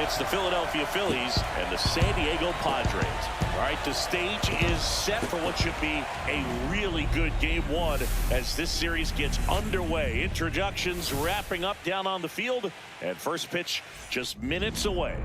It's the Philadelphia Phillies and the San Diego Padres. All right, the stage is set for what should be a really good game one as this series gets underway. Introductions wrapping up down on the field, and first pitch just minutes away.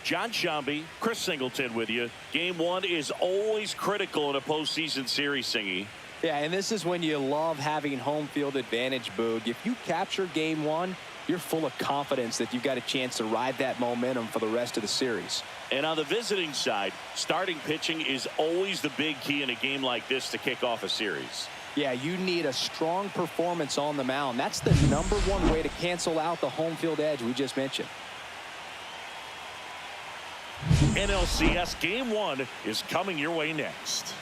John Shambi, Chris Singleton with you. Game one is always critical in a postseason series, Singy. Yeah, and this is when you love having home field advantage, Boog. If you capture game one, you're full of confidence that you've got a chance to ride that momentum for the rest of the series. And on the visiting side, starting pitching is always the big key in a game like this to kick off a series. Yeah, you need a strong performance on the mound. That's the #1 way to cancel out the home field edge we just mentioned. NLCS Game 1 is coming your way next.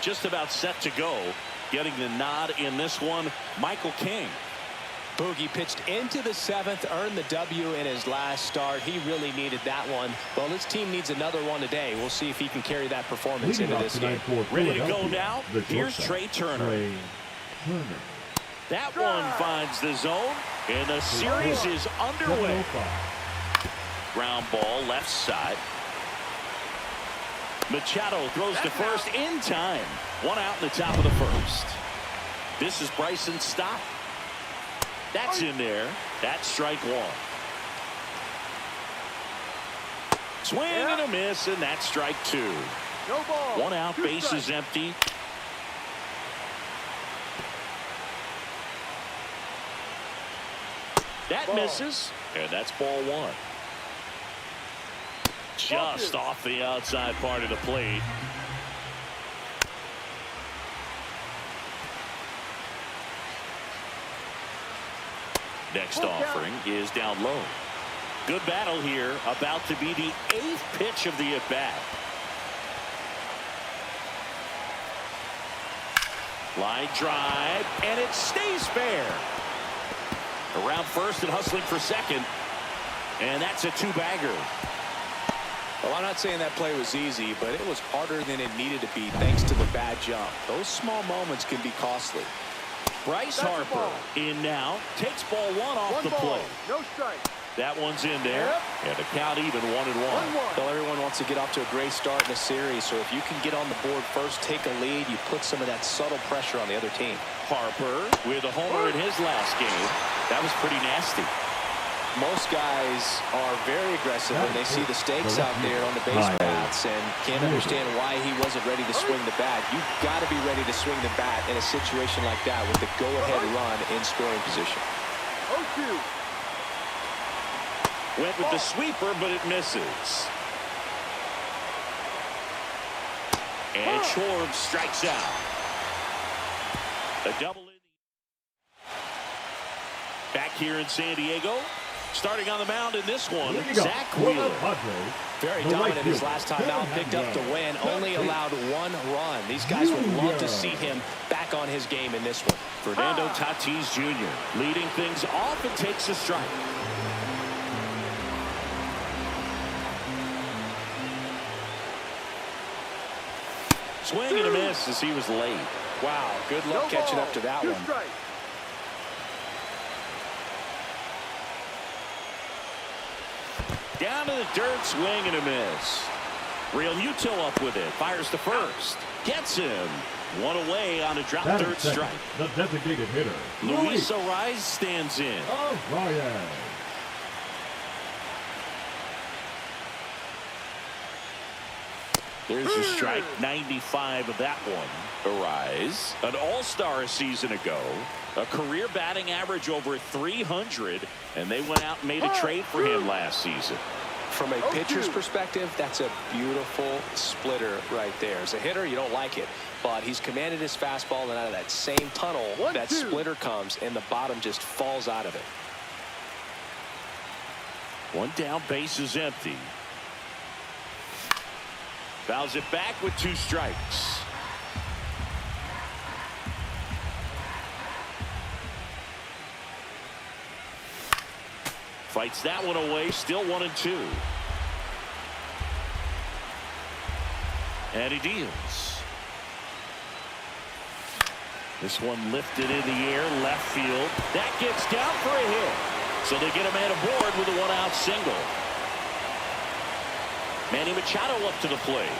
Just about set to go. Getting the nod in this one, Michael King. Boogie pitched into the 7th, earned the W in his last start. He really needed that one. Well, his team needs another one today. We'll see if he can carry that performance into this game. Ready to go now? Here's Trey Turner. That one finds the zone, and the series is underway. Ground ball left side. Machado throws to first in time. One out in the top of the first. This is Bryson's stop. That's in there. That's strike one. Swing and a miss, and that's strike two. No ball. One out, base is empty. That misses, and that's ball one. Just off the outside part of the plate. Next offering is down low. Good battle here. About to be the 8th pitch of the at-bat. Line drive, and it stays fair. Around first and hustling for second. And that's a two-bagger. Well, I'm not saying that play was easy, but it was harder than it needed to be thanks to the bad jump. Those small moments can be costly. Bryce Harper in now, takes ball one off the plate. No strike. That one's in there, and the count even 1-1. Well, everyone wants to get off to a great start in the series, so if you can get on the board first, take a lead, you put some of that subtle pressure on the other team. Harper with a homer in his last game. That was pretty nasty. Most guys are very aggressive when they see the stakes out there on the base paths and can't understand why he wasn't ready to swing the bat. You've got to be ready to swing the bat in a situation like that with the go-ahead run in scoring position. 0-2. Went with the sweeper, but it misses. And Schwarber strikes out. A double in. Back here in San Diego. Starting on the mound in this one, Zach Wheeler. Very dominant his last time out, picked up the win, only allowed 1 run. These guys would love to see him back on his game in this one. Fernando Tatis Jr. leading things off and takes a strike. Swing and a miss as he was late. Wow, good luck catching up to that one. Down to the dirt, swing and a miss. Real Muto up with it, fires to first, gets him. One away on a drop third strike. The designated hitter, Luis Arraez stands in. RBI. There's a strike, 95 of that one. Arraez, an all-star a season ago, a career batting average over 300, and they went out and made a trade for him last season. From a pitcher's perspective, that's a beautiful splitter right there. As a hitter, you don't like it, but he's commanded his fastball, and out of that same tunnel, that splitter comes, and the bottom just falls out of it. One down, base is empty. Fouls it back with 2 strikes. Fights that one away, still 1-2. And he deals. This one lifted in the air, left field. That gets down for a hit. So they get a man aboard with a 1-out single. Manny Machado up to the plate.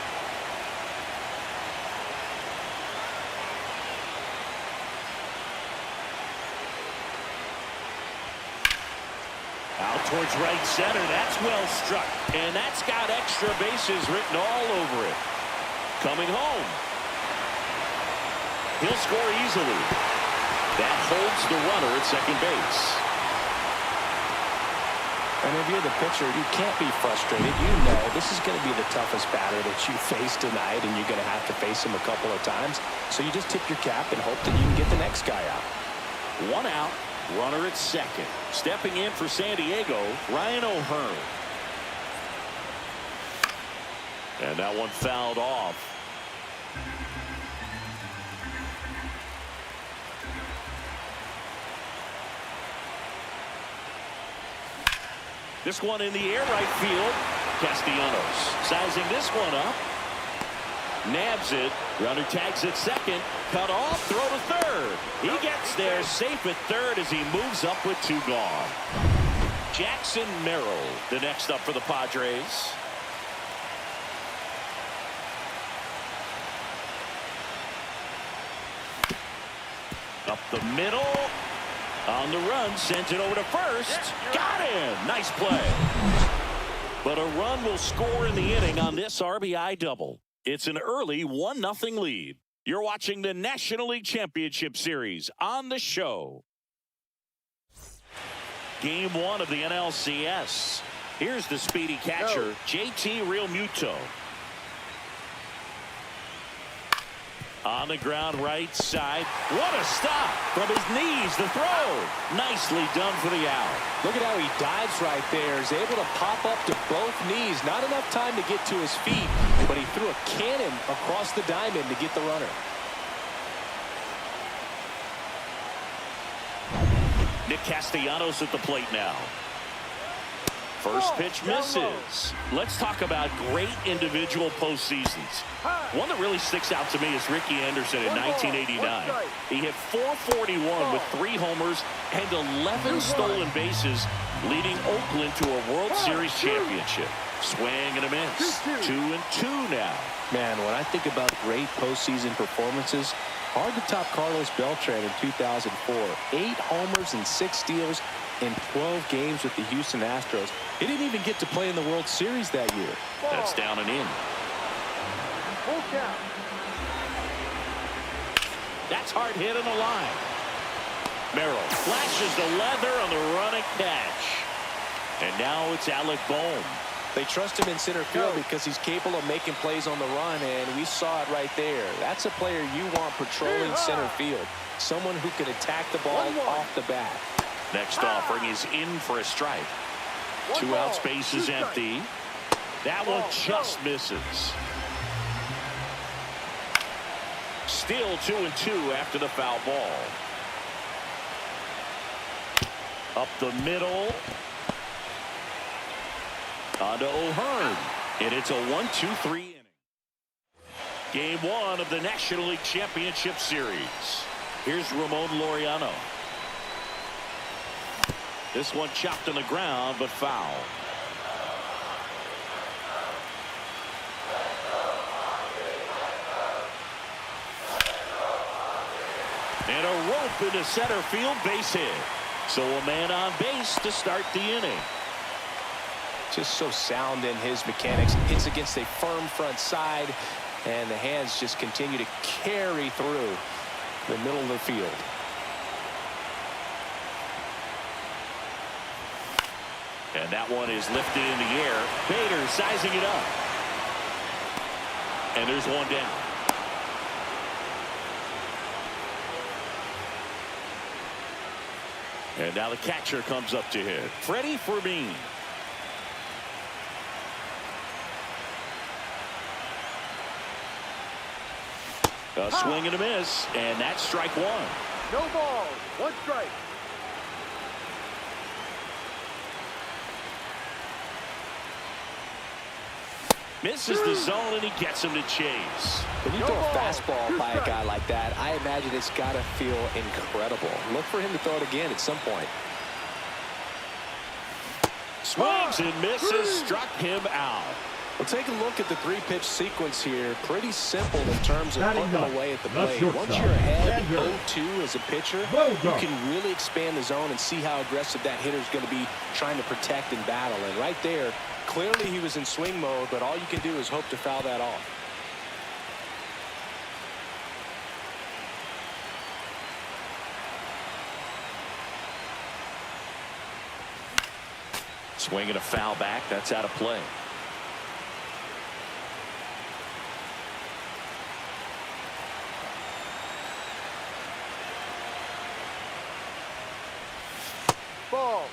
Out towards right center. That's well struck. And that's got extra bases written all over it. Coming home. He'll score easily. That holds the runner at second base. And if you're the pitcher, you can't be frustrated. You know this is going to be the toughest batter that you face tonight, and you're going to have to face him a couple of times. So you just tip your cap and hope that you can get the next guy out. 1 out, runner at second. Stepping in for San Diego, Ryan O'Hearn. And that one fouled off. This one in the air, right field. Castellanos sizing this one up. Nabs it. Runner tags at second. Cut off. Throw to third. He gets there safe at third as he moves up with 2 gone. Jackson Merrill, the next up for the Padres. Up the middle. On the run, sent it over to first. Got him. Nice play. But a run will score in the inning on this RBI double. It's an early 1-0 lead. You're watching the National League Championship Series on the show. Game 1 of the NLCS. Here's the speedy catcher, JT Realmuto. On the ground right side. What a stop from his knees. The throw. Nicely done for the out. Look at how he dives right there. He's able to pop up to both knees. Not enough time to get to his feet, but he threw a cannon across the diamond to get the runner. Nick Castellanos at the plate now. First pitch misses. Let's talk about great individual postseasons. One that really sticks out to me is Ricky Anderson in 1989. He hit .441 with 3 homers and 11 stolen bases, leading Oakland to a World Series championship. Swing and a miss. 2-2 now. Man, when I think about great postseason performances, hard to top Carlos Beltran in 2004. 8 homers and 6 steals in 12 games with the Houston Astros. He didn't even get to play in the World Series that year. That's down and in. That's hard hit on the line. Merrill flashes the leather on the running catch. And now it's Alec Bohm. They trust him in center field because he's capable of making plays on the run, and we saw it right there. That's a player you want patrolling center field. Someone who can attack the ball off the bat. Next offering is in for a strike. 2 outs, base is empty. That one just misses. Still 2-2 after the foul ball. Up the middle. On to O'Hearn. And it's a 1-2-3 inning. Game 1 of the National League Championship Series. Here's Ramon Laureano. This one chopped on the ground, but foul. And a rope into center field, base hit. So a man on base to start the inning. Just so sound in his mechanics. Hits against a firm front side, and the hands just continue to carry through the middle of the field. And that one is lifted in the air. Bader sizing it up. And there's one down. And now the catcher comes up to hit. Freddy Fermin. A swing and a miss, and that's strike one. No ball. One strike. Misses the zone, and he gets him to chase. When you throw a fastball by a guy like that, I imagine it's got to feel incredible. Look for him to throw it again at some point. Swings and misses, struck him out. Well, take a look at the three-pitch sequence here. Pretty simple in terms of putting them away at the plate. Once you're ahead 0-2 as a pitcher, you can really expand the zone and see how aggressive that hitter is going to be trying to protect and battle. And right there, clearly he was in swing mode, but all you can do is hope to foul that off. Swing and a foul back. That's out of play. Ball.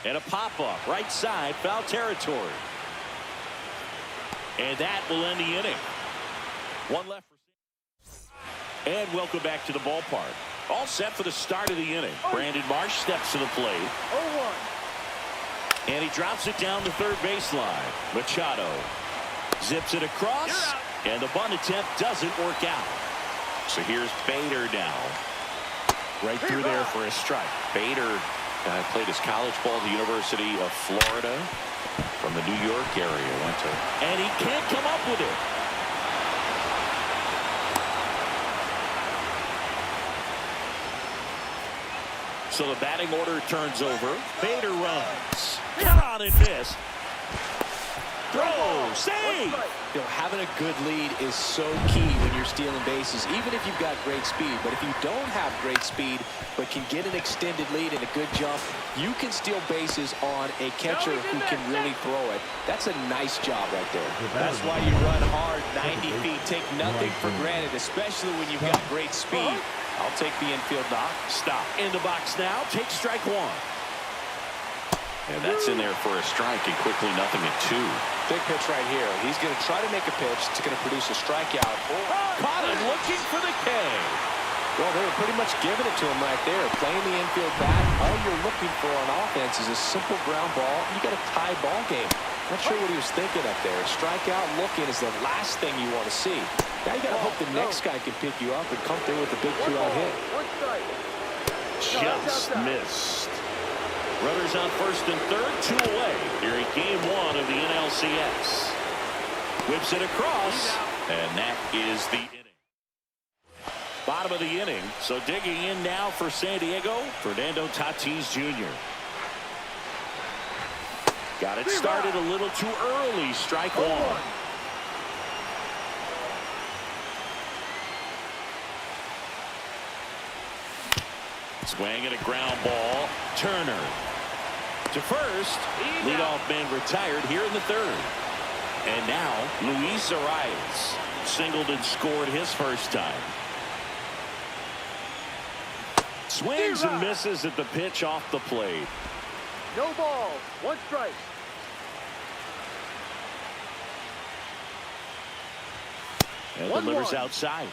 And a pop-up, right side, foul territory. And that will end the inning. One left. And welcome back to the ballpark. All set for the start of the inning. Brandon Marsh steps to the plate. 0-1. And he drops it down the third baseline. Machado zips it across. And the bunt attempt doesn't work out. So here's Bader now. Right through there for a strike. Bader played his college ball at the University of Florida. From the New York area, and he can't come up with it. So the batting order turns over. Bader runs. Got on and miss. Throw. Save. You know, having a good lead is so key when you're stealing bases, even if you've got great speed. But if you don't have great speed, but can get an extended lead and a good jump, you can steal bases on a catcher who can really throw it. That's a nice job right there. That's why you run hard 90 feet. Take nothing for granted, especially when you've got great speed. I'll take the infield knock. Stop. In the box now. Take strike one. And that's in there for a strike, and quickly 0-2. Big pitch right here. He's going to try to make a pitch that's going to produce a strikeout. Caught him looking for the K. Well, they were pretty much giving it to him right there. Playing the infield bat. All you're looking for on offense is a simple ground ball. You got a tie ball game. Not sure what he was thinking up there. Strikeout looking is the last thing you want to see. Now you got to hope the next guy can pick you up and come through with a big two-out hit. One strike. Just missed. Runners on first and third, 2 away here in game 1 of the NLCS. Whips it across, and that is the inning. Bottom of the inning, so digging in now for San Diego, Fernando Tatis Jr. Got it started a little too early, strike one. Swing and a ground ball. Turner to first. Leadoff man retired here in the third. And now Luis Arraez singled and scored his first time. Swings and misses at the pitch off the plate. No ball. One strike. And delivers outside.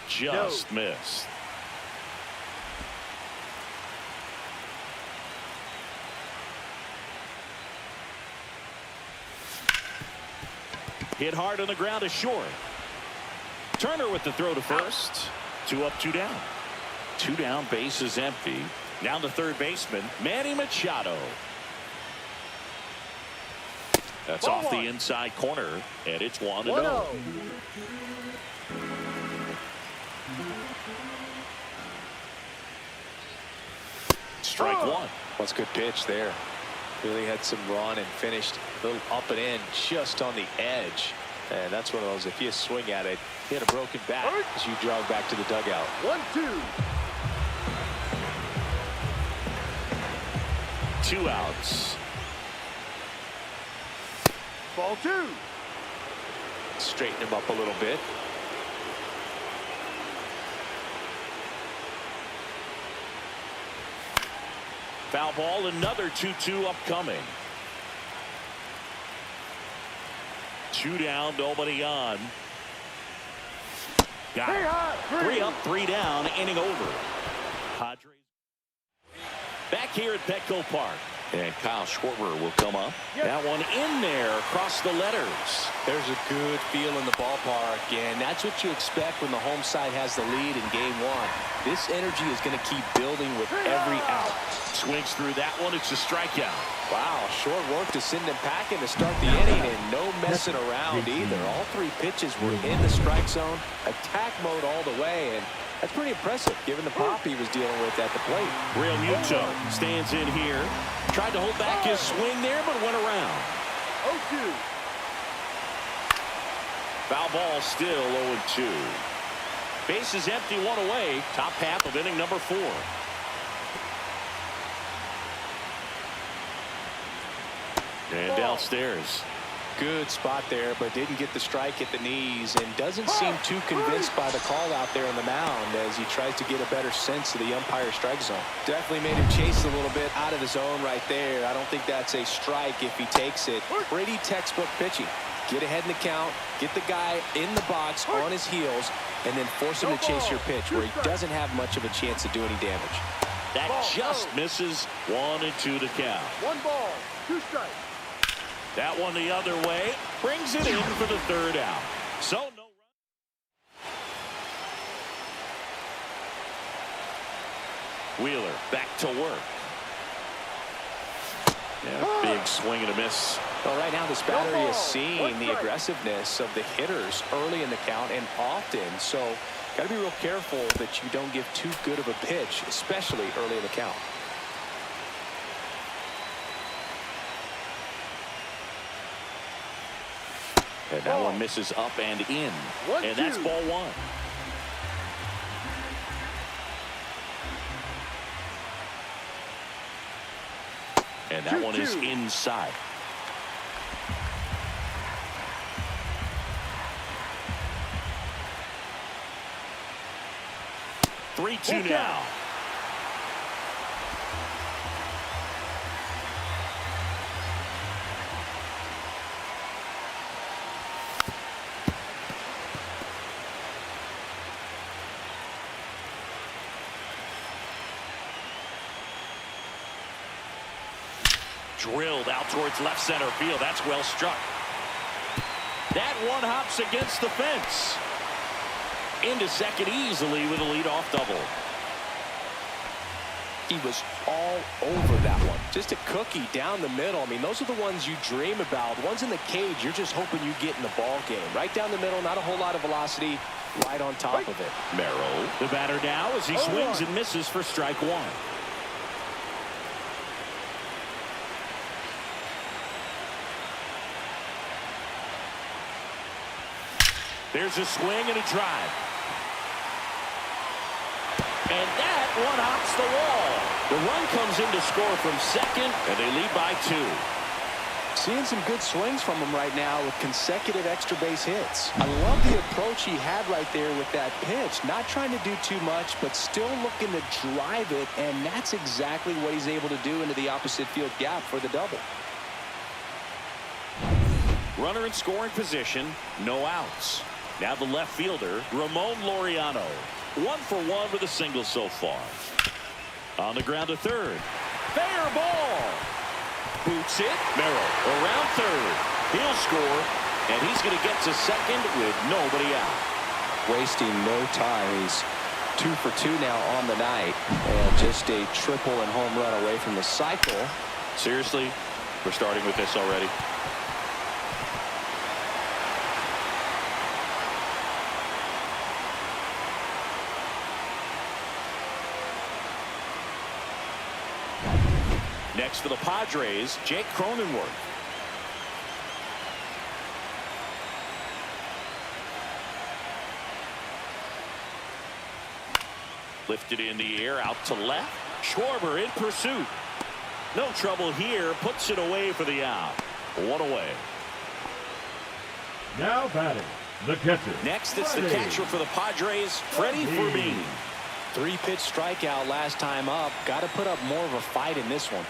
Just missed. Hit hard on the ground to short. Turner with the throw to first. 2 up, 2 down. 2 down, base is empty. Now the third baseman, Manny Machado. That's off the inside corner, and it's 1-0. Strike one. That's a good pitch there. Really had some run and finished a little up and in just on the edge. And that's one of those, if you swing at it, hit a broken bat as you jog back to the dugout. 1-2. 2 outs. Ball 2. straighten him up a little bit. Foul ball, another 2-2 upcoming. 2 down, nobody on. Got it. 3 up, 3 down, inning over. Padres back here at Petco Park. And Kyle Schwarber will come up. That one in there across the letters. There's a good feel in the ballpark, and that's what you expect when the home side has the lead in game 1. This energy is going to keep building with every out. Swings through that one. It's a strikeout. Wow, short work to send him packing to start the inning, and no messing around either. All 3 pitches were in the strike zone, attack mode all the way, and that's pretty impressive given the pop he was dealing with at the plate. Real Muto stands in here. Tried to hold back his swing there, but went around. 0-2. Foul ball, still 0-2. Base is empty, 1 away. Top half of inning number 4. And downstairs. Good spot there, but didn't get the strike at the knees, and doesn't seem too convinced by the call out there on the mound as he tries to get a better sense of the umpire strike zone. Definitely made him chase a little bit out of the zone right there. I don't think that's a strike if he takes it. Pretty textbook pitching. Get ahead in the count, get the guy in the box on his heels, and then force him to chase your pitch where he doesn't have much of a chance to do any damage. That just misses. 1-2 to count. 1 ball, 2 strikes. That one the other way. Brings it in for the 3rd out. So no run. Wheeler back to work. Yeah, big swing and a miss. Well, right now this battery is seeing the aggressiveness of the hitters early in the count and often. So got to be real careful that you don't give too good of a pitch, especially early in the count. And that one misses up and in. And that's ball 1. And that one is inside. Three, 2 now. Drilled out towards left center field. That's well struck. That one hops against the fence. Into second easily with a leadoff double. He was all over that one. Just a cookie down the middle. I mean, those are the ones you dream about. Ones in the cage, you're just hoping you get in the ball game. Right down the middle, not a whole lot of velocity, right on top of it. Merrill, the batter now as he swings and misses for strike 1. There's a swing and a drive. And that one hops the wall. The run comes in to score from second, and they lead by 2. Seeing some good swings from him right now with consecutive extra base hits. I love the approach he had right there with that pitch. Not trying to do too much, but still looking to drive it, and that's exactly what he's able to do into the opposite field gap for the double. Runner in scoring position, no outs. Now the left fielder, Ramon Laureano. 1 for 1 with a single so far. On the ground to third. Fair ball. Boots it. Merrill around third. He'll score, and he's going to get to second with nobody out. Wasting no time. He's 2 for 2 now on the night, and just a triple and home run away from the cycle. Seriously, we're starting with this already. Next for the Padres, Jake Cronenworth. Lifted in the air, out to left. Schwarber in pursuit. No trouble here, puts it away for the out. 1 away. Now batting, the catcher. Next, it's the Freddy. catcher for the Padres, Freddy Fermin. 3-pitch strikeout last time up. Got to put up more of a fight in this one.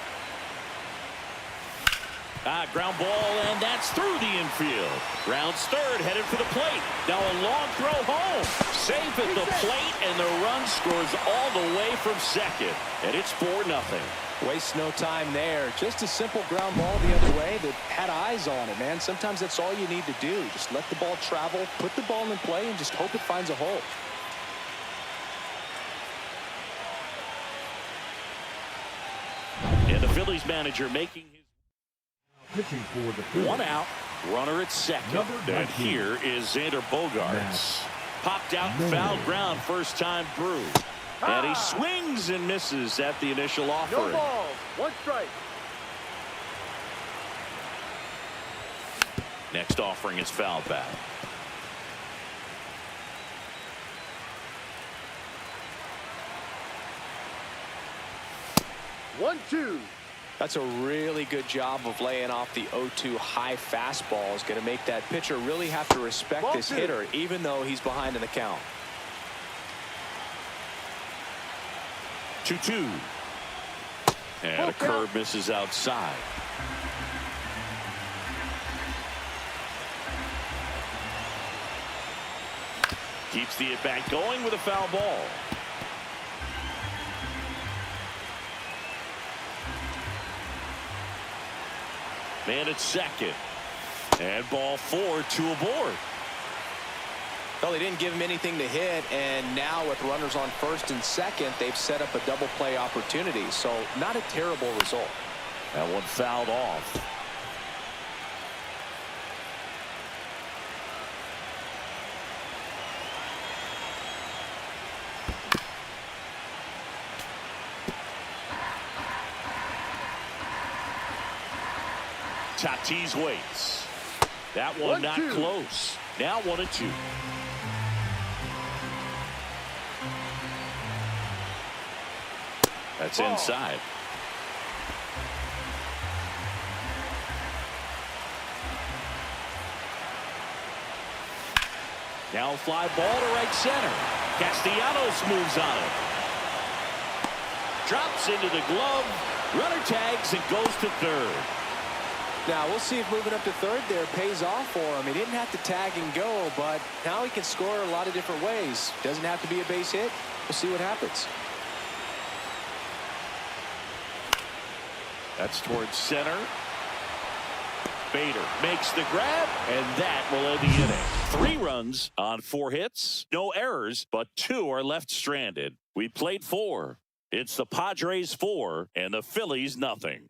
Ground ball, and that's through the infield. Rounds third, headed for the plate. Now a long throw home. Safe at the plate, and the run scores all the way from second. And it's 4-0. Waste no time there. Just a simple ground ball the other way that had eyes on it, man. Sometimes that's all you need to do. Just let the ball travel, put the ball in play, and just hope it finds a hole. And the Phillies manager making his Pitching for the Phillies. 1 out, runner at second. Number And 19. here is Xander Bogaerts. Popped out and foul ground first time through. And he swings and misses at the initial No offering. balls. 1 strike. Next offering is fouled back. One, two. That's a really good job of laying off the 0-2 high fastball. Is going to make that pitcher really have to respect Ball this two. hitter, even though he's behind in the count. 2-2. And a curve misses outside. Keeps the at-bat going with a foul ball. Man at second. And ball 4, 2 aboard. Well, they didn't give him anything to hit, and now with runners on first and second, they've set up a double play opportunity. So not a terrible result. That one fouled off. Tatis waits. That one not 1-2. close. Now 1-2. That's Ball. inside. Now fly ball to right center. Castellanos moves on it. Drops into the glove. Runner tags and goes to third. Now we'll see if moving up to third there pays off for him. He didn't have to tag and go, but now he can score a lot of different ways. Doesn't have to be a base hit. We'll see what happens. That's towards center. Bader makes the grab, and that will end the inning. 3 runs on 4 hits. No errors, but 2 are left stranded. We played 4. It's the Padres 4 and the Phillies nothing.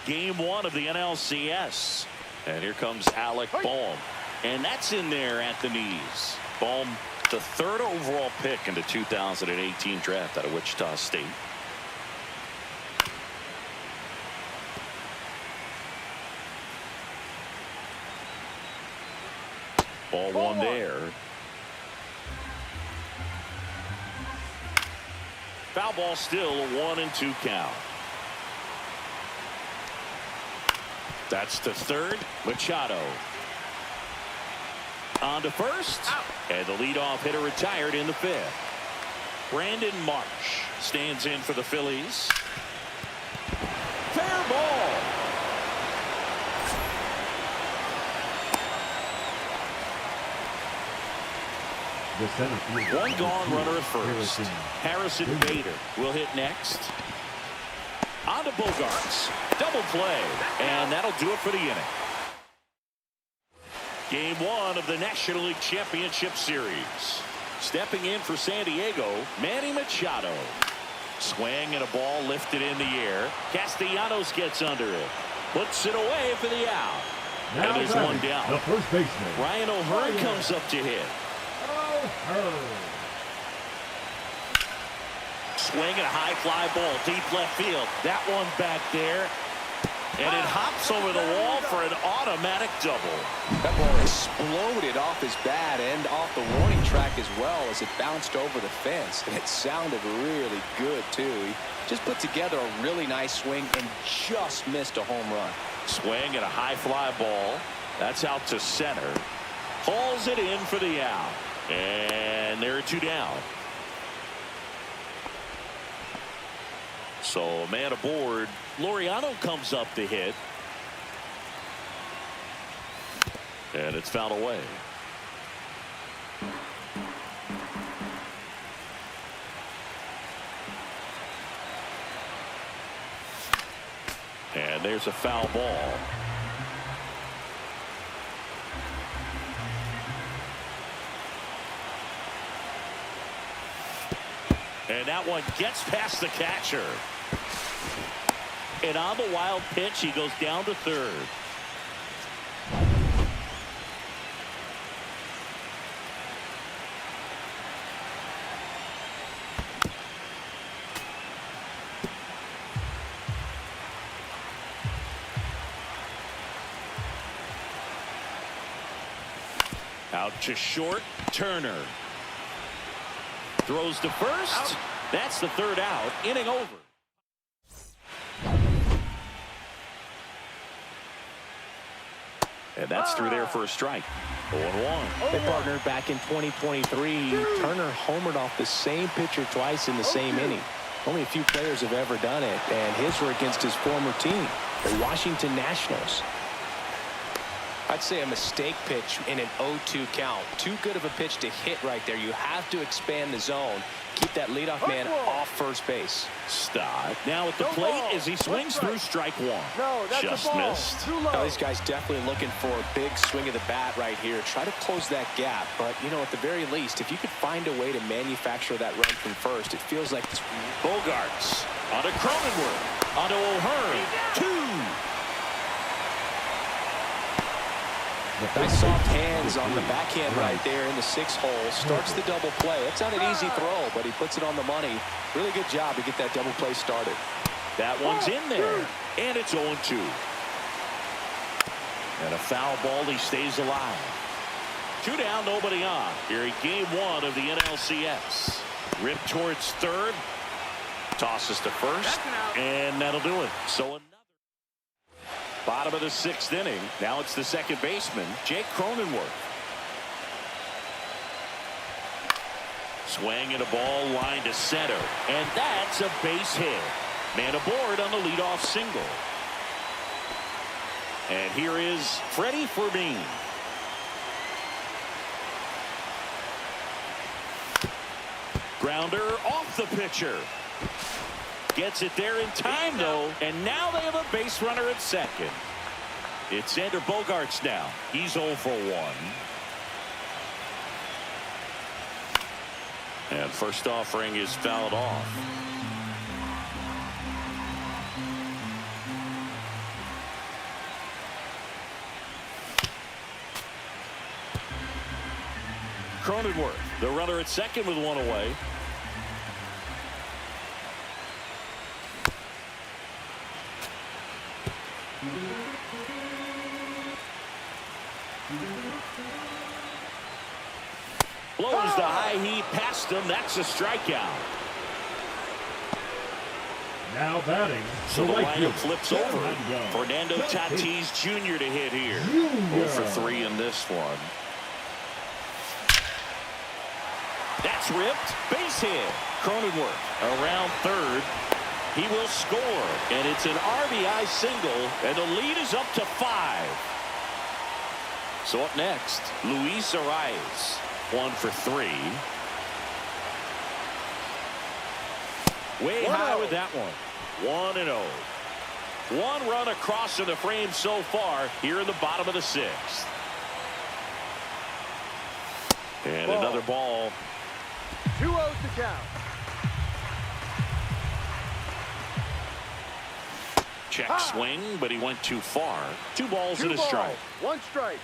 Game 1 of the NLCS. And here comes Alec Bohm. And that's in there at the knees. Bohm, the 3rd overall pick in the 2018 draft out of Wichita State. Ball 1 there. Foul ball still, a 1-2 count. That's to third. Machado. On to first. Out. And the leadoff hitter retired in the 5th. Brandon Marsh stands in for the Phillies. Fair ball. The center fielder. 1 gone, runner at first. Harrison Bader will hit next. On to Bogaerts. Double play. And that'll do it for the inning. Game 1 of the National League Championship Series. Stepping in for San Diego, Manny Machado. Swing and a ball lifted in the air. Castellanos gets under it. Puts it away for the out. Now and there's batting, 1 down. the first baseman. Ryan O'Hearn comes up to hit. Swing and a high fly ball deep left field. That one back there. And it hops over the wall for an automatic double. That ball exploded off his bat and off the warning track as well as it bounced over the fence. And it sounded really good, too. He just put together a really nice swing and just missed a home run. Swing and a high fly ball. That's out to center. Hauls it in for the out. And there are 2 down. So man aboard. Laureano comes up to hit. And it's fouled away. And there's a foul ball. And that one gets past the catcher. And on the wild pitch, he goes down to third. Out to short. Turner throws to first. Out. That's the 3rd out. Inning over. And that's through there for a strike. 0-1. They partnered back in 2023. Turner homered off the same pitcher twice in the same inning. Only a few players have ever done it, and his were against his former team, the Washington Nationals. I'd say a mistake pitch in an 0-2 count. Too good of a pitch to hit right there. You have to expand the zone. Keep that leadoff man off first base. Stott now at the plate as he swings through strike 1. No, that's just missed. Now, these guys definitely looking for a big swing of the bat right here. Try to close that gap. But, you know, at the very least, if you could find a way to manufacture that run from first, it feels like this. Bogarts onto Cronenworth. Onto O'Hearn. 2. Nice soft hands on the backhand right there in the 6th hole. Starts the double play. It's not an easy throw, but he puts it on the money. Really good job to get that double play started. That one's in there. And it's 0-2. And a foul ball. He stays alive. 2 down, nobody on. Here in game 1 of the NLCS. Ripped towards third. Tosses to first. And that'll do it. So another. Bottom of the 6th inning. Now it's the second baseman, Jake Cronenworth. Swing and a ball line to center. And that's a base hit. Man aboard on the leadoff single. And here is Freddy Fermin. Grounder off the pitcher. Gets it there in time, though, and now they have a base runner at second. It's Xander Bogaerts now. He's 0 for 1. And first offering is fouled off. Cronenworth, the runner at second with 1 away. Blows the high heat past him. That's a strikeout. Now batting. So the lineup flips over. Fernando Tatis Jr. to hit here. 0 for 3 in this one. That's ripped. Base hit. Cronenworth around third. He will score. And it's an RBI single. And the lead is up to 5. So up next, Luis Arraez. 1 for 3. Way high with that one. 1-0. 1 run across in the frame so far here in the bottom of the 6th. And another ball. 2-0 to count. Check swing, but he went too far. 2 balls and a strike. 1 strike.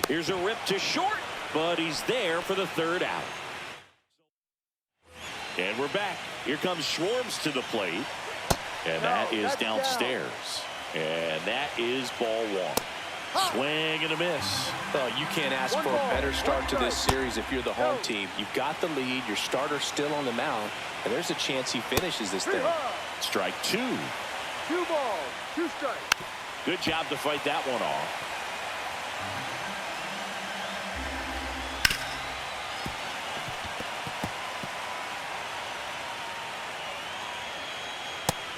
Here's a rip to short, but he's there for the 3rd out. And we're back. Here comes Schwarber to the plate. And that is downstairs. And that is ball one. Swing and a miss. Well, you can't ask for a better start to this series if you're the home team. You've got the lead, your starter's still on the mound, and there's a chance he finishes this thing. Strike two. 2 balls, 2 strikes. Good job to fight that one off.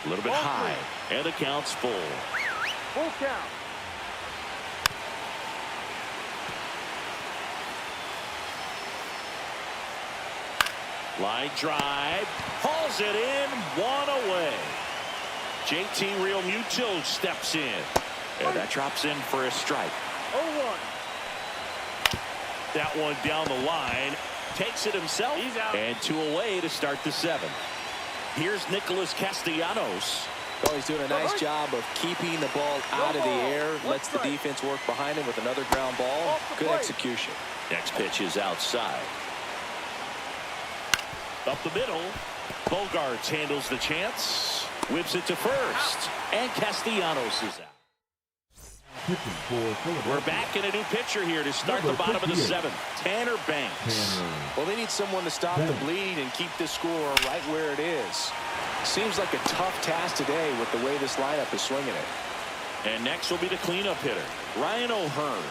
A little bit high, and the count's full. Full count. Line drive, hauls it in, 1 away. JT Realmuto steps in, and that drops in for a strike. 0-1. That one down the line, takes it himself. He's out. And 2 away to start the 7th. Here's Nicholas Castellanos. Oh, he's doing a nice job of keeping the ball out of the air, lets the defense work behind him with another ground ball. Good execution. Next pitch is outside. Up the middle, Bogarts handles the chance, whips it to first, and Castellanos is out. We're back in a new pitcher here to start the bottom of the 7th. Tanner Banks. Well, they need someone to stop the bleed and keep the score right where it is. Seems like a tough task today with the way this lineup is swinging it. And next will be the cleanup hitter, Ryan O'Hearn.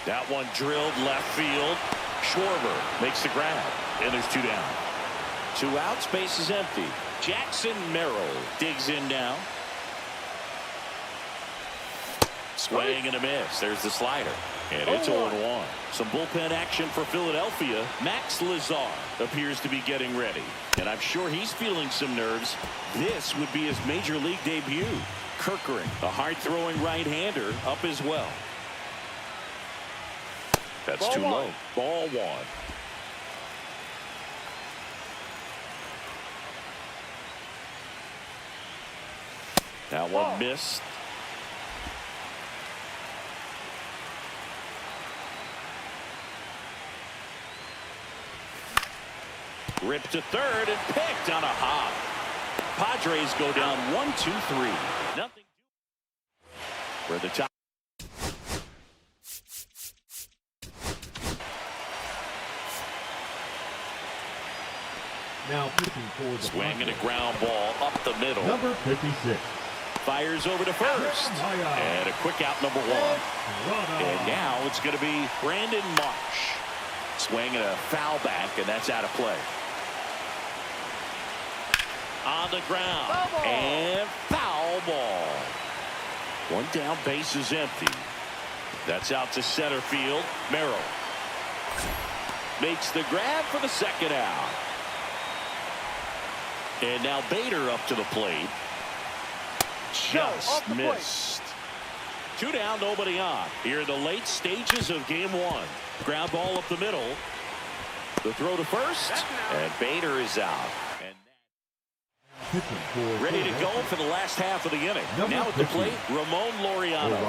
That one drilled left field. Schwarber makes the grab, and there's 2 down. 2 outs, base is empty. Jackson Merrill digs in now. Swing and a miss. There's the slider. And it's 0-1. Some bullpen action for Philadelphia. Max Lazar appears to be getting ready. And I'm sure he's feeling some nerves. This would be his major league debut. Kirkering, a hard-throwing right-hander, up as well. That's too low. Ball 1. That one missed. Ripped to third and picked on a hop. Padres go down 1-2-3. Nothing. We're the top. Now pitching for the Swing and a ground ball up the middle. number 56. Fires over to first. And a quick out, number 1. And now it's going to be Brandon Marsh. Swing and a foul back, and that's out of play. On the ground. And foul ball. 1 down, base is empty. That's out to center field. Merrill makes the grab for the 2nd out. And now Bader up to the plate. Just missed. 2 down, nobody on. Here in the late stages of game 1. Ground ball up the middle. The throw to first. And Bader is out. And ready to go for the last half of the inning. Now at the plate, Ramon Laureano.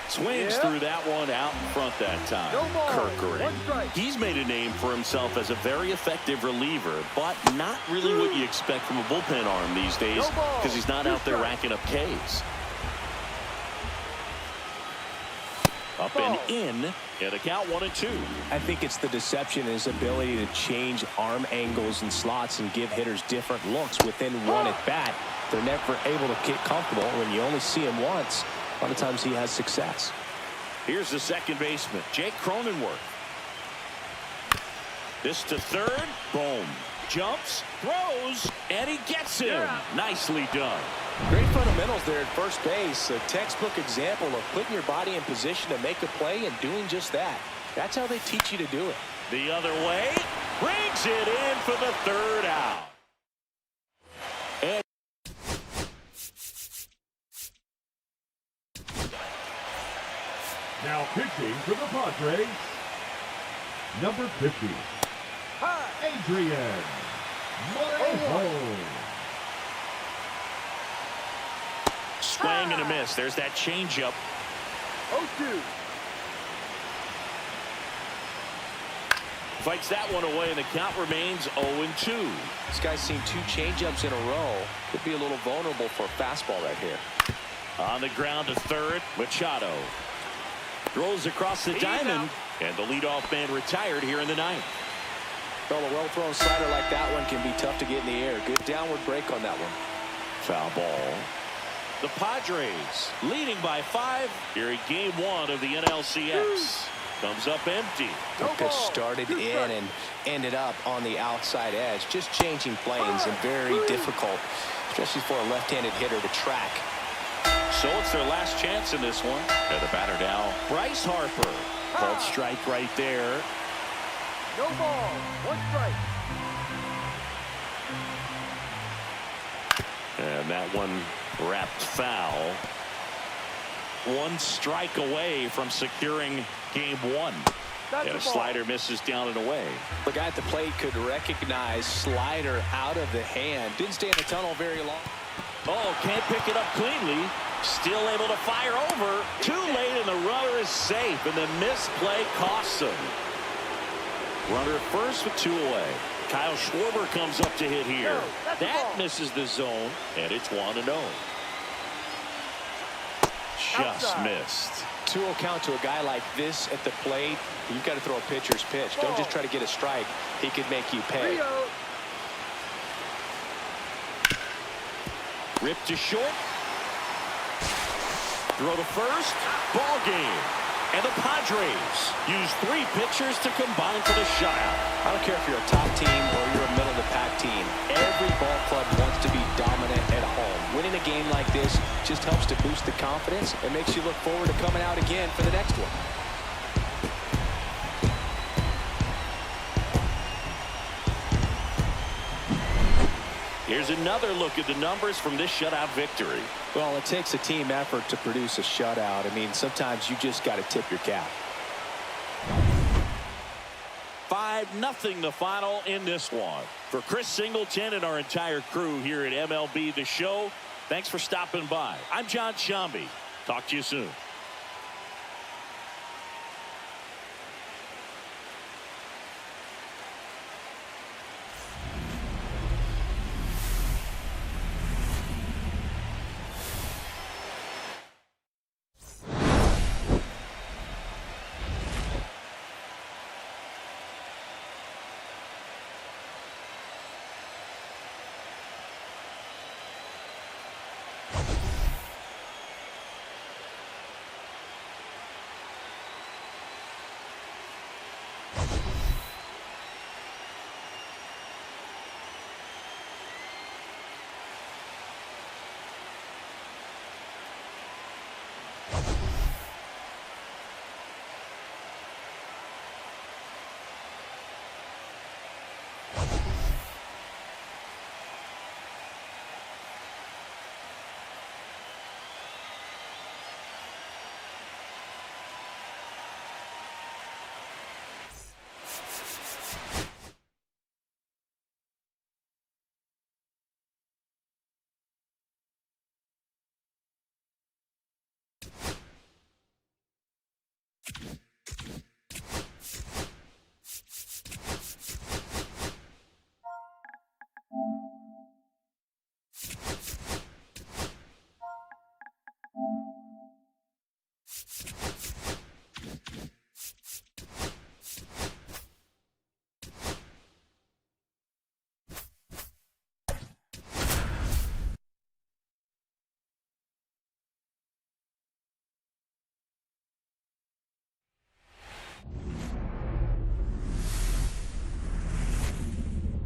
Swings through that one out in front that time. Kirkering. He's made a name for himself as a very effective reliever, but not really what you expect from a bullpen arm these days because he's not out there racking up Ks. Up and in, and a count 1-2. I think it's the deception in his ability to change arm angles and slots and give hitters different looks within 1 at bat. They're never able to get comfortable. When you only see him once, a lot of times he has success. Here's the second baseman, Jake Cronenworth. This to third. Boom. Jumps, throws, and he gets him. Nicely done. Great fundamentals there at first base. A textbook example of putting your body in position to make a play and doing just that. That's how they teach you to do it. The other way. Brings it in for the 3rd out. And Now pitching for the Padres, number 50, Adrian Morejo. swing and a miss. There's that changeup. 0-2. Fights that one away, and the count remains 0-2. This guy's seen 2 changeups in a row. Could be a little vulnerable for a fastball right here. On the ground to third, Machado throws across the diamond, and the leadoff man retired here in the 9th. Well, a well-thrown slider like that one can be tough to get in the air. Good downward break on that one. Foul ball. The Padres leading by 5 here in Game 1 of the NLCS. Comes up empty. The pitch started in and ended up on the outside edge. Just changing planes and very difficult, especially for a left-handed hitter to track. So it's their last chance in this one. And the batter now, Bryce Harper. Called strike right there. No ball. 1 strike. And that one wrapped foul. 1 strike away from securing Game 1. And a slider misses down and away. The guy at the plate could recognize slider out of the hand. Didn't stay in the tunnel very long. Oh, can't pick it up cleanly. Still able to fire over. Too late, and the runner is safe. And the misplay costs him. Runner at first with 2 away. Kyle Schwarber comes up to hit here. That misses the zone, and it's 1-0. Just missed. 2-0 count to a guy like this at the plate. You've got to throw a pitcher's pitch. Don't just try to get a strike. He could make you pay. Rip to short. Throw to first. Ball game. And the Padres use 3 pitchers to combine for the shutout. I don't care if you're a top team or you're a middle-of-the-pack team. Every ball club wants to be dominant at home. Winning a game like this just helps to boost the confidence and makes you look forward to coming out again for the next one. Here's another look at the numbers from this shutout victory. Well, it takes a team effort to produce a shutout. I mean, sometimes you just got to tip your cap. 5-0 the final in this one. For Chris Singleton and our entire crew here at MLB The Show, thanks for stopping by. I'm John Shambi. Talk to you soon.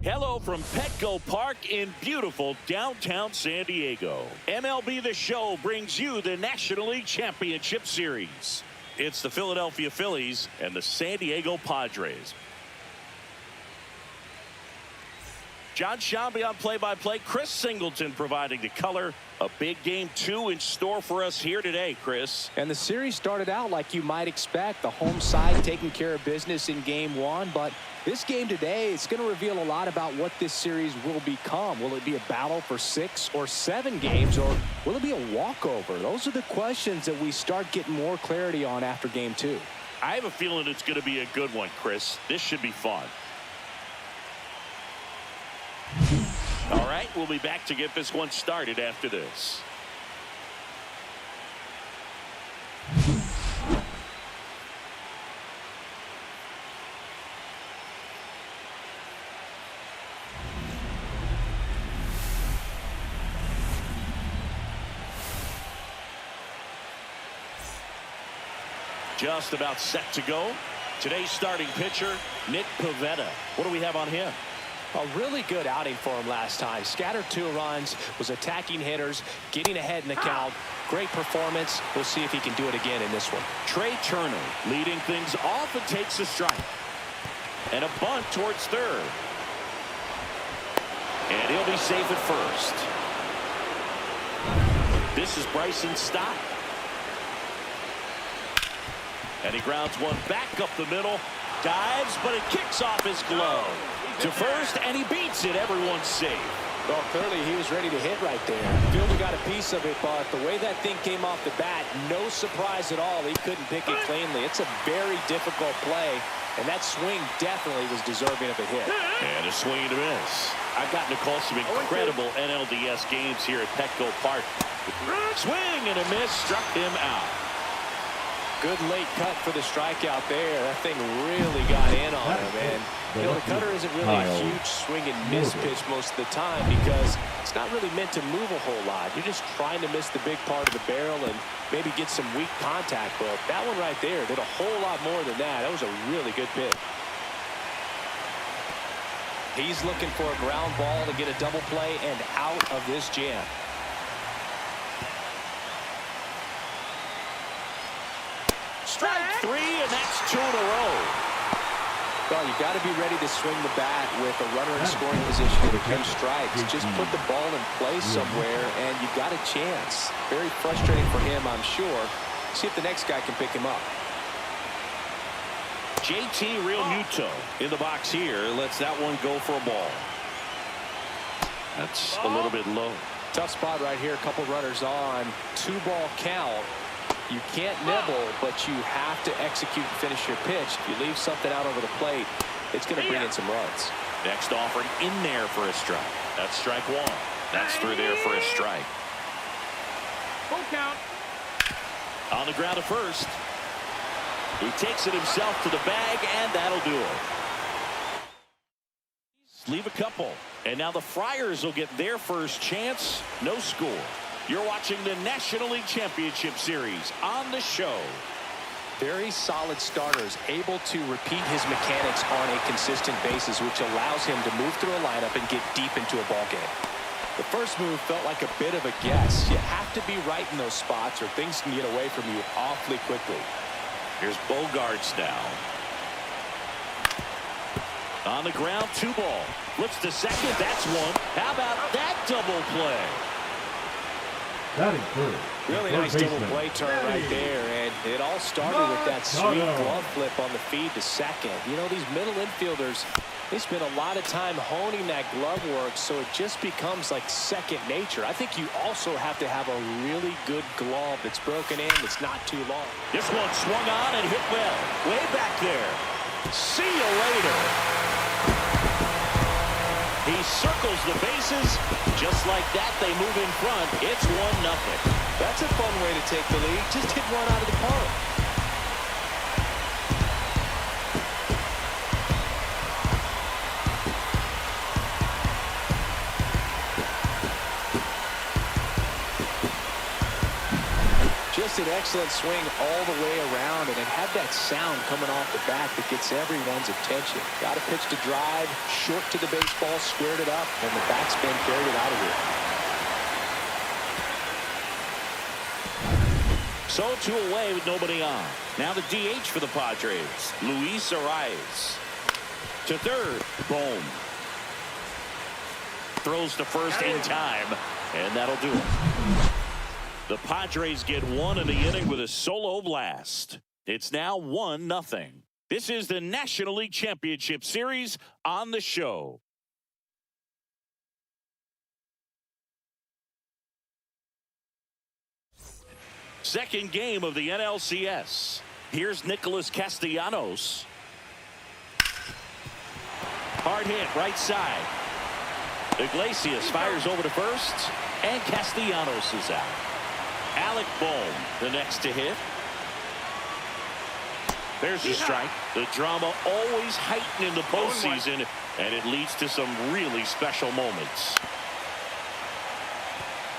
Hello from Petco Park in beautiful downtown San Diego. MLB The Show brings you the National League Championship Series. It's the Philadelphia Phillies and the San Diego Padres. John Shambi on play-by-play. Chris Singleton providing the color. A big Game 2 in store for us here today, Chris. And the series started out like you might expect. The home side taking care of business in Game 1. But this game today is going to reveal a lot about what this series will become. Will it be a battle for 6 or 7 games, or will it be a walkover? Those are the questions that we start getting more clarity on after Game 2. I have a feeling it's going to be a good one, Chris. This should be fun. All right, we'll be back to get this one started after this. Just about set to go. Today's starting pitcher, Nick Pivetta. What do we have on him? A really good outing for him last time. Scattered 2 runs, was attacking hitters, getting ahead in the count. Great performance. We'll see if he can do it again in this one. Trey Turner leading things off and takes a strike. And a bunt towards third. And he'll be safe at first. This is Bryson's stop. And he grounds one back up the middle. Dives, but it kicks off his glove. To first, and he beats it. Everyone's safe. Well, clearly he was ready to hit right there. Fielder got a piece of it, but the way that thing came off the bat, no surprise at all. He couldn't pick it cleanly. It's a very difficult play, and that swing definitely was deserving of a hit. And a swing and a miss. I've gotten to call some incredible NLDS games here at Petco Park. Swing and a miss struck him out. Good late cut for the strikeout there. That thing really got in on him, and you know, the cutter isn't really a huge swing and miss pitch most of the time because it's not really meant to move a whole lot. You're just trying to miss the big part of the barrel and maybe get some weak contact. But that one right there did a whole lot more than that. That was a really good pitch. He's looking for a ground ball to get a double play and out of this jam. Strike 3, and that's 2 in a row. Well, you got to be ready to swing the bat with a runner in scoring position with 2 strikes. Just put the ball in place somewhere, and you got a chance. Very frustrating for him, I'm sure. See if the next guy can pick him up. JT Realmuto in the box here. Lets that one go for a ball. That's a little bit low. Tough spot right here. A couple runners on. 2-ball count. You can't nibble, but you have to execute and finish your pitch. If you leave something out over the plate, it's going to bring in some runs. Next offering in there for a strike. That's strike 1. That's through there for a strike. Full count. On the ground to first. He takes it himself to the bag, and that'll do it. Leave a couple. And now the Friars will get their first chance. No score. You're watching the National League Championship Series on the show. Very solid starters, able to repeat his mechanics on a consistent basis, which allows him to move through a lineup and get deep into a ball game. The first move felt like a bit of a guess. You have to be right in those spots or things can get away from you awfully quickly. Here's Bogarts now. On the ground, 2-ball. Flips to second. That's 1. How about that double play? That is good. Really nice double play turn right there, and it all started with that sweet glove flip on the feed to second. You know, these middle infielders, they spend a lot of time honing that glove work, so it just becomes like second nature. I think you also have to have a really good glove that's broken in, that's not too long. This one swung on and hit well. Way back there. See you later. He circles the bases. Just like that, they move in front. It's 1-0. That's a fun way to take the lead. Just hit one out of the park. Just an excellent swing all the way around, and it had that sound coming off the bat that gets everyone's attention. Got a pitch to drive, short to the baseball, squared it up, and the batsman carried it out of here. So 2 away with nobody on. Now the DH for the Padres, Luis Arraez. To third, boom. Throws to first in time, and that'll do it. The Padres get 1 in the inning with a solo blast. It's now 1-0. This is the National League Championship Series on the show. Second game of the NLCS. Here's Nicholas Castellanos. Hard hit right side. Iglesias fires over to first, and Castellanos is out. Alec Bohm, the next to hit. There's a strike. The drama always heightened in the postseason, and it leads to some really special moments.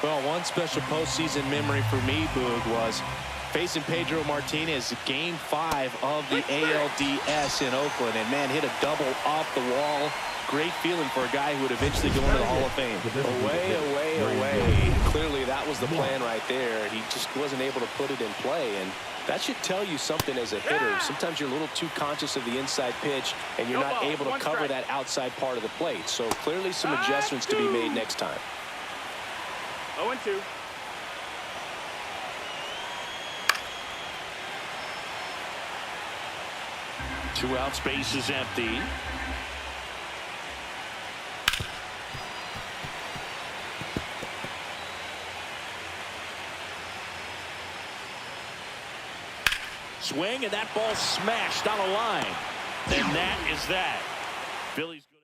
Well, one special postseason memory for me, Boog, was facing Pedro Martinez Game 5 of the ALDS in Oakland, and man, hit a double off the wall. Great feeling for a guy who would eventually go into the Hall of Fame. Away. Clearly that was the plan right there. He just wasn't able to put it in play, and that should tell you something as a hitter. Sometimes you're a little too conscious of the inside pitch, and you're not able to cover that outside part of the plate. So clearly some adjustments to be made next time. 0-2. Two out, space is empty. Swing, and that ball smashed on a line. And that is that. Phillies go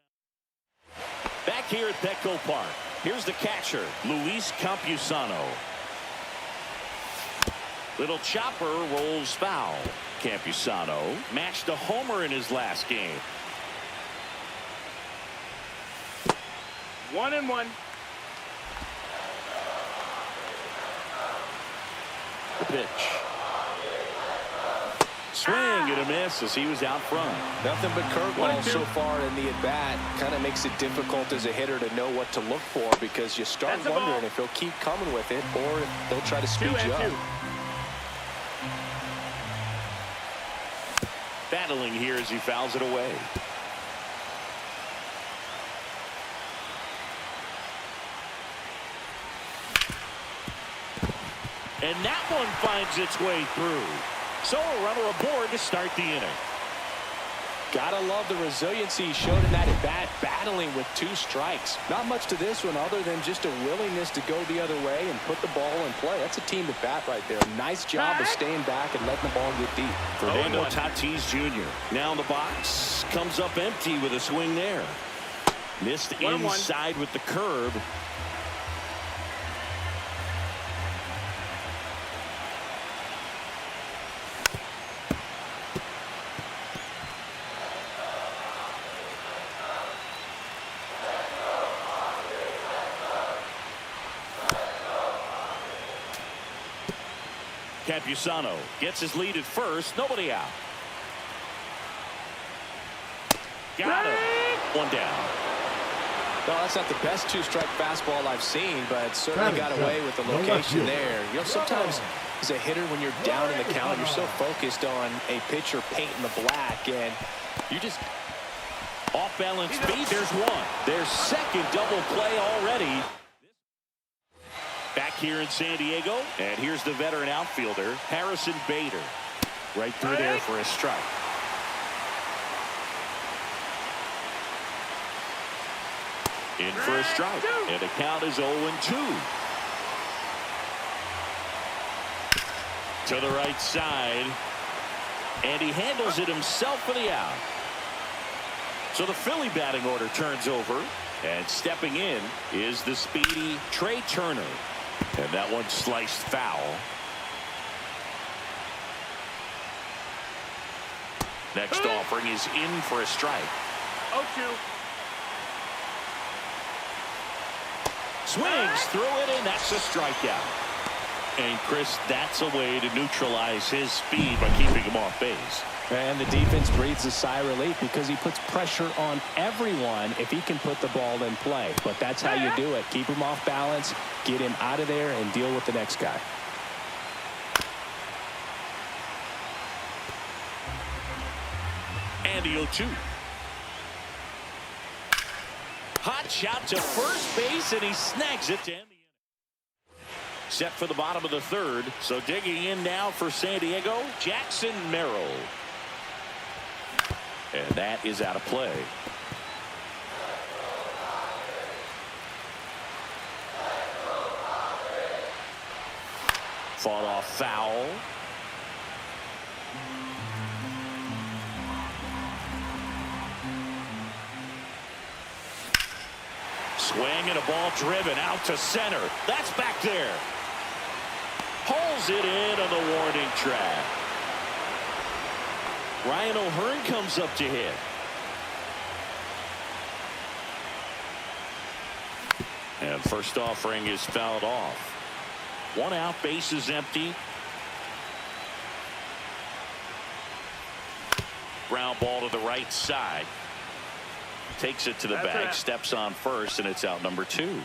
down. Back here at Petco Park. Here's the catcher, Luis Campusano. Little chopper rolls foul. Campusano matched a homer in his last game. 1-1. The pitch. Swing and a miss as he was out front. Nothing but curveballs so far in the at-bat. Kind of makes it difficult as a hitter to know what to look for, because you start wondering if he'll keep coming with it or if they'll try to speed you up. Battling here as he fouls it away. And that one finds its way through. So a runner aboard to start the inning. Gotta love the resiliency he showed in that at-bat, battling with 2 strikes. Not much to this one other than just a willingness to go the other way and put the ball in play. That's a team at-bat right there. Nice job of staying back and letting the ball get deep. Fernando Tatis Jr. now in the box. Comes up empty with a swing there. Missed inside with the curve. Campusano gets his lead at first. Nobody out. Got him. One down. Well, that's not the best 2-strike fastball I've seen, but certainly got away with the location there. You know, sometimes as a hitter, when you're down in the count, you're so focused on a pitcher painting the black, and you just off-balance speed. There's one. Their second double play already. Back here in San Diego, and here's the veteran outfielder, Harrison Bader. Right through there for a strike. In for a strike, and the count is 0-2. To the right side, and he handles it himself for the out. So the Philly batting order turns over, and stepping in is the speedy Trey Turner. And that one sliced foul. Next offering is in for a strike. 0-2. Swings through it, and that's a strikeout. And Chris, that's a way to neutralize his speed by keeping him off base. And the defense breathes a sigh of relief because he puts pressure on everyone if he can put the ball in play. But that's how you do it. Keep him off balance, get him out of there, and deal with the next guy. And the 0-2. Hot shot to first base, and he snags it to end the inning. Set for the bottom of the third. So digging in now for San Diego, Jackson Merrill. And that is out of play. Fought off foul. Swing and a ball driven out to center. That's back there. Pulls it in on the warning track. Ryan O'Hearn comes up to hit. And first offering is fouled off. One out, base is empty. Ground ball to the right side. Takes it to the bag, steps on first, and it's out number 2.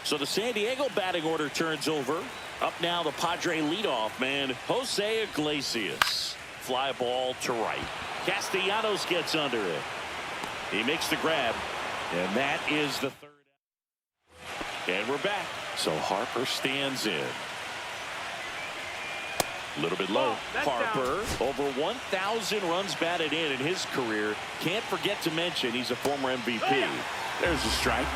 So the San Diego batting order turns over. Up now the Padre leadoff man, Jose Iglesias. Fly ball to right. Castellanos gets under it. He makes the grab, and that is the third. And we're back. So Harper stands in. A little bit low. Harper, over 1,000 runs batted in his career. Can't forget to mention he's a former MVP. There's a strike.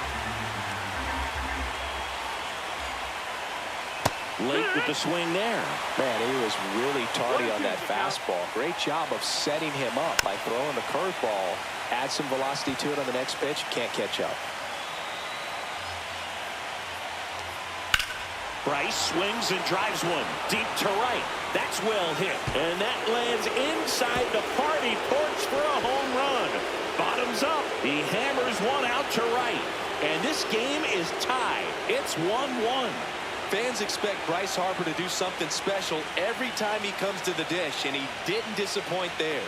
Late with the swing there. Man, he was really tardy on that fastball. Great job of setting him up by throwing the curveball. Add some velocity to it on the next pitch. Can't catch up. Bryce swings and drives one deep to right. That's well hit. And that lands inside the party porch for a home run. Bottoms up. He hammers one out to right. And this game is tied. It's 1-1. Fans expect Bryce Harper to do something special every time he comes to the dish, and he didn't disappoint there.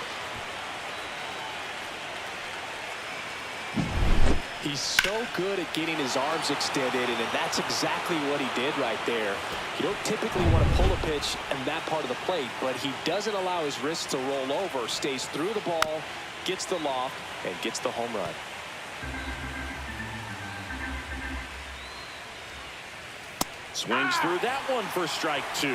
He's so good at getting his arms extended, and that's exactly what he did right there. You don't typically want to pull a pitch in that part of the plate, but he doesn't allow his wrists to roll over, stays through the ball, gets the loft, and gets the home run. Swings through that one for strike 2.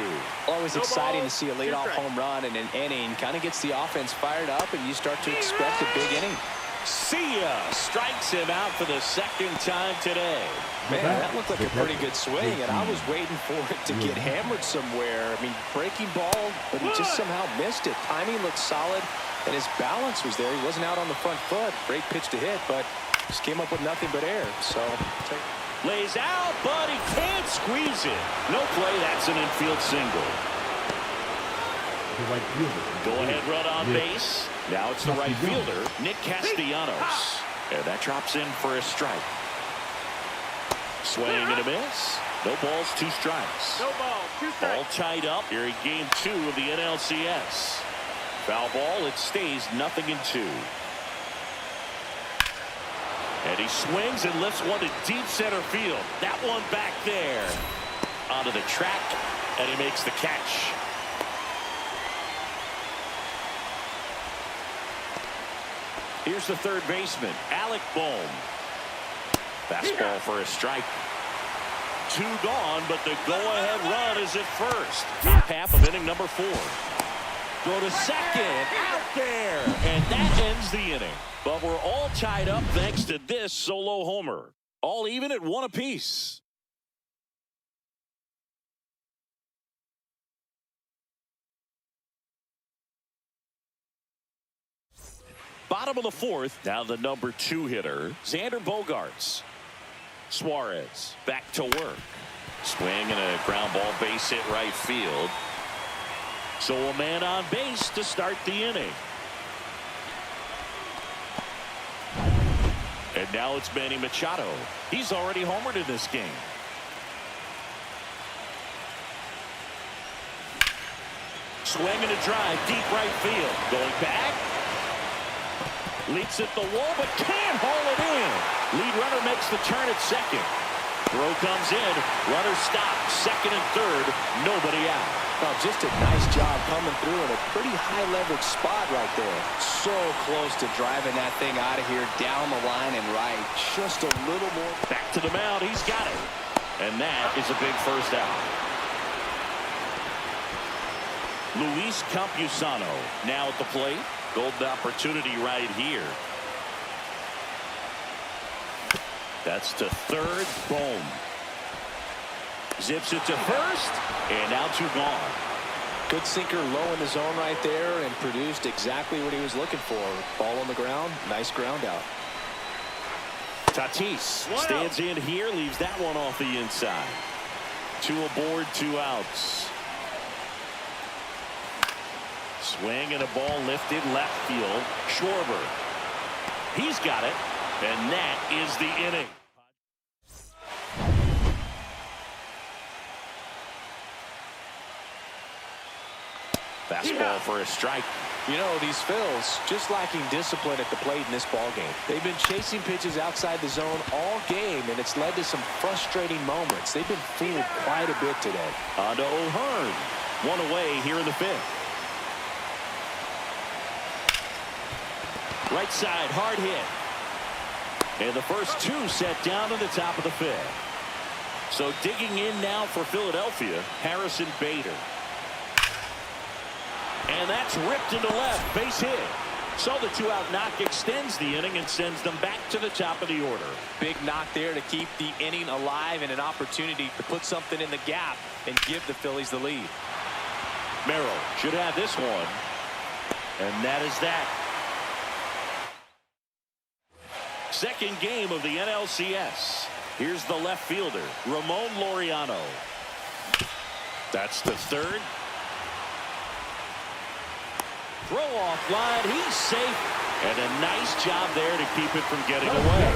Always exciting to see a leadoff home run in an inning. Kind of gets the offense fired up, and you start to expect a big inning. See ya! Strikes him out for the second time today. Man, that looked like a pretty good swing, and I was waiting for it to get hammered somewhere. I mean, breaking ball, but he just somehow missed it. Timing looked solid, and his balance was there. He wasn't out on the front foot. Great pitch to hit, but just came up with nothing but air. So Lays out, but he can't squeeze it. No play, that's an infield single. Go ahead run on base. Now it's the right fielder, Nick Castellanos. And that drops in for a strike. Swing and a miss. No balls, 2 strikes. No ball, 2 strikes. All tied up here in game 2 of the NLCS. Foul ball, it stays 0-2. And he swings and lifts one to deep center field. That one back there. Onto the track, and he makes the catch. Here's the third baseman, Alec Bohm. Fastball for a strike. 2 gone, but the go-ahead run is at first. Top half of inning number 4. Go to second, out there, and that ends the inning. But we're all tied up thanks to this solo homer. All even at 1 apiece. Bottom of the 4th, now the number 2 hitter, Xander Bogaerts. Schwarber back to work. Swing and a ground ball base hit right field. So a man on base to start the inning. And now it's Manny Machado. He's already homered in this game. Swing and a drive, deep right field. Going back. Leaps at the wall, but can't haul it in. Lead runner makes the turn at second. Throw comes in. Runner stops. Second and third. Nobody out. Oh, just a nice job coming through in a pretty high leverage spot right there. So close to driving that thing out of here down the line and right. Just a little more. Back to the mound. He's got it. And that is a big first out. Luis Campusano now at the plate. Golden opportunity right here. That's to third. Boom. Zips it to first. And now 2 gone. Good sinker low in the zone right there and produced exactly what he was looking for. Ball on the ground. Nice ground out. Tatis stands in here, leaves that one off the inside. 2 aboard, 2 outs. Swing and a ball lifted left field. Schwarber. He's got it. And that is the inning. Fastball for a strike. You know, these Phils just lacking discipline at the plate in this ball game. They've been chasing pitches outside the zone all game, and it's led to some frustrating moments. They've been fooled quite a bit today. On to O'Hearn. 1 away here in the 5th. Right side, hard hit. And the first 2 set down to the top of the 5th. So digging in now for Philadelphia, Harrison Bader. And that's ripped into left, base hit. So the 2-out knock extends the inning and sends them back to the top of the order. Big knock there to keep the inning alive and an opportunity to put something in the gap and give the Phillies the lead. Merrill should have this one. And that is that. Second game of the NLCS. Here's the left fielder, Ramon Laureano. That's the 3rd. Throw off line. He's safe. And a nice job there to keep it from getting away.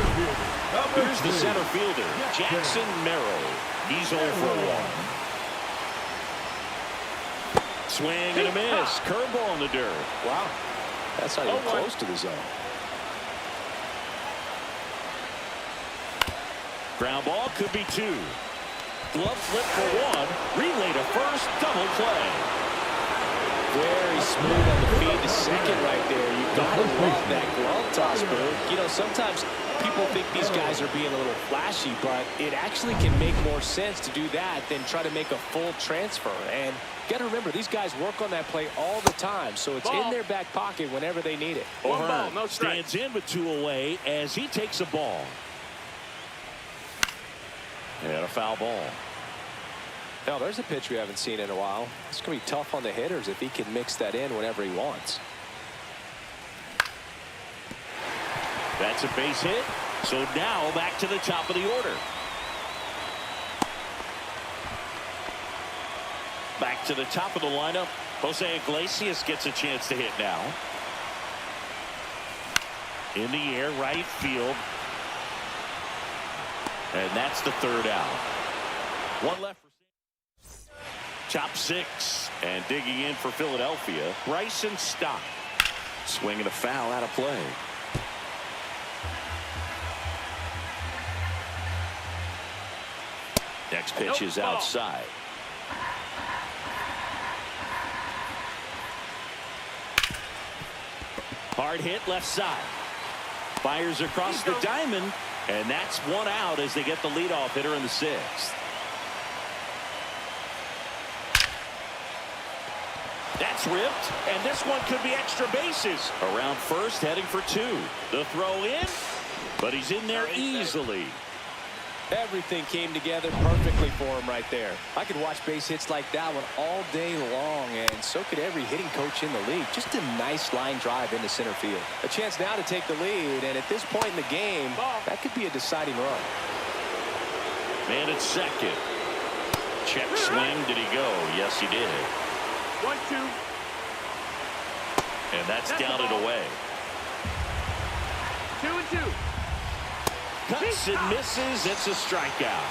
Here's the center fielder, Jackson Merrill. He's 0 for 1. Swing and a miss. Curveball in the dirt. Wow. That's not even close to the zone. Ground ball could be 2. Glove flip for 1. Relay to first. Double play. Very smooth on the feed to second right there. You gotta love that glove toss, Boo. You know, sometimes people think these guys are being a little flashy, but it actually can make more sense to do that than try to make a full transfer. And you gotta remember, these guys work on that play all the time, so it's in their back pocket whenever they need it. O'Hearn stands in with 2 away as he takes a ball. And a foul ball. Now, there's a pitch we haven't seen in a while. It's going to be tough on the hitters if he can mix that in whenever he wants. That's a base hit. So now back to the top of the order. Back to the top of the lineup. Jose Iglesias gets a chance to hit now. In the air, right field. And that's the 3rd out. 1 left. Top 6. And digging in for Philadelphia, Bryson Stott. Swinging a foul out of play. Next pitch is outside. Hard hit left side. Fires across the diamond. And that's 1 out as they get the leadoff hitter in the 6th. That's ripped, and this one could be extra bases. Around first, heading for 2. The throw in, but he's in there easily. Everything came together perfectly for him right there. I could watch base hits like that one all day long, and so could every hitting coach in the league. Just a nice line drive into center field. A chance now to take the lead, and at this point in the game, that could be a deciding run. Man at second. Check swing. Did he go? Yes, he did. 1-2. And that's down and away. 2-2. Cuts and misses. It's a strikeout.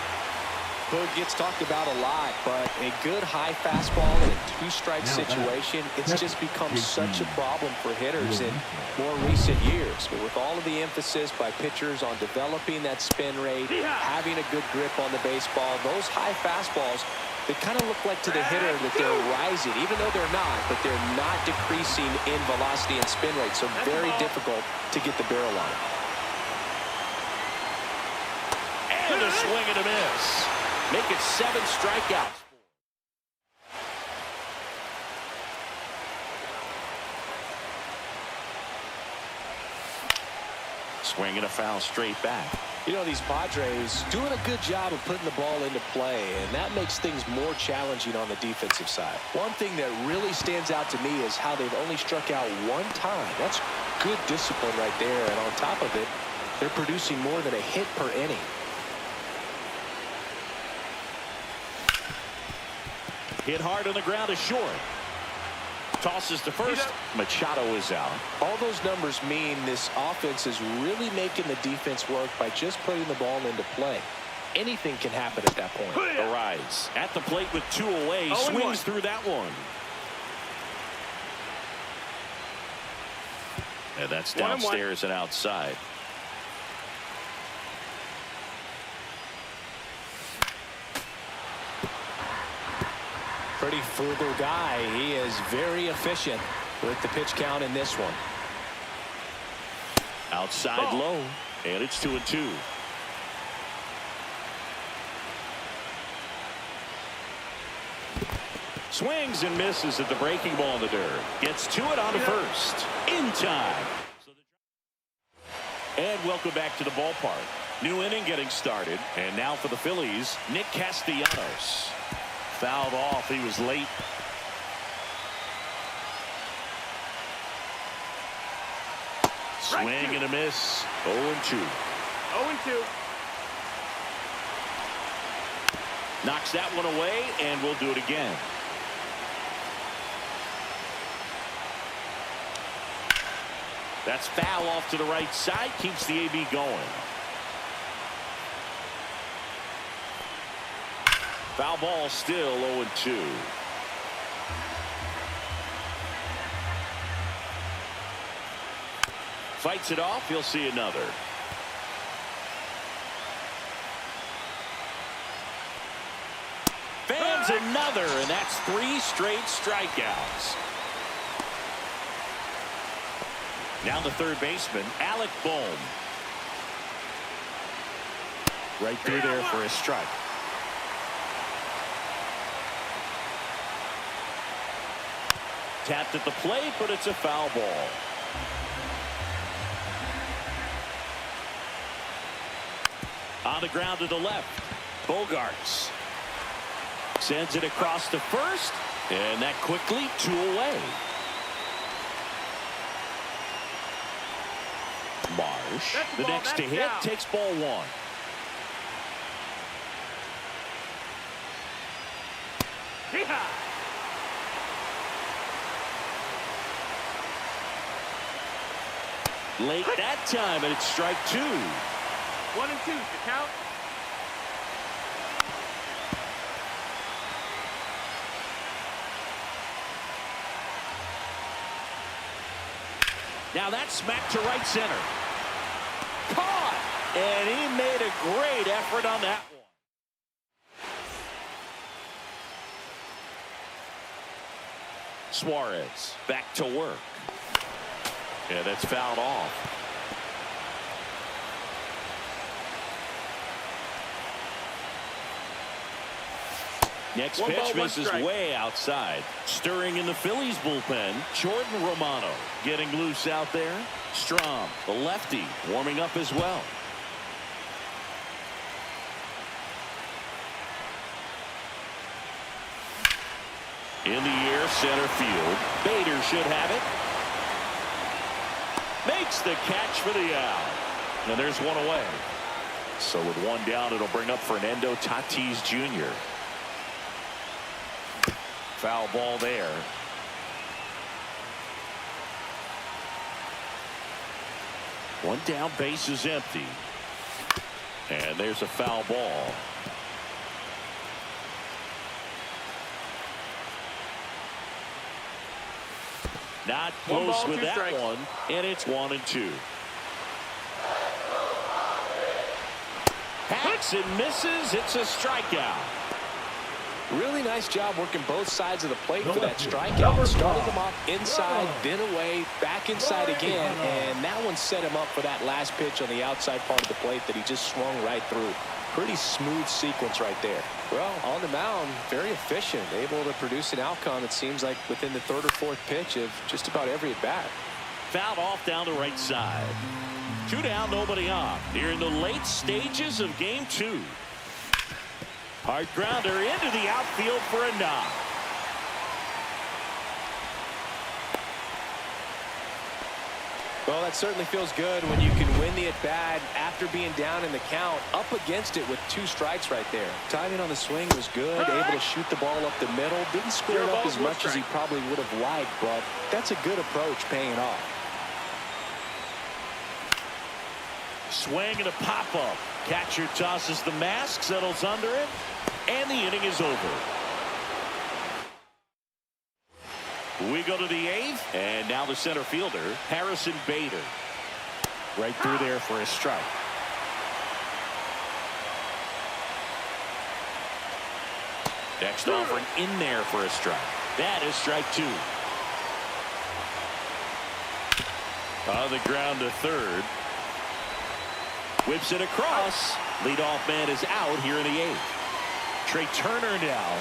Hood gets talked about a lot, but a good high fastball in a 2-strike situation, it's just become such a problem for hitters in more recent years. But with all of the emphasis by pitchers on developing that spin rate, having a good grip on the baseball, those high fastballs, they kind of look like to the hitter that they're rising, even though they're not, but they're not decreasing in velocity and spin rate, so very difficult to get the barrel on. And a swing and a miss. Make it 7 strikeouts. Swing and a foul straight back. You know, these Padres doing a good job of putting the ball into play, and that makes things more challenging on the defensive side. One thing that really stands out to me is how they've only struck out 1 time. That's good discipline right there, and on top of it, they're producing more than a hit per inning. Hit hard on the ground is short. Tosses to first. Machado is out. All those numbers mean this offense is really making the defense work by just putting the ball into play. Anything can happen at that point. Arraez at the plate with 2 away. Swings through that one. And that's downstairs and outside. Pretty frugal guy. He is very efficient with the pitch count in this one. Outside low, and it's 2-2. Swings and misses at the breaking ball in the dirt. Gets to it on to first. In time. And welcome back to the ballpark. New inning getting started. And now for the Phillies, Nick Castellanos. Fouled off. He was late. Swing and a miss. 0-2. 0-2. Knocks that one away, and we'll do it again. That's foul off to the right side. Keeps the AB going. Foul ball still 0-2. Fights it off. He'll see another. Fans another, and that's 3 straight strikeouts. Now the third baseman, Alec Bohm. Right through there for a strike. Tapped at the plate, but it's a foul ball. On the ground to the left. Bogarts sends it across to first, and that quickly 2 away. Marsh, the next to hit, takes ball 1. Late that time, and it's strike 2. 1-2 to count. Now that's smacked to right center. Caught, and he made a great effort on that one. Schwarber back to work. And that's fouled off. Next pitch misses way outside. Stirring in the Phillies bullpen, Jordan Romano getting loose out there. Strom, the lefty, warming up as well. In the air, center field. Bader should have it. Makes the catch for the out. And there's one away. So with one down, it'll bring up Fernando Tatis Jr. Foul ball there. One down, base is empty. And there's a foul ball. Not close with that one, and it's 1-2. Hacks and misses. It's a strikeout. Really nice job working both sides of the plate for that strikeout. Started him off inside, then away, back inside again, and that one set him up for that last pitch on the outside part of the plate that he just swung right through. Pretty smooth sequence right there. Well, on the mound, very efficient, able to produce an outcome, it seems like, within the 3rd or 4th pitch of just about every at-bat. Fouled off down the right side. 2 down, nobody on. Here in the late stages of game 2. Hard grounder into the outfield for a knock. Well, that certainly feels good when you can win the at-bat after being down in the count, up against it with 2 strikes right there. Timing on the swing was good, able to shoot the ball up the middle. Didn't square it up as much as he probably would have liked, but that's a good approach, paying it off. Swing and a pop-up. Catcher tosses the mask, settles under it, and the inning is over. We go to the 8th, and now the center fielder, Harrison Bader. Right through there for a strike. Next offering in there for a strike. That is strike 2. On the ground to third. Whips it across. Leadoff man is out here in the 8th. Trey Turner now.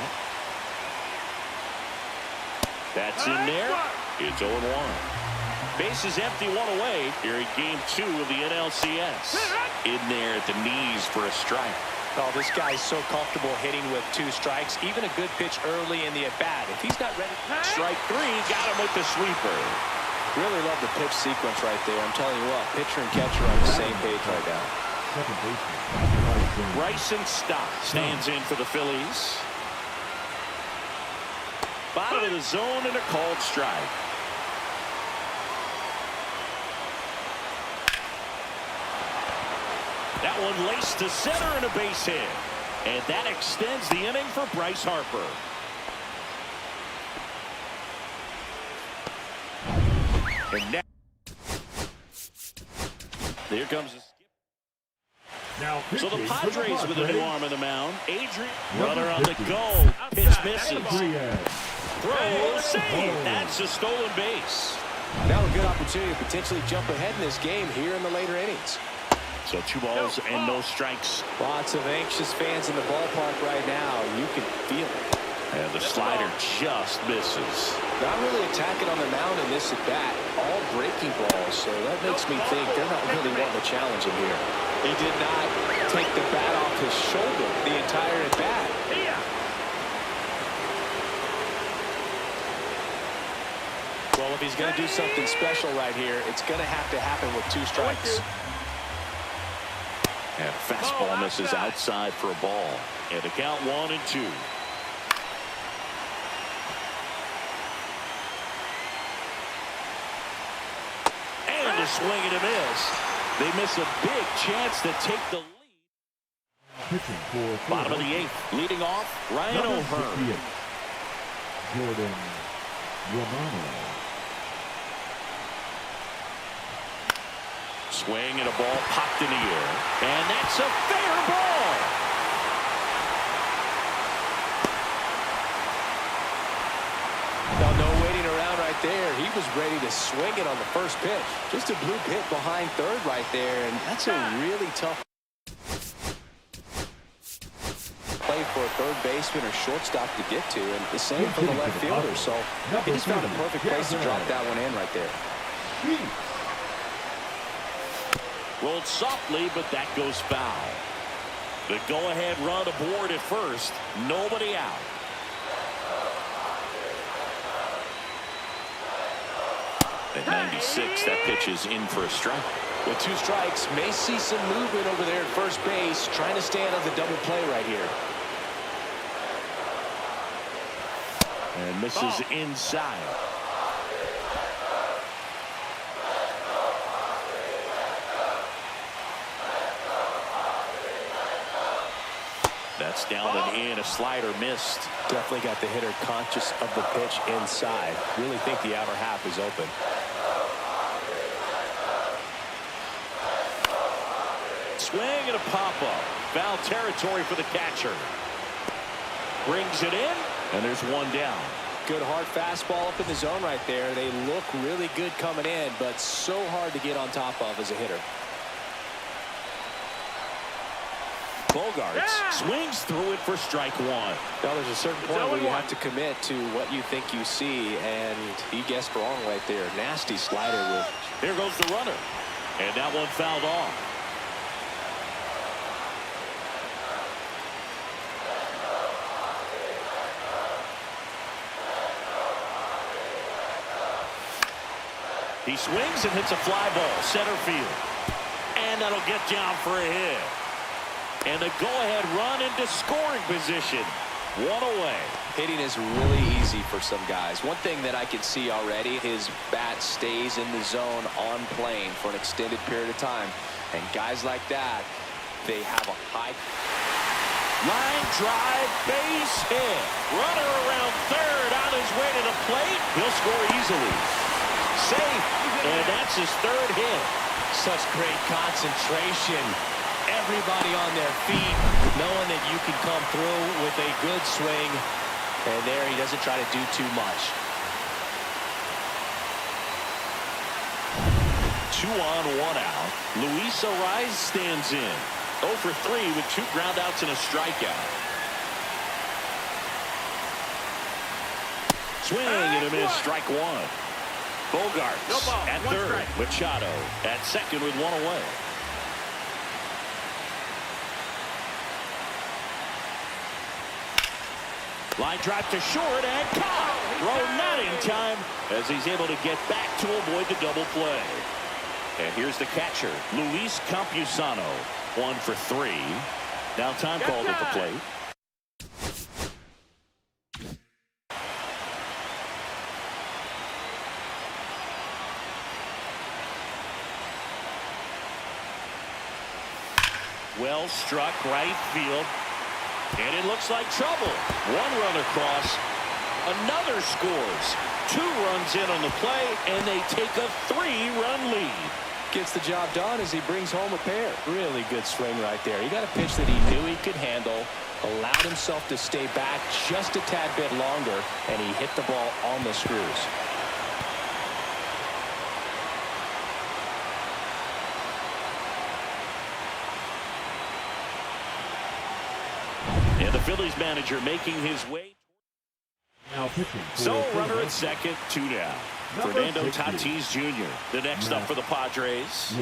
That's in there. It's 0-1. Base is empty, 1 away here in game 2 of the NLCS. In there at the knees for a strike. Oh, this guy's so comfortable hitting with 2 strikes. Even a good pitch early in the at-bat. If he's not ready. Strike 3. Got him with the sweeper. Really love the pitch sequence right there. I'm telling you what, pitcher and catcher are on the same page right now. Bryson Stott stands in for the Phillies. Bottom of the zone and a called strike. That one laced to center and a base hit. And that extends the inning for Bryce Harper. And now, here comes a skip. Now So the pitching for Padres with a new Padres, arm on the mound. Adrian, Number runner on the 50. go. Pitch misses. Arraez. Throw, save. That's a stolen base. Now a good opportunity to potentially jump ahead in this game here in the later innings. So 2 balls and no strikes. Lots of anxious fans in the ballpark right now. You can feel it. And the slider just misses. Not really attacking on the mound in this at-bat. All breaking balls, so that makes me think they're not really wanting to challenge him here. He did not take the bat off his shoulder the entire at-bat. Well, if he's going to do something special right here, it's going to have to happen with 2 strikes. And fastball misses outside for a ball. And the count 1-2. And a swing and a miss. They miss a big chance to take the lead. Pitching for Bottom of the 8th. Leading off, Ryan Number O'Hearn. 58, Jordan Romano. Swing and a ball popped in the air. And that's a fair ball. Now, no waiting around right there. He was ready to swing it on the first pitch. Just a bloop hit behind third right there, and that's a really tough play for a third baseman or shortstop to get to, and the same for the left fielder. So he just found a perfect place to drop that one in right there. Rolled softly, but that goes foul. The go-ahead run aboard at first. Nobody out. At 96, that pitch is in for a strike. With 2 strikes, may see some movement over there at first base, trying to stay out of the double play right here. And misses inside. That's down and in. A slider missed. Definitely got the hitter conscious of the pitch inside. Really think the outer half is open. Swing and a pop-up. Foul territory for the catcher. Brings it in, and there's 1 down. Good hard fastball up in the zone right there. They look really good coming in, but so hard to get on top of as a hitter. Bogarts swings through it for strike 1. Now there's a certain point where you have to commit to what you think you see, and he guessed wrong right there. Nasty slider with. Here goes the runner, and that one fouled off. He swings and hits a fly ball center field. And that'll get down for a hit. And a go-ahead run into scoring position. One away. Hitting is really easy for some guys. One thing that I can see already, his bat stays in the zone on plane for an extended period of time. And guys like that, they have a high line drive, base hit. Runner around third on his way to the plate. He'll score easily. Safe, and that's his third hit. Such great concentration. Everybody on their feet, knowing that you can come through with a good swing. And there he doesn't try to do too much. 2 on, 1 out. Luis Arraez stands in. 0 for 3 with 2 groundouts and a strikeout. Swing and a miss, strike 1. Bogarts No ball, at 1 third. strike. Machado at second with 1 away. Line drive to short and caught. Throw not in time as he's able to get back to avoid the double play. And here's the catcher, Luis Campusano. 1 for 3. Now time called at the plate. Well struck right field. And it looks like trouble. 1 run across. Another scores. 2 runs in on the play, and they take a 3-run lead. Gets the job done as he brings home a pair. Really good swing right there. He got a pitch that he knew he could handle, allowed himself to stay back just a tad bit longer, and he hit the ball on the screws. And the Phillies manager making his way. Now pitching. So runner at second, 2 down. Fernando Tatis Jr. the next up for the Padres.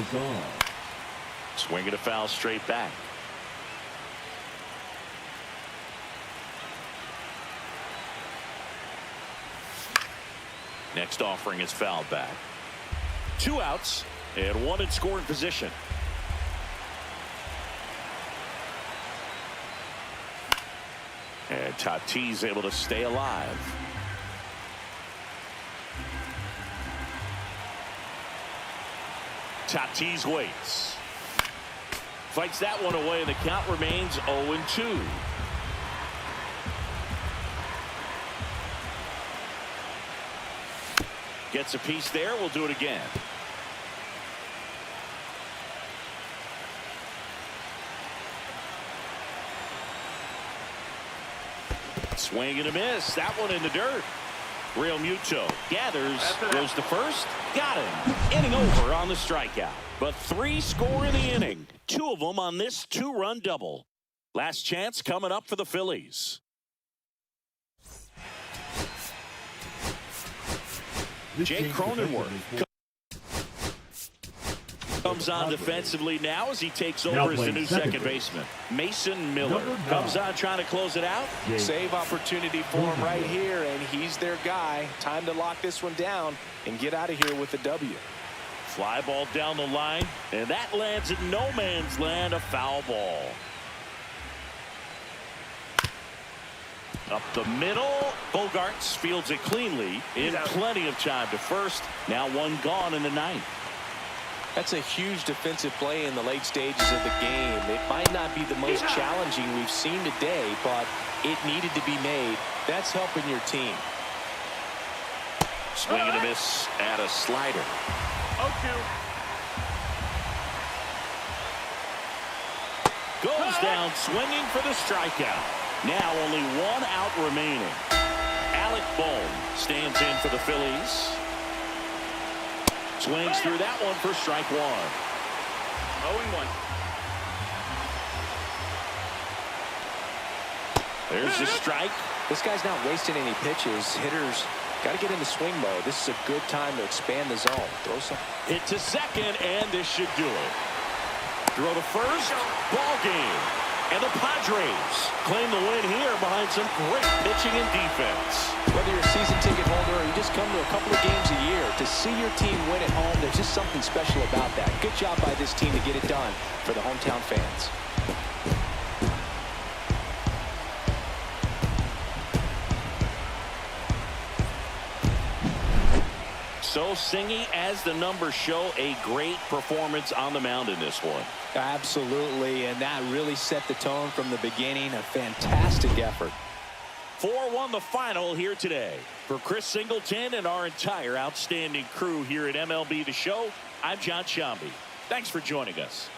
Swinging a foul straight back. Next offering is fouled back. 2 outs and 1 in scoring position. And Tatis able to stay alive. Tatis waits. Fights that one away, and the count remains 0-2. Gets a piece there. We'll do it again. Swing and a miss. That one in the dirt. Real Muto gathers, goes to first, got him. Inning over on the strikeout. But 3 score in the inning. 2 of them on this 2-run double. Last chance coming up for the Phillies. Jake Cronenworth comes on defensively now as he takes over as the new second baseman. Mason Miller comes on trying to close it out. Save opportunity for him right here, and he's their guy. Time to lock this one down and get out of here with a W. Fly ball down the line, and that lands in no man's land, a foul ball. Up the middle, Bogarts fields it cleanly in plenty of time to first. Now 1 gone in the 9th. That's a huge defensive play in the late stages of the game. It might not be the most challenging we've seen today, but it needed to be made. That's helping your team. Swing and a miss at a slider. 0-2. Goes down swinging for the strikeout. Now only 1 out remaining. Alec Bohm stands in for the Phillies. Swings through that one for strike 1. 0-1. There's the strike. This guy's not wasting any pitches. Hitters got to get into swing mode. This is a good time to expand the zone. Throw some. Hit to second, and this should do it. Throw to first. Ball game. And the Padres claim the win here behind some great pitching and defense. Whether you're a season ticket holder or you just come to a couple of games a year, to see your team win at home, there's just something special about that. Good job by this team to get it done for the hometown fans. So, Singy, as the numbers show, a great performance on the mound in this one. Absolutely, and that really set the tone from the beginning. A fantastic effort. 4-1 the final here today. For Chris Singleton and our entire outstanding crew here at MLB The Show, I'm John Shambi. Thanks for joining us.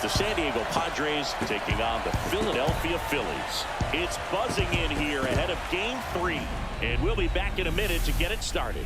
The San Diego Padres taking on the Philadelphia Phillies. It's buzzing in here ahead of Game 3, and we'll be back in a minute to get it started.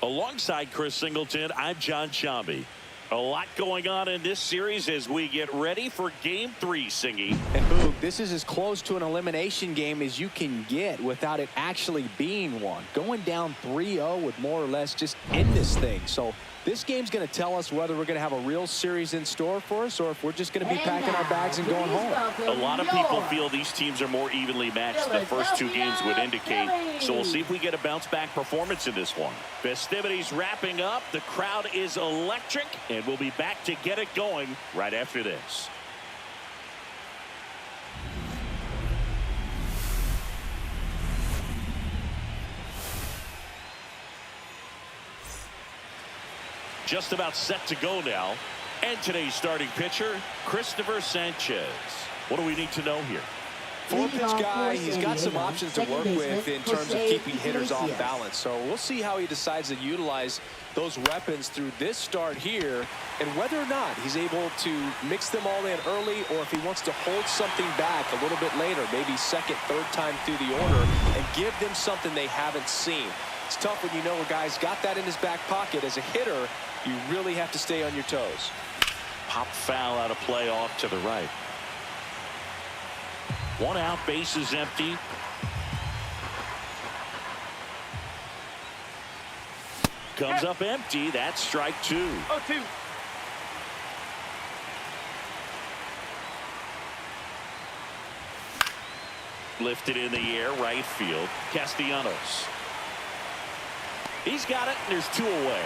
Alongside Chris Singleton, I'm John Shambi. A lot going on in this series as we get ready for Game 3, Singy. And Boog, this is as close to an elimination game as you can get without it actually being one. Going down 3-0 would more or less just end this thing. So this game's going to tell us whether we're going to have a real series in store for us or if we're just going to be packing our bags and going home. A lot of people feel these teams are more evenly matched. The first two games would indicate. So we'll see if we get a bounce-back performance in this one. Festivities wrapping up. The crowd is electric, and we'll be back to get it going right after this. Just about set to go now. And today's starting pitcher, Christopher Sanchez. What do we need to know here? Four-pitch guy, he's got some options to work with in terms of keeping hitters off balance. So we'll see how he decides to utilize those weapons through this start here and whether or not he's able to mix them all in early or if he wants to hold something back a little bit later, maybe second, third time through the order and give them something they haven't seen. It's tough when you know a guy's got that in his back pocket. As a hitter, you really have to stay on your toes. Pop foul out of play off to the right. One out, base is empty. Comes up empty. That's strike 2. 0-2. Lifted in the air, right field. Castellanos. He's got it, and there's 2 away.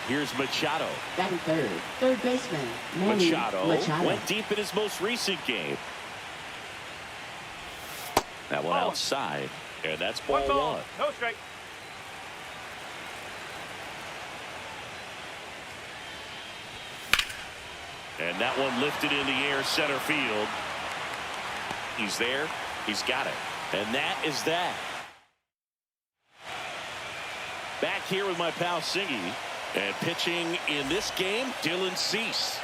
Here's Machado. Batting third. Third baseman. Manny Machado Machado. went deep in his most recent game. That one outside, and that's ball 1. No strike. And that one lifted in the air, center field. He's there. He's got it. And that is that. Back here with my pal Singy. And pitching in this game, Dylan Cease.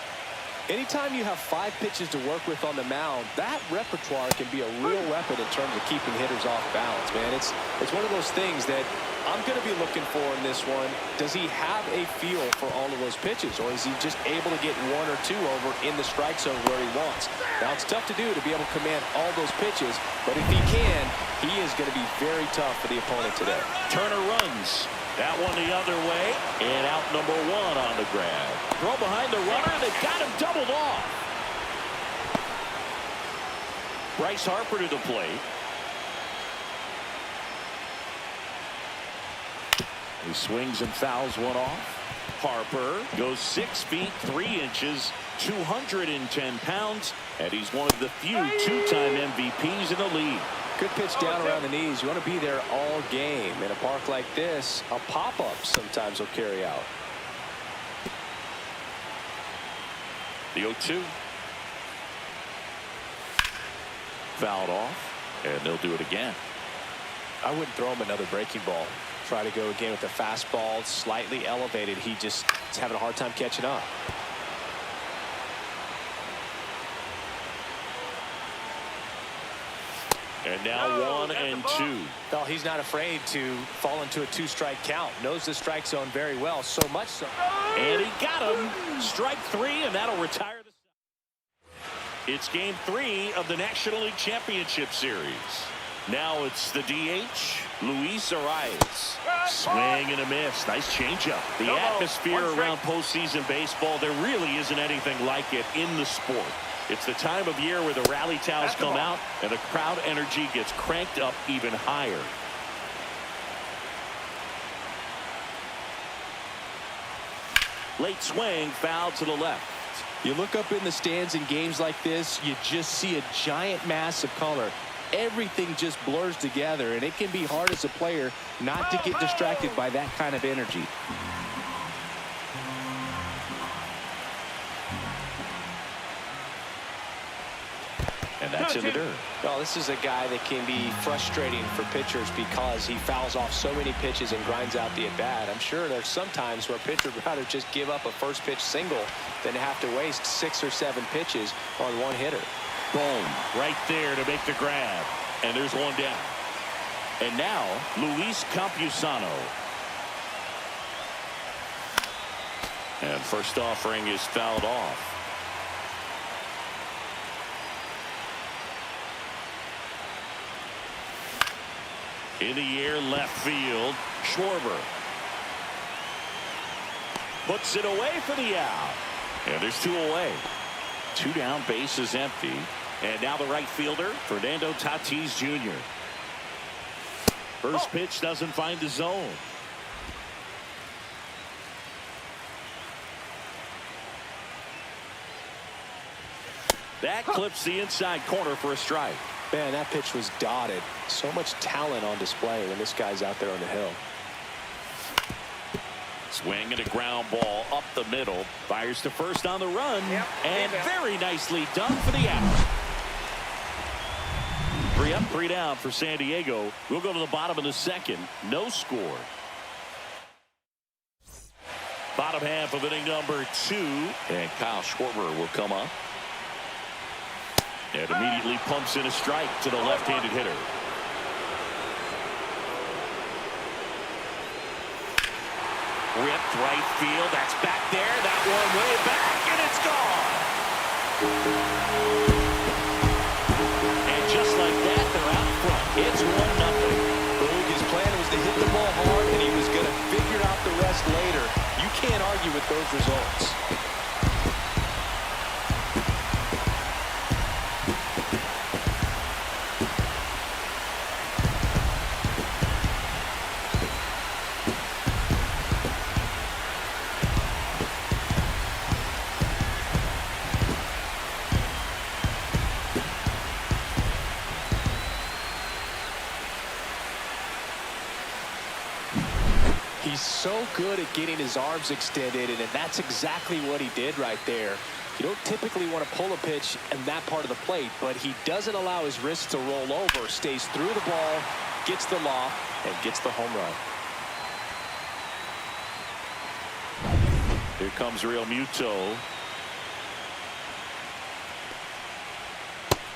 Anytime you have 5 pitches to work with on the mound, that repertoire can be a real weapon in terms of keeping hitters off balance, man. It's one of those things that I'm going to be looking for in this one. Does he have a feel for all of those pitches, or is he just able to get 1 or 2 over in the strike zone where he wants? Now, it's tough to do to be able to command all those pitches, but if he can, he is going to be very tough for the opponent today. Turner runs. That one the other way, and out number 1 on the grab. Throw behind the runner, they got him doubled off. Bryce Harper to the plate. He swings and fouls one off. Harper goes 6 feet 3 inches, 210 pounds, and he's one of the few 2-time MVPs in the league. Good pitch down around the knees. You want to be there all game. In a park like this, a pop-up sometimes will carry out. The 0-2. Fouled off, and they'll do it again. I wouldn't throw him another breaking ball. Try to go again with the fastball slightly elevated. He just is having a hard time catching up. And now 1 and 2. Well, he's not afraid to fall into a 2-strike count. Knows the strike zone very well, so much so. And he got him. Strike 3, and that'll retire the. It's game 3 of the National League Championship Series. Now it's the DH, Luis Arraez. Swing and a miss. Nice changeup. The atmosphere around postseason baseball, there really isn't anything like it in the sport. It's the time of year where the rally towels come out and the crowd energy gets cranked up even higher. Late swing, foul to the left. You look up in the stands in games like this, you just see a giant mass of color. Everything just blurs together, and it can be hard as a player not to get distracted by that kind of energy. And that's in the dirt. Well, this is a guy that can be frustrating for pitchers because he fouls off so many pitches and grinds out the at-bat. I'm sure there's some times where a pitcher would rather just give up a first pitch single than have to waste 6 or 7 pitches on one hitter. Boom, right there to make the grab. And there's one down. And now, Luis Campusano. And first offering is fouled off. In the air, left field, Schwarber. Puts it away for the out. And there's 2 away. 2 down, base is empty. And now the right fielder, Fernando Tatis Jr. First pitch doesn't find the zone. That clips the inside corner for a strike. Man, that pitch was dotted. So much talent on display when this guy's out there on the hill. Swing and a ground ball up the middle. Fires to first on the run. And very nicely done for the out. 3 up, 3 down for San Diego. We'll go to the bottom of the second. No score. Bottom half of inning number 2. And Kyle Schwarber will come up. And immediately pumps in a strike to the left-handed hitter. Ripped right field. That's back there. That one way back, and it's gone. And just like that, they're out front. It's 1-0. His plan was to hit the ball hard, and he months later, you can't argue with those results. He's so good at getting his arms extended, and that's exactly what he did right there. You don't typically want to pull a pitch in that part of the plate, but he doesn't allow his wrist to roll over, stays through the ball, gets the loft, and gets the home run. Here comes Real Muto.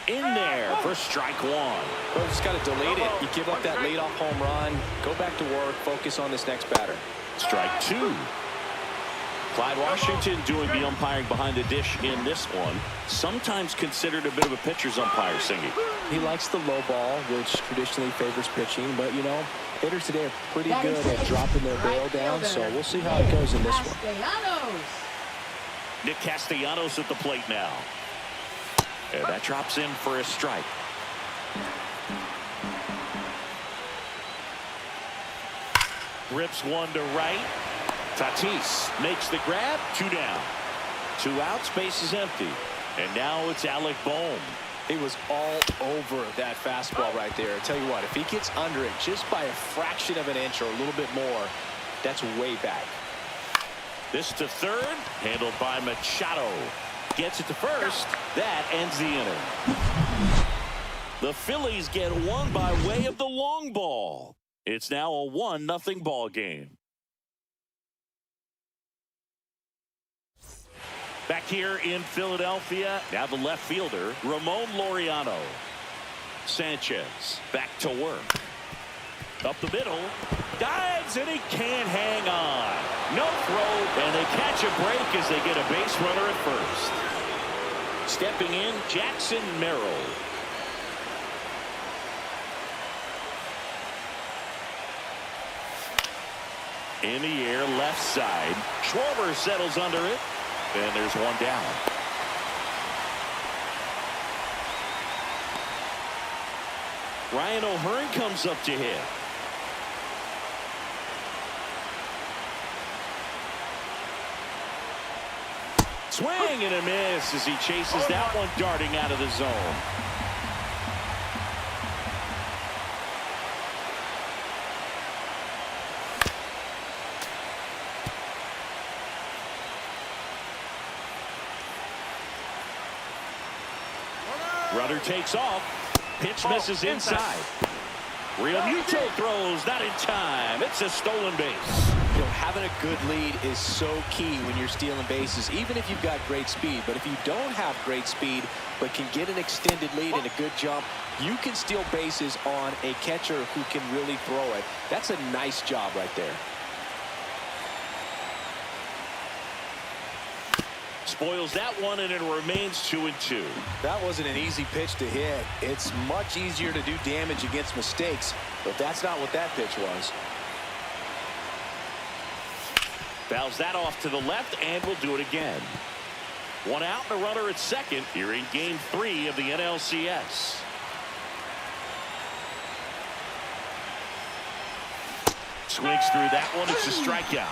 In there for strike one. Well, just got to delete it. You give up that leadoff home run, go back to work, focus on this next batter. Strike two. Clyde Washington doing the umpiring behind the dish in this one. Sometimes considered a bit of a pitcher's umpire, Singy. He likes the low ball, which traditionally favors pitching, but, you know, hitters today are pretty good at dropping their barrel down, so we'll see how it goes in this one. Nick Castellanos at the plate now. And that drops in for a strike. Rips one to right. Tatis makes the grab. 2 down. 2 outs. Base is empty. And now it's Alec Bohm. He was all over that fastball right there. I tell you what, if he gets under it just by a fraction of an inch or a little bit more, that's way back. This to third. Handled by Machado. Gets it to first. That ends the inning. The Phillies get one by way of the long ball. It's now a 1-0 ball game. Back here in Philadelphia, now the left fielder, Ramon Laureano. Sanchez back to work. Up the middle. Dives and he can't hang on. No throw, and they catch a break as they get a base runner at first. Stepping in, Jackson Merrill. In the air, left side. Schwarber settles under it, and there's one down. Ryan O'Hearn comes up to hit. Swing and a miss as he chases that one darting out of the zone. Runner takes off. Pitch misses inside. Real Muto throws not in time. It's a stolen base. You know, having a good lead is so key when you're stealing bases, even if you've got great speed. But if you don't have great speed but can get an extended lead and a good jump, you can steal bases on a catcher who can really throw it. That's a nice job right there. Spoils that one, and it remains 2-2. That wasn't an easy pitch to hit. It's much easier to do damage against mistakes, but that's not what that pitch was. Fouls that off to the left, and will do it again. 1 out and a runner at second here in Game 3 of the NLCS. Swings through that one. It's a strikeout.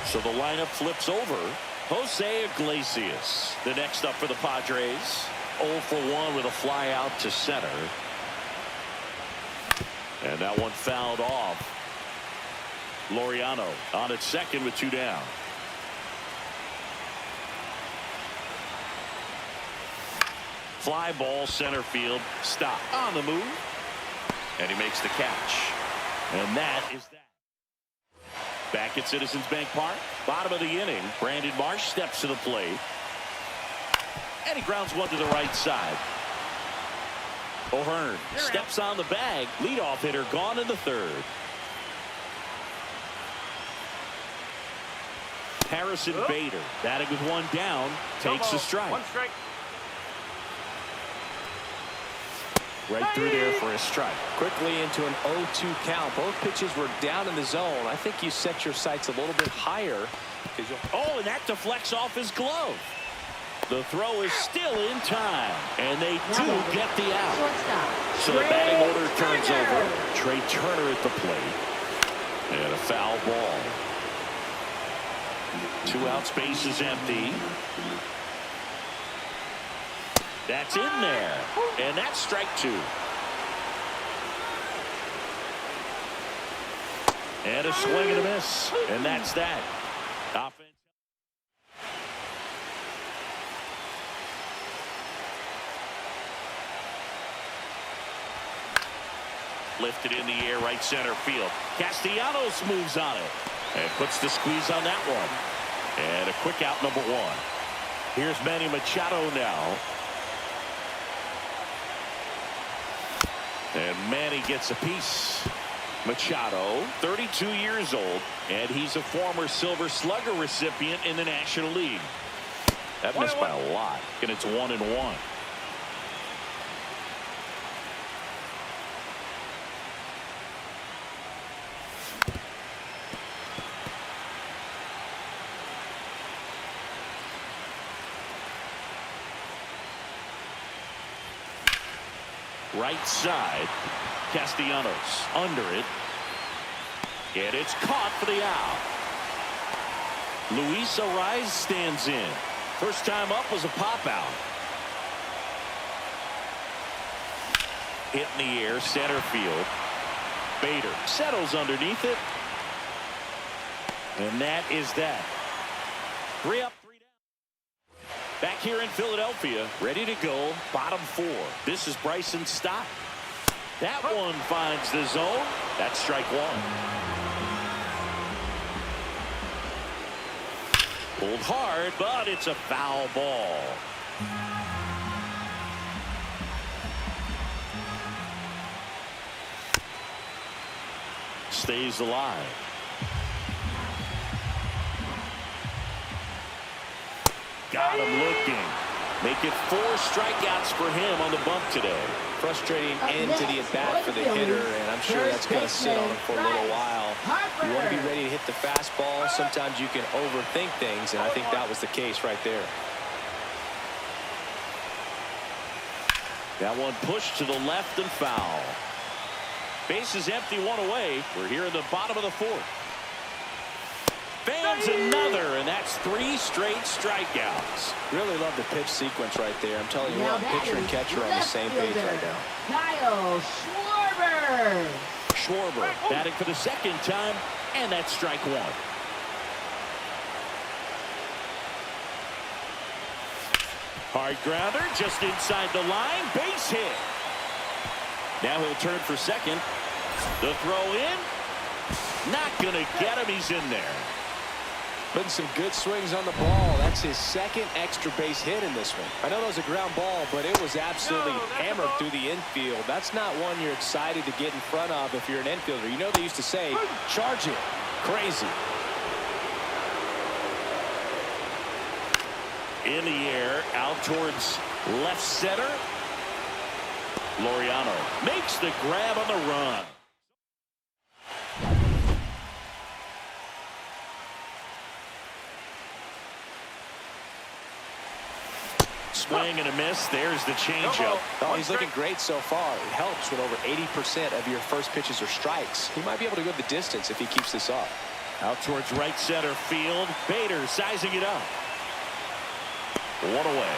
So the lineup flips over. Jose Iglesias, the next up for the Padres. 0 for 1 with a fly out to center. And that one fouled off. Laureano on at second with 2 down. Fly ball center field. Stop on the move. And he makes the catch. And that is that. Back at Citizens Bank Park, bottom of the inning, Brandon Marsh steps to the plate. And he grounds one to the right side. O'Hearn steps on the bag. Leadoff hitter gone in the third. Harrison Bader batting with 1 down, takes a strike. 1 strike. Right through there for a strike. Quickly into an 0-2 count. Both pitches were down in the zone. I think you set your sights a little bit higher. Oh, and that deflects off his glove. The throw is still in time, and they do get the out. Shortstop. So the batting order turns over. Trey Turner at the plate. And a foul ball. 2 outs, base is empty. That's in there. And that's strike 2. And a swing and a miss. And that's that. Offense. Lifted in the air, right center field. Castellanos moves on it and puts the squeeze on that one. And a quick out, number 1. Here's Manny Machado now. And Manny gets a piece. Machado, 32 years old, and he's a former Silver Slugger recipient in the National League. That missed by a lot, and it's 1-1. Right side, Castellanos under it, and it's caught for the out. Luis Arraez stands in. First time up was a pop out. Hit in the air, center field. Bader settles underneath it, and that is that. 3 up, 3 down. Back here in Philadelphia, ready to go, bottom 4. This is Bryson Stott. That one finds the zone. That's strike 1. Pulled hard, but it's a foul ball. Stays alive. Got him looking. Make it 4 strikeouts for him on the bump today. Frustrating end to the at-bat for the hitter, and I'm sure that's going to sit on him for a little while. You want to be ready to hit the fastball. Sometimes you can overthink things, and I think that was the case right there. That one pushed to the left and foul. Base is empty, 1 away. We're here in the bottom of the 4th. Fans another, and that's 3 straight strikeouts. Really love the pitch sequence right there. I'm telling you what, pitcher and catcher on the same page right now. Kyle Schwarber. Schwarber batting for the 2nd time, and that's strike 1. Hard grounder just inside the line, base hit. Now he'll turn for 2nd. The throw in, not gonna get him. He's in there. Putting some good swings on the ball. That's his 2nd extra base hit in this one. I know that was a ground ball, but it was absolutely hammered through the infield. That's not one you're excited to get in front of if you're an infielder. You know they used to say, charge it. Crazy. In the air, out towards left center. Laureano makes the grab on the run. Swing and a miss. There's the changeup. Oh, he's looking great so far. It helps when over 80% of your first pitches are strikes. He might be able to go the distance if he keeps this up. Out towards right center field. Bader sizing it up. 1 away.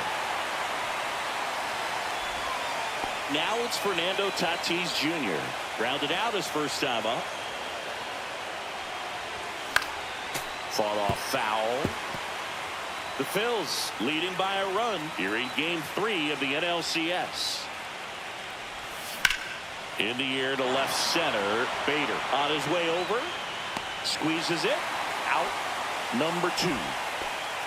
Now it's Fernando Tatis Jr. Grounded out his first time up. Fought off foul. The Phillies leading by a run here in game 3 of the NLCS. In the air to left center. Bader on his way over. Squeezes it. Out. Number 2.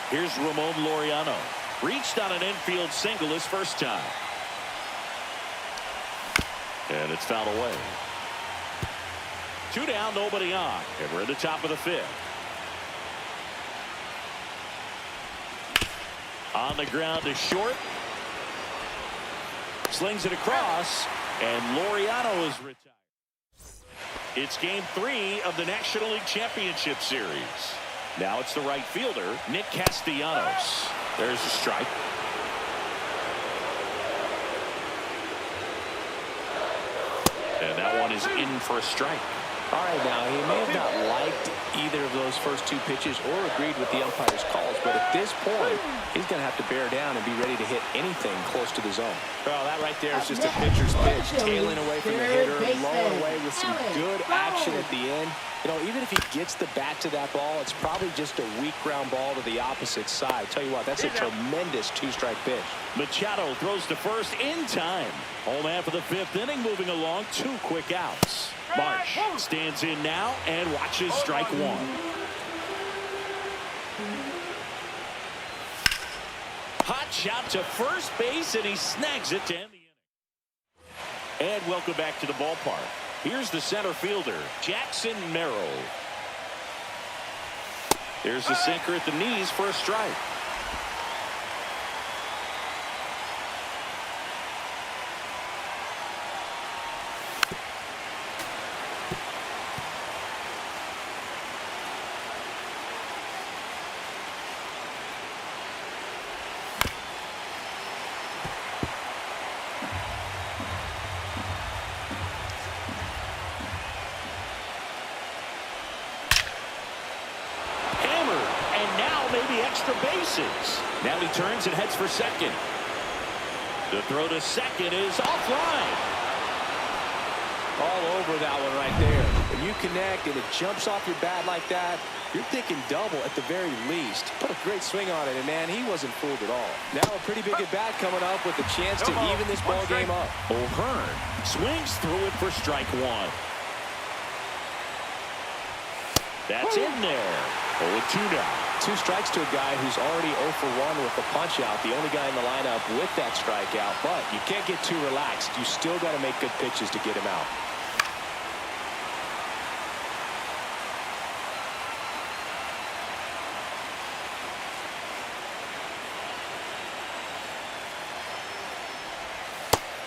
Here's Ramon Laureano. Reached on an infield single his first time. And it's fouled away. 2 down, nobody on. And we're at the top of the 5th. On the ground to short. Slings it across. And Laureano is retired. It's game 3 of the National League Championship Series. Now it's the right fielder, Nick Castellanos. There's a strike. And that one is in for a strike. All right, now, he may have not liked either of those first 2 pitches or agreed with the umpire's calls, but at this point, he's going to have to bear down and be ready to hit anything close to the zone. Well, that right there is just a pitcher's pitch, tailing away from the hitter, blowing away with some good action at the end. You know, even if he gets the bat to that ball, it's probably just a weak ground ball to the opposite side. Tell you what, that's a tremendous 2-strike pitch. Machado throws to first in time. Home after the 5th inning, moving along, 2 quick outs. Marsh stands in now and watches strike 1. Hot shot to first base, and he snags it to end the inning. And welcome back to the ballpark. Here's the center fielder, Jackson Merrill. There's the sinker at the knees for a strike. Extra bases. Now he turns and heads for second. The throw to second is offline. All over that one right there. When you connect and it jumps off your bat like that, you're thinking double at the very least. Put a great swing on it, and man, he wasn't fooled at all. Now a pretty big at bat coming up with a chance to even this ball game up. O'Hearn swings through it for strike 1. That's in there. 0-2 now. 2 strikes to a guy who's already 0 for 1 with the punch out. The only guy in the lineup with that strikeout. But you can't get too relaxed. You still got to make good pitches to get him out.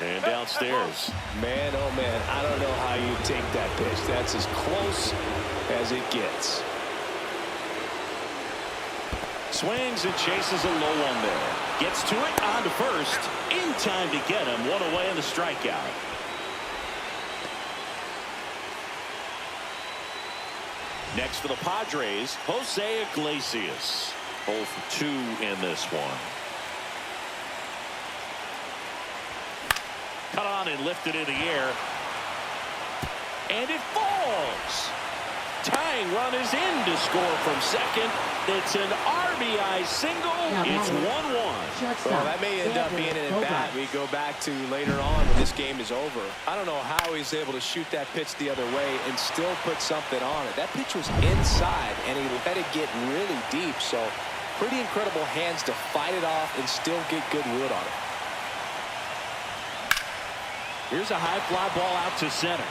And downstairs. Man, oh man, I don't know how you take that pitch. That's as close as it gets. Swings and chases a low one there. Gets to it on to first. In time to get him. 1 away in the strikeout. Next for the Padres, Jose Iglesias. 0 for 2 in this one. Cut on and lifted in the air. And it falls. Tying run is in to score from second. It's an RBI single. It's 1-1. Well, that may end up being an at-bat we go back to later on when this game is over. I don't know how he's able to shoot that pitch the other way and still put something on it. That pitch was inside, and he let it get really deep. So pretty incredible hands to fight it off and still get good wood on it. Here's a high fly ball out to center.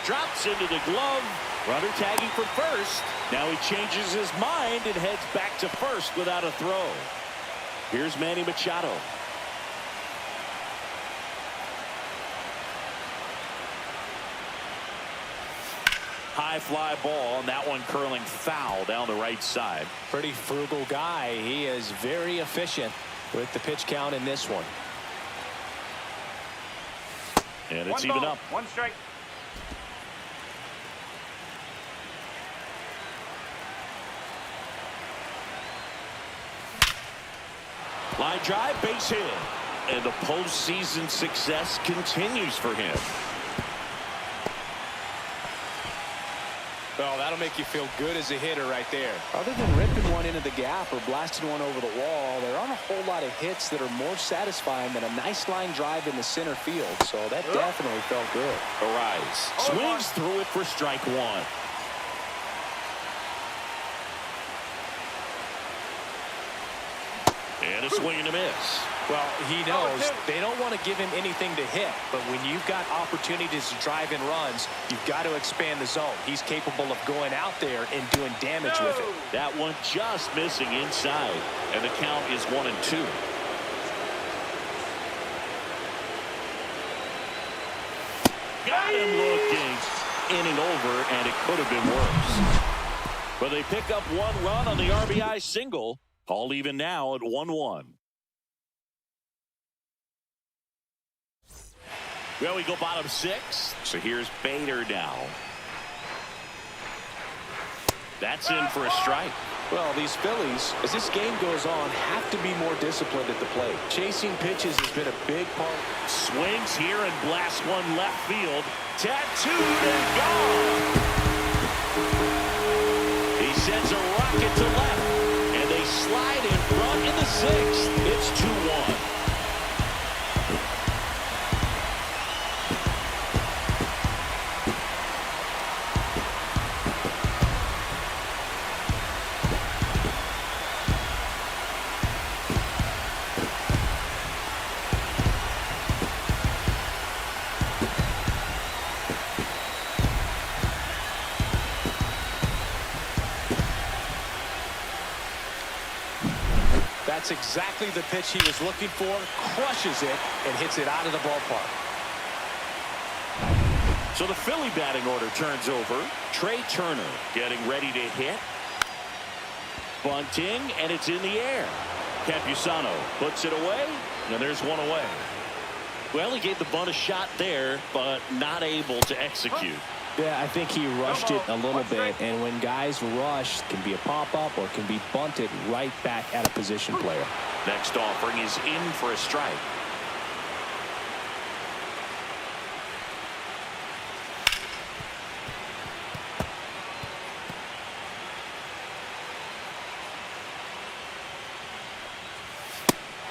Drops into the glove. Runner tagging for first. Now he changes his mind and heads back to first without a throw. Here's Manny Machado. High fly ball, and that one curling foul down the right side. Pretty frugal guy. He is very efficient with the pitch count in this one. And it's even up. 1 strike. Line drive, base hit. And the postseason success continues for him. Well, that'll make you feel good as a hitter right there. Other than ripping one into the gap or blasting one over the wall, there aren't a whole lot of hits that are more satisfying than a nice line drive in the center field. So that definitely felt good. Arraez swings through it for strike 1. And a swing and a miss. Well, he knows they don't want to give him anything to hit, but when you've got opportunities to drive in runs, you've got to expand the zone. He's capable of going out there and doing damage with it. That one just missing inside, and the count is 1-2. Got him looking. Inning over, and it could have been worse. But they pick up 1 run on the RBI single. All even now at 1-1. Well, we go bottom 6. So here's Bader now. That's in for a strike. Well, these Phillies, as this game goes on, have to be more disciplined at the plate. Chasing pitches has been a big part. Swings here and blasts one left field. Tattooed and gone. He sends a rocket to left, and they slide in front in the 6th. It's 2-1. That's exactly the pitch he was looking for. Crushes it and hits it out of the ballpark. So the Philly batting order turns over. Trey Turner getting ready to hit. Bunting, and it's in the air. Campusano puts it away, and there's one away. Well, he gave the bunt a shot there, but not able to execute. Yeah, I think he rushed it a little bit, and when guys rush, it can be a pop-up or it can be bunted right back at a position player. Next offering is in for a strike.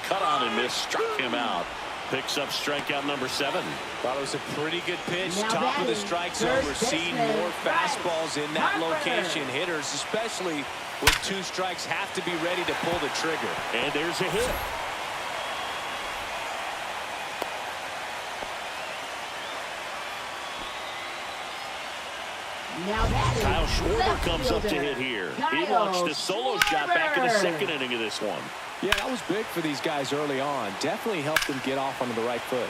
Cut on and miss, struck him out. Picks up strikeout number 7. Thought it was a pretty good pitch. Now Top of the batting, strike third zone. We're seeing baseman, more fastballs in that Harper. location. Hitters, especially with 2 strikes, have to be ready to pull the trigger. And there's a hit. Now batting, Kyle Schwarber left comes up to fielder, hit here. He Kyle launched a solo shot back in the Schwarber. 2nd inning of this one. Yeah, that was big for these guys early on. Definitely helped them get off onto the right foot.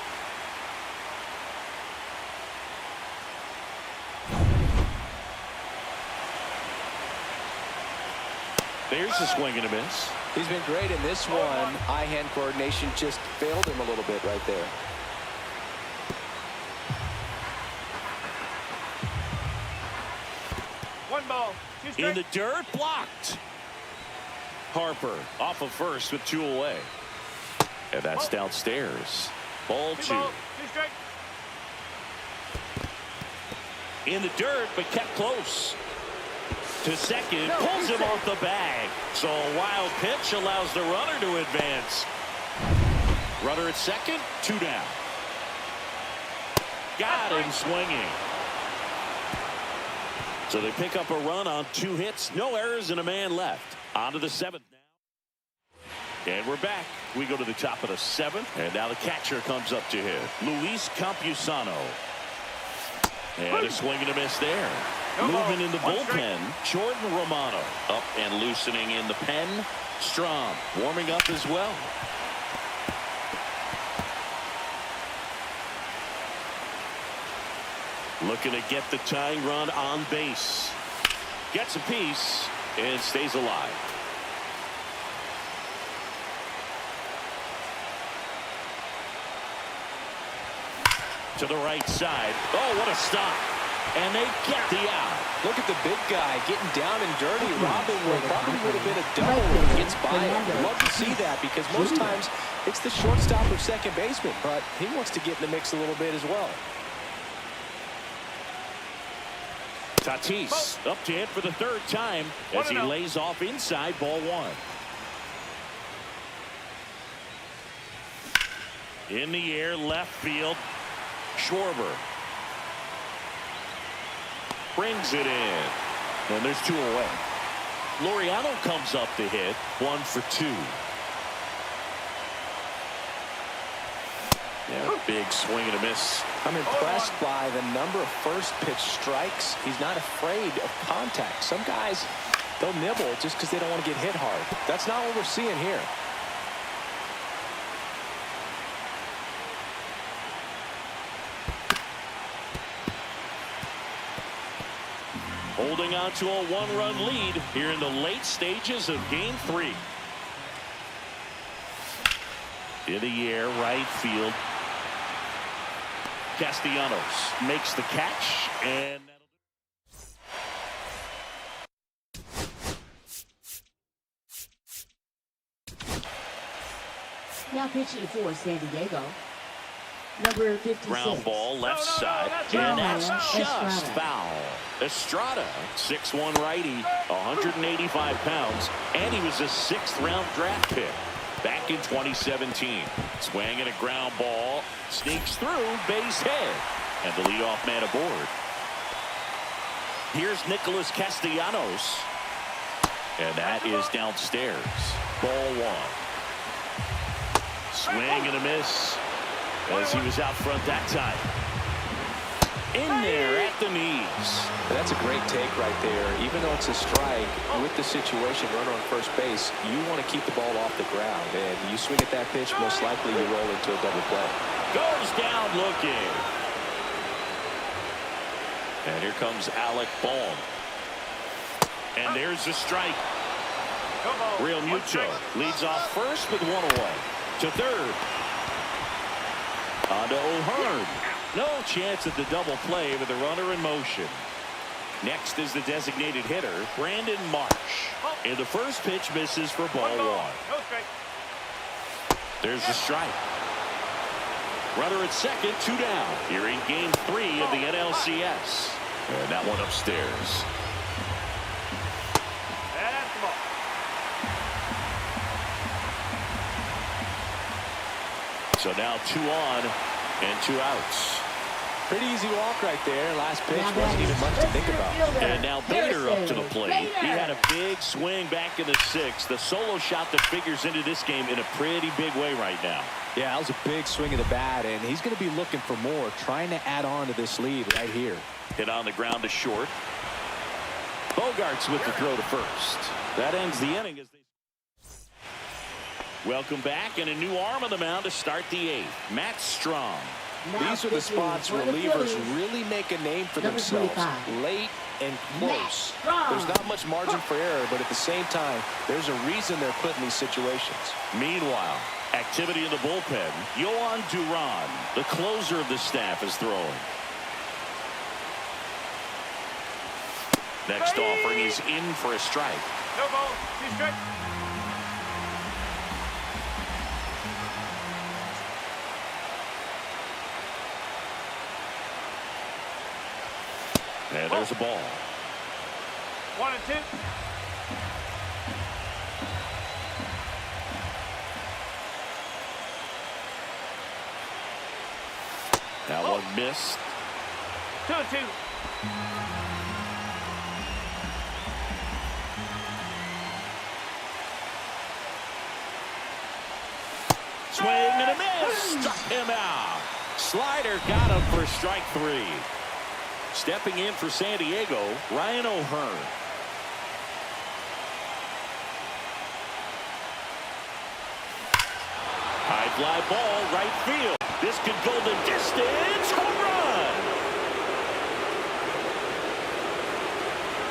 There's a swing and a miss. He's been great in this one. Eye-hand coordination just failed him a little bit right there. One ball. Two In strikes. the dirt, blocked. Harper off of first with 2 away. And that's downstairs. Ball 2. Two strikes. In the dirt, but kept close. To second, pulls him off the bag. So a wild pitch allows the runner to advance. Runner at second, 2 down. Got him swinging. So they pick up a run on 2 hits, no errors, and a man left. On to the 7th now. And we're back. We go to the top of the 7th, and now the catcher comes up to hit. Luis Campusano. And a swing and a miss there. Moving in the bullpen, Jordan Romano up and loosening in the pen. Strom warming up as well. Looking to get the tying run on base. Gets a piece and stays alive. To the right side. Oh, what a stop. And they get the out. Look at the big guy getting down and dirty. Robbing what probably would have been a double when he gets by it. Love to see that because most times it's the shortstop or second baseman, but he wants to get in the mix a little bit as well. Tatis up to hit for the 3rd time as he lays off inside ball 1. In the air, left field. Schwarber brings it in, and there's 2 away. Laureano comes up to hit, 1 for 2. Yeah, big swing and a miss. I'm impressed by the number of first pitch strikes. He's not afraid of contact. Some guys, they'll nibble just because they don't want to get hit hard. That's not what we're seeing here. holding on to a one-run lead here in the late stages of Game 3. In the air, right field. Castellanos makes the catch, and Now pitching for San Diego, number 56. ground ball left side, and that's just foul. Estrada, 6'1" righty, 185 pounds, and he was a 6th-round draft pick back in 2017. Swinging a ground ball, sneaks through, base hit, and the leadoff man aboard. Here's Nicholas Castellanos, and that is downstairs. Ball 1. Swing and a miss as he was out front that time. In there at the knees. That's a great take right there. Even though it's a strike, with the situation, runner on first base, you want to keep the ball off the ground. And you swing at that pitch, most likely you roll into a double play. Goes down looking. And here comes Alec Bohm. And there's a strike. Real Muto leads off first with 1 away. To third. On to O'Hearn. No chance at the double play with the runner in motion. Next is the designated hitter, Brandon Marsh. And the first pitch misses for ball 1. There's the strike. Runner at second, 2 down. Here in Game 3 of the NLCS. And that one upstairs. So now 2 on and 2 outs. Pretty easy walk right there. Last pitch wasn't even much to think about. And now Bader up to the plate. He had a big swing back in the 6th. The solo shot that figures into this game in a pretty big way right now. Yeah, that was a big swing of the bat, and he's going to be looking for more, trying to add on to this lead right here. Hit on the ground to short. Bogarts with the throw to first. That ends the inning as they... Welcome back, and a new arm on the mound to start the 8th. Matt Strong. These are the spots relievers really make a name for themselves. Late and close. There's not much margin for error, but at the same time, there's a reason they're put in these situations. Meanwhile, activity in the bullpen. Yohan Duran, the closer of the staff, is throwing. Next offering is in for a strike. No ball. 2 strikes. And there's a ball. 1 and 2. That one missed. 2 and 2. Swing and a miss. Struck him out. Slider got him for strike 3. Stepping in for San Diego, Ryan O'Hearn. High fly ball, right field. This could go the distance. Home run.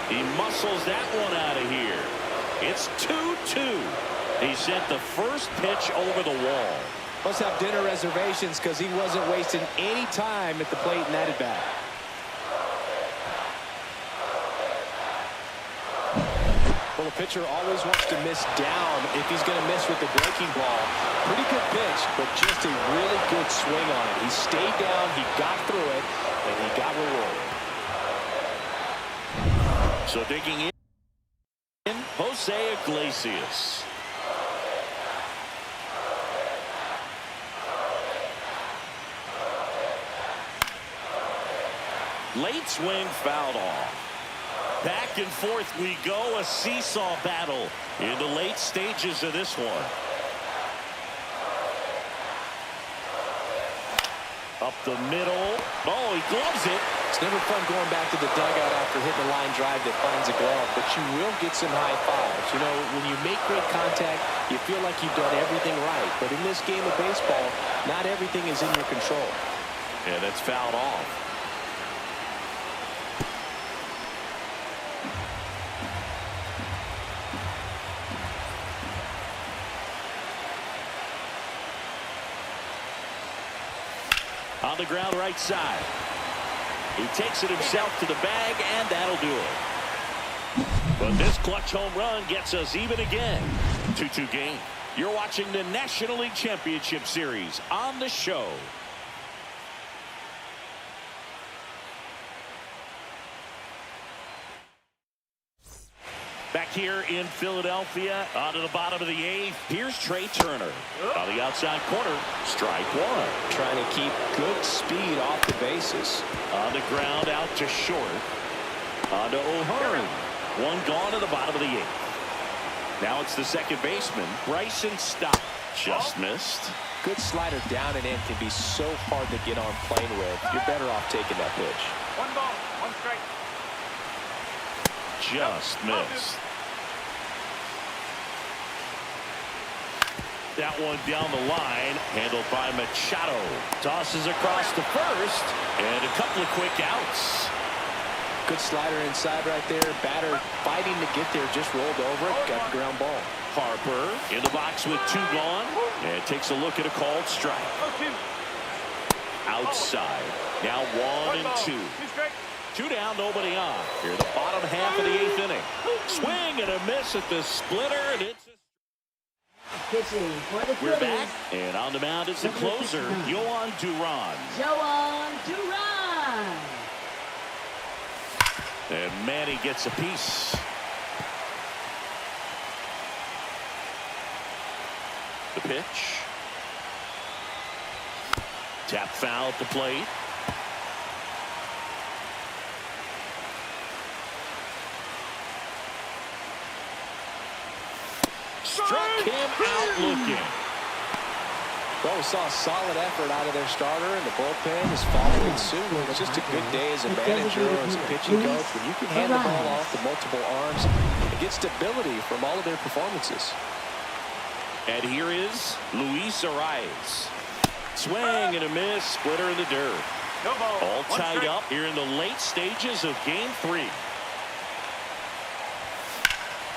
He muscles that one out of here. It's 2-2. He sent the first pitch over the wall. Must have dinner reservations because he wasn't wasting any time at the plate in that at bat. Well, the pitcher always wants to miss down if he's going to miss with the breaking ball. Pretty good pitch, but just a really good swing on it. He stayed down, he got through it, and he got rewarded. So digging in, Jose Iglesias. Late swing fouled off. Back and forth we go, a seesaw battle in the late stages of this one. Up the middle. Oh, he gloves it. It's never fun going back to the dugout after hitting a line drive that finds a glove, but you will get some high fives. You know, when you make great contact, you feel like you've done everything right. But in this game of baseball, not everything is in your control. Yeah, that's fouled off. On the ground right side. He takes it himself to the bag, and that'll do it. But this clutch home run gets us even again. 2-2 game. You're watching the National League Championship Series on the show. Back here in Philadelphia, onto the bottom of the 8th. Here's Trey Turner. On the outside corner, strike one. Trying to keep good speed off the bases. On the ground, out to short. On to O'Hearn. One gone to the bottom of the 8th. Now it's the second baseman, Bryson Stott. Just missed. Good slider down and in can be so hard to get on plane with. You're better off taking that pitch. 1 ball, 1 strike. Just missed. That one down the line, handled by Machado. Tosses across to first, and a couple of quick outs. Good slider inside right there. Batter fighting to get there, just rolled over it. Got the ground ball. Harper in the box with 2 gone, and takes a look at a called strike. Outside. Now 1 and 2. 2 down, nobody on. Here the bottom half of the 8th inning. Swing and a miss at the splitter, and it's Pitching for the we're Phillies. back, and on the mound is the closer, Yohan Duran. Yohan Duran. And Manny gets a piece. The pitch. Tap foul at the plate. Struck him out looking. Well, we saw a solid effort out of their starter, and the bullpen is following suit. It's just a good day as a manager or as a pitching coach. When you can hand the ball off to multiple arms and get stability from all of their performances. And here is Luis Arraez. Swing and a miss, splitter in the dirt. No ball. All 1 tied strike. up here in the late stages of game 3.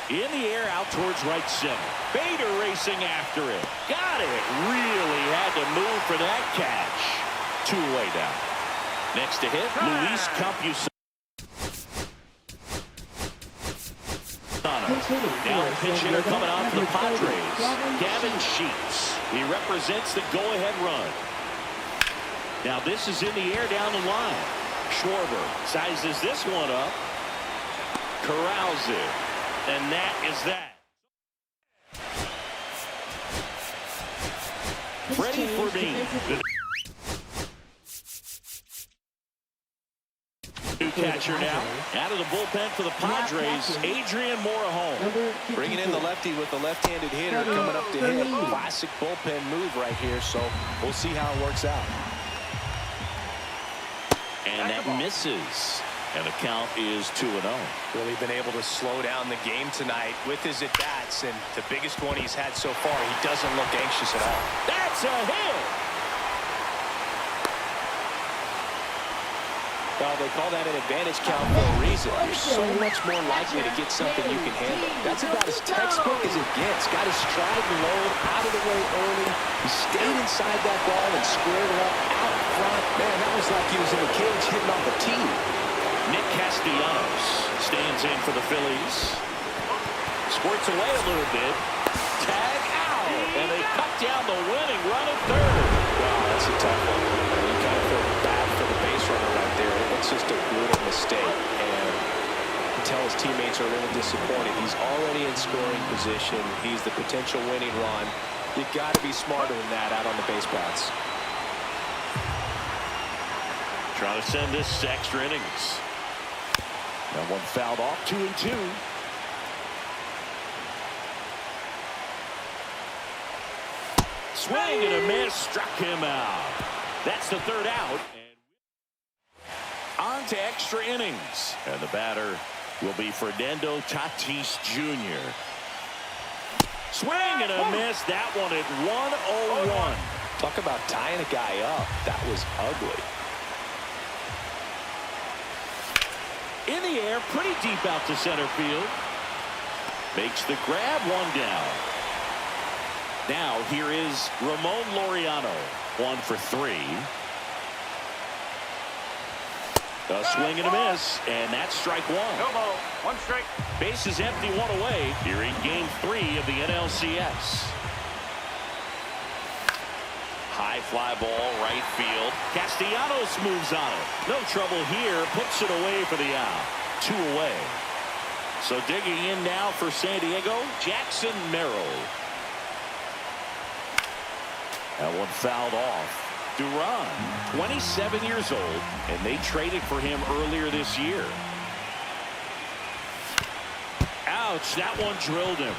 In the air out towards right center. Bader racing after it. Got it. Really had to move for that catch. 2 away down. Next to hit, Luis Campusano. Now the pitch hitter coming out for the Padres, Gavin Sheets. He represents the go-ahead run. Now this is in the air down the line. Schwarber sizes this one up. Corrals it. And that is that. Freddy Fermin. New catcher now. Out of the bullpen for the Padres, Adrian Morejon. Bringing in the lefty with the left-handed hitter coming up to hit. Classic bullpen move right here, so we'll see how it works out. And that misses. And the count is 2-0. Really been able to slow down the game tonight with his at-bats, and the biggest one he's had so far. He doesn't look anxious at all. That's a hit. Well, they call that an advantage count for a reason. You're so much more likely to get something you can handle. That's about as textbook as it gets. Got his stride and load out of the way early. He stayed inside that ball and squared it up out front. Man, that was like he was in the cage hitting off a tee. Nick Castellanos stands in for the Phillies. Squirts away a little bit. Tag out. And they cut down the winning run at third. Wow, that's a tough one. You kind of feel bad for the base runner right there. It's just a brutal mistake. And you can tell his teammates are a little disappointed. He's already in scoring position. He's the potential winning run. You've got to be smarter than that out on the base paths. Trying to send this to extra innings. That one fouled off. 2 and 2. Swing and a miss. Struck him out. That's the 3rd out. And on to extra innings. And the batter will be Fernando Tatis Jr. Swing and a miss. That one at 1-0-1. Talk about tying a guy up. That was ugly. In the air, pretty deep out to center field. Makes the grab, 1 down. Now here is Ramon Laureano, 1 for 3. A swing and a miss, and that's strike one. No ball. One strike. Base is empty, one away here in Game 3 of the NLCS. High fly ball, right field. Castellanos moves on it. No trouble here. Puts it away for the out. 2 away. So digging in now for San Diego, Jackson Merrill. That one fouled off. Duran, 27 years old, and they traded for him earlier this year. Ouch, that one drilled him.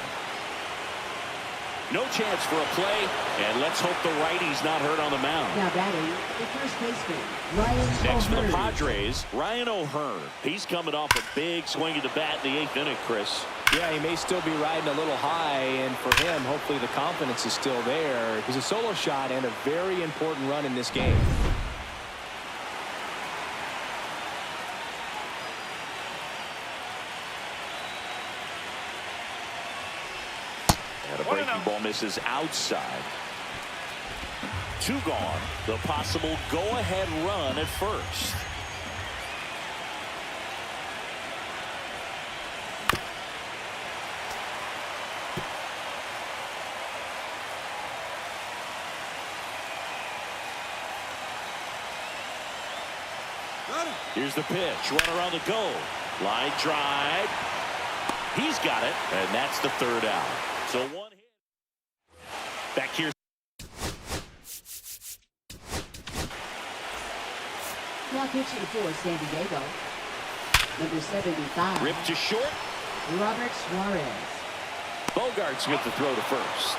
No chance for a play, and let's hope the righty's not hurt on the mound. Now batting, the first baseman, Ryan Next for the O'Hearn. Padres, Ryan O'Hearn. He's coming off a big swing at the bat in the 8th inning, Chris. Yeah, he may still be riding a little high, and for him, hopefully the confidence is still there. It was a solo shot and a very important run in this game. And a breaking ball misses outside. 2 gone. The possible go-ahead run at first. Here's the pitch. Runner on the go. Line drive. He's got it, and that's the 3rd out. So 1 hit. Back here. Now pitching for San Diego, number 75, Ripped to short. Robert Schwarber. Bogarts with the throw to first.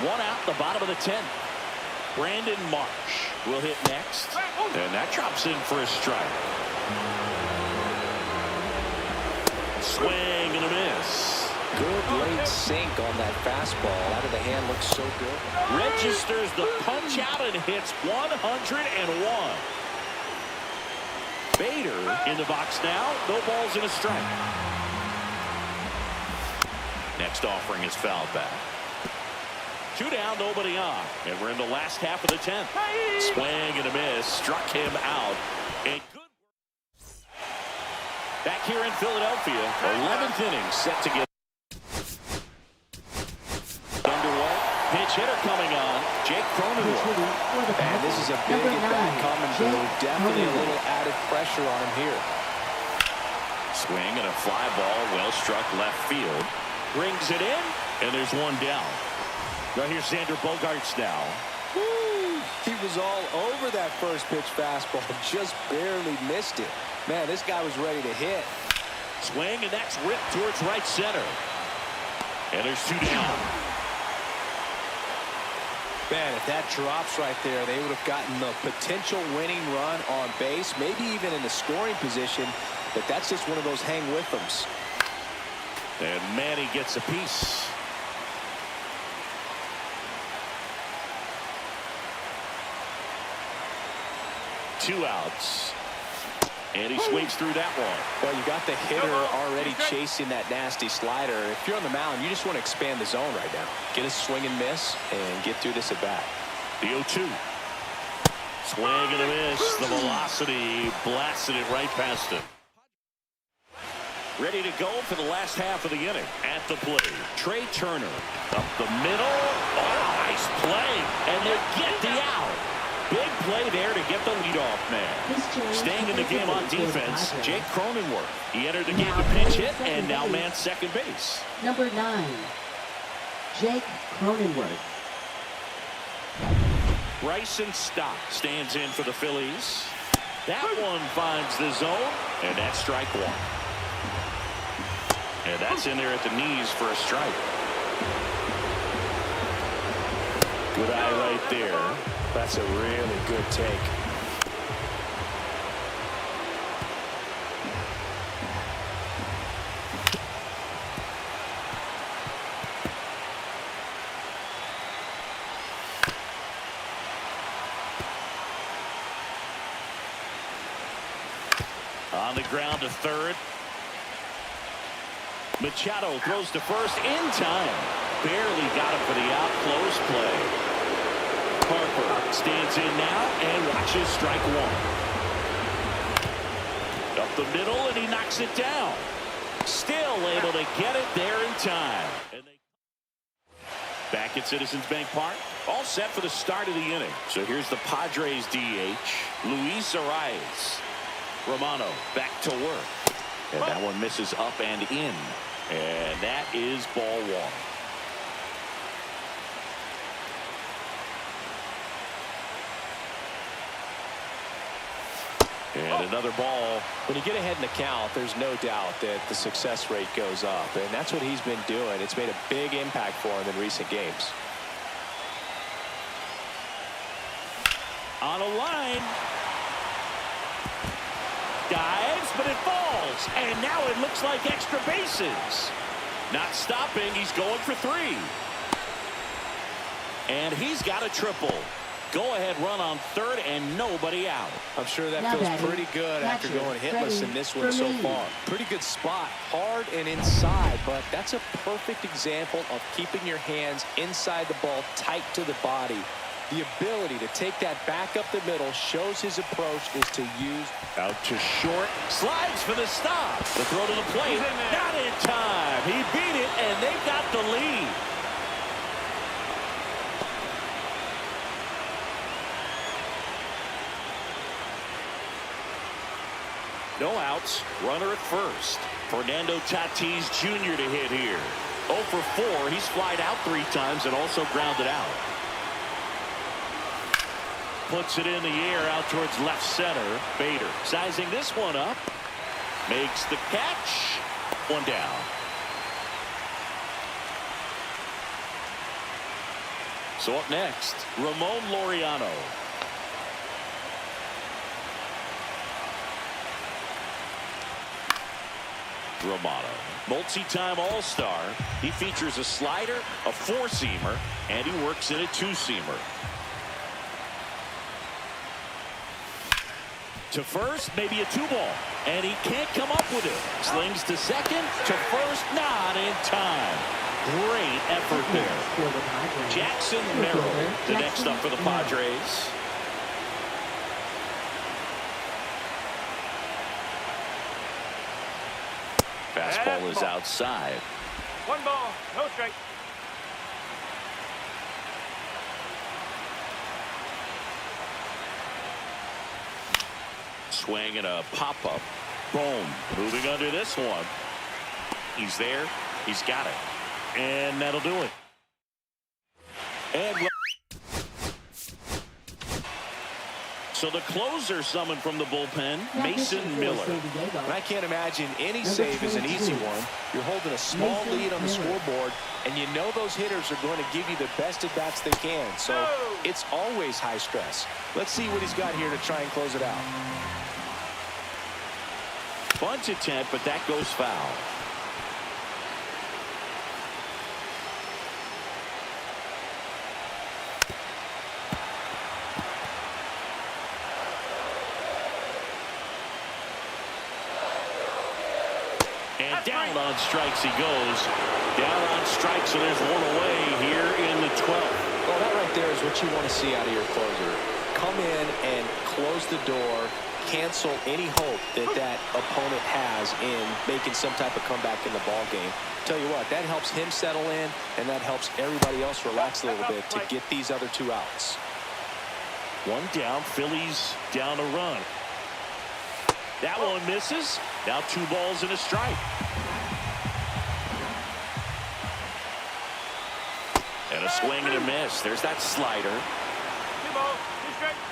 1 out, the bottom of the 10th. Brandon Marsh will hit next. And that drops in for a strike. Swing and a miss. Good late sink on that fastball. Out of the hand, looks so good. Registers the punch out and hits 101. Bader in the box now. No balls and a strike. Next offering is fouled back. 2 down, nobody on. And we're in the last half of the 10th. Swing and a miss. Struck him out. And good work. Back here in Philadelphia. 11th inning set to get underway. Pinch hitter coming on. Jake Crone. And this is a big at-bat coming through. Definitely a little added pressure on him here. Swing and a fly ball. Well struck left field. Brings it in. And there's 1 down. Now here's Xander Bogaerts now. Woo! He was all over that first pitch fastball. Just barely missed it. Man, this guy was ready to hit. Swing, and that's ripped towards right center. And there's 2 down. Man, if that drops right there, they would have gotten the potential winning run on base, maybe even in the scoring position. But that's just one of those hang with thems. And Manny gets a piece. Two outs. And he swings through that one. Well, you got the hitter already chasing that nasty slider. If you're on the mound, you just want to expand the zone right now. Get a swing and miss and get through this at bat. The 0-2. Swing and a miss. The velocity blasted it right past him. Ready to go for the last half of the inning. At the plate, Trey Turner up the middle. Oh, nice play. And they get the out. Big play there to get the leadoff man. Staying in the game on defense, Jake Cronenworth. He entered the game to pinch hit and now man second base. Number 9, Jake Cronenworth. Bryson Stott stands in for the Phillies. That one finds the zone, and that's strike 1. And that's in there at the knees for a strike. Good eye right there. That's a really good take. On the ground to third. Machado throws to first in time. Barely got him for the out. Close play. Harper stands in now and watches strike 1. up the middle, and he knocks it down. Still able to get it there in time. Back at Citizens Bank Park, all set for the start of the inning. So here's the Padres DH, Luis Arraez. Romano back to work. And that one misses up and in. And that is ball one. And another ball. When you get ahead in the count, there's no doubt that the success rate goes up. And that's what he's been doing. It's made a big impact for him in recent games. On a line. Dives, but it falls. And now it looks like extra bases. Not stopping. He's going for three. And he's got a triple. Go-ahead run on third and nobody out. I'm sure that feels pretty good after going hitless in this one so far. Pretty good spot, hard and inside, but that's a perfect example of keeping your hands inside the ball, tight to the body. The ability to take that back up the middle shows his approach is to use. Out to short, slides for the stop. The throw to the plate, not in time. He beat it, and they've got the lead. No outs, runner at first. Fernando Tatis Jr. to hit here. 0 for 4. He's flied out 3 times and also grounded out. Puts it in the air out towards left center. Bader sizing this one up. Makes the catch. One down. So up next, Ramon Laureano. Romano, multi-time all-star. He features a slider, a 4-seamer, and he works in a 2-seamer. To first, maybe a 2-ball, and he can't come up with it. Slings to second, to first, not in time. Great effort there. Jackson Merrill, the next up for the Padres. Fastball is outside. 1 ball, no strike. Swing and a pop-up. Boom. Moving under this one. He's there. He's got it. And that'll do it. And so the closer summoned from the bullpen, Mason Miller. And I can't imagine any save is an easy one. You're holding a small lead on the scoreboard, and you know those hitters are going to give you the best at bats they can. So it's always high stress. Let's see what he's got here to try and close it out. Bunt attempt, but that goes foul. And down on strikes he goes. Down on strikes, so there's one away here in the 12th. Well, that right there is what you want to see out of your closer. Come in and close the door. Cancel any hope that that opponent has in making some type of comeback in the ball game. Tell you what, that helps him settle in, and that helps everybody else relax a little bit to get these other 2 outs. One down, Phillies down a run. That one misses. Now 2 balls and a strike. And a swing and a miss. There's that slider. 2 balls, 2 strikes.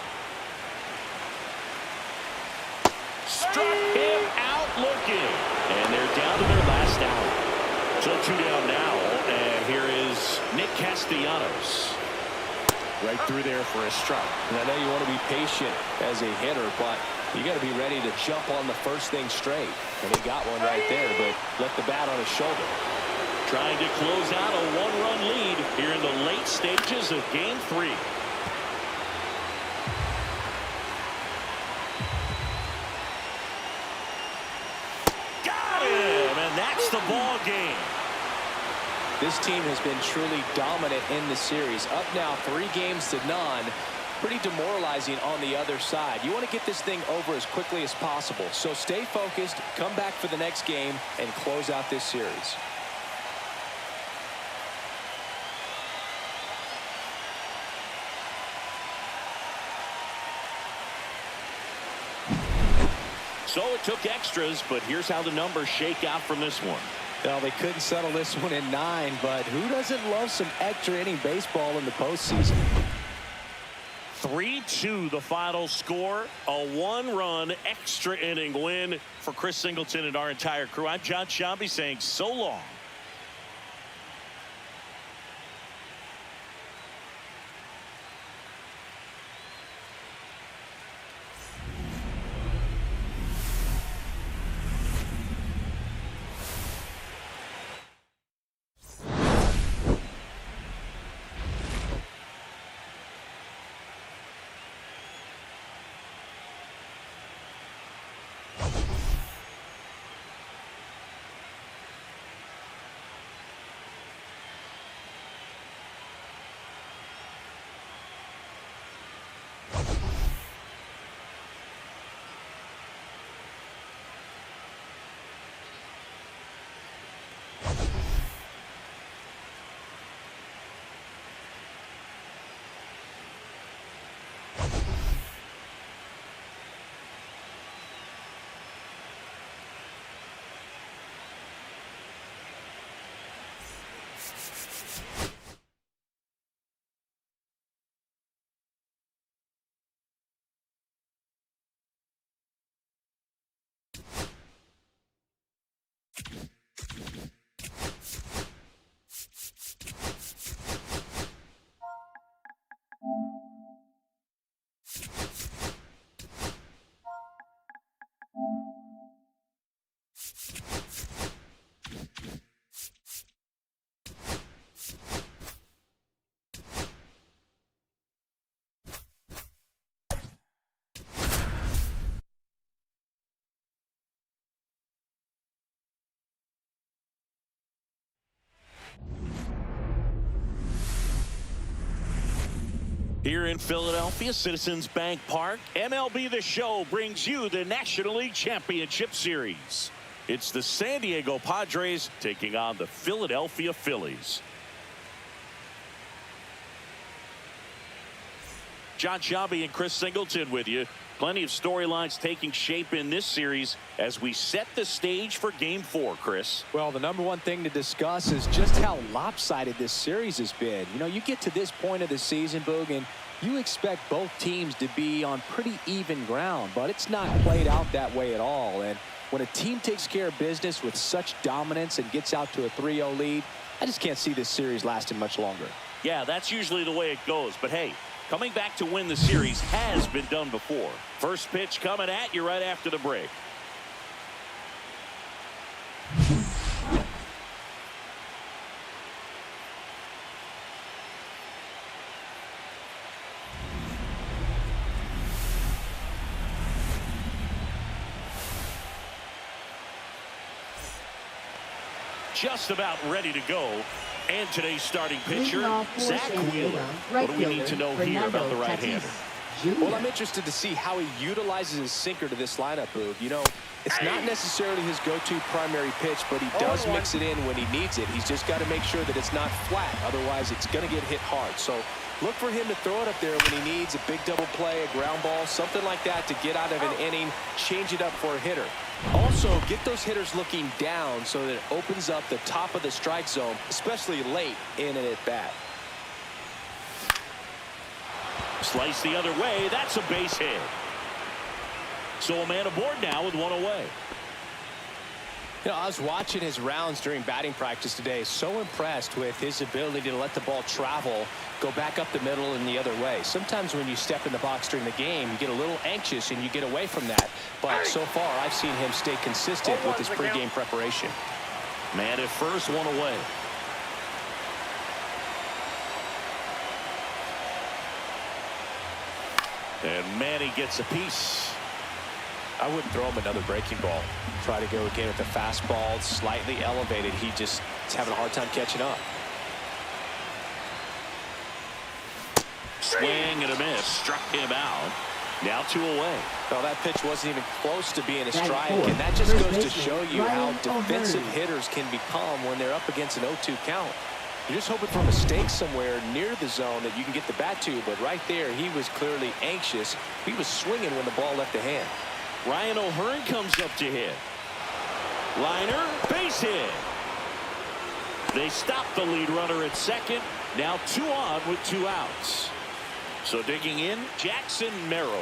Struck him out looking. And they're down to their last out. So 2 down now. And here is Nick Castellanos. Right through there for a strike. And I know you want to be patient as a hitter, but you got to be ready to jump on the first thing straight. And he got one right there, but left the bat on his shoulder. Trying to close out a 1-run lead here in the late stages of Game 3. Got him, and that's the ball game. This team has been truly dominant in the series. Up now 3-0. pretty demoralizing on the other side. You want to get this thing over as quickly as possible. So stay focused, come back for the next game, and close out this series. So it took extras, but here's how the numbers shake out from this one. Well, they couldn't settle this one in 9, but who doesn't love some extra inning baseball in the postseason? 3-2 the final score. A 1-run extra inning win for Chris Singleton and our entire crew. I'm John Shambi saying so long. Here in Philadelphia, Citizens Bank Park, MLB The Show brings you the National League Championship Series. It's the San Diego Padres taking on the Philadelphia Phillies. John Shambi and Chris Singleton with you. Plenty of storylines taking shape in this series as we set the stage for Game 4, Chris. Well, the number one thing to discuss is just how lopsided this series has been. You know, you get to this point of the season, Boog, and you expect both teams to be on pretty even ground, but it's not played out that way at all. And when a team takes care of business with such dominance and gets out to a 3-0 lead, I just can't see this series lasting much longer. Yeah, that's usually the way it goes. But hey, coming back to win the series has been done before. First pitch coming at you right after the break. Just about ready to go. And today's starting pitcher, Zach Wheeler. What do we need to know here about the right-hander? Well, I'm interested to see how he utilizes his sinker to this lineup, Boog. You know, it's not necessarily his go-to primary pitch, but he does mix it in when he needs it. He's just got to make sure that it's not flat. Otherwise, it's going to get hit hard. So look for him to throw it up there when he needs a big double play, a ground ball, something like that to get out of an inning, change it up for a hitter. Also, get those hitters looking down so that it opens up the top of the strike zone, especially late in an at-bat. Slice the other way. That's a base hit. So a man aboard now with one away. You know, I was watching his rounds during batting practice today. So impressed with his ability to let the ball travel, go back up the middle and the other way. Sometimes when you step in the box during the game, you get a little anxious and you get away from that. But so far, I've seen him stay consistent with his pregame preparation. Man at first, one away. And Manny gets a piece. I wouldn't throw him another breaking ball. Try to go again with the fastball, slightly elevated. He just is having a hard time catching up. Swing and a miss. Struck him out. Now 2 away. Well, that pitch wasn't even close to being a That's strike, four. and that just First goes to baseman, show you how Ramon defensive Laureano. hitters can become when they're up against an 0-2 count. You're just hoping for a mistake somewhere near the zone that you can get the bat to, but right there, he was clearly anxious. He was swinging when the ball left the hand. Ryan O'Hearn comes up to hit. Liner, base hit. They stop the lead runner at second. Now 2 on with 2 outs. So digging in, Jackson Merrill.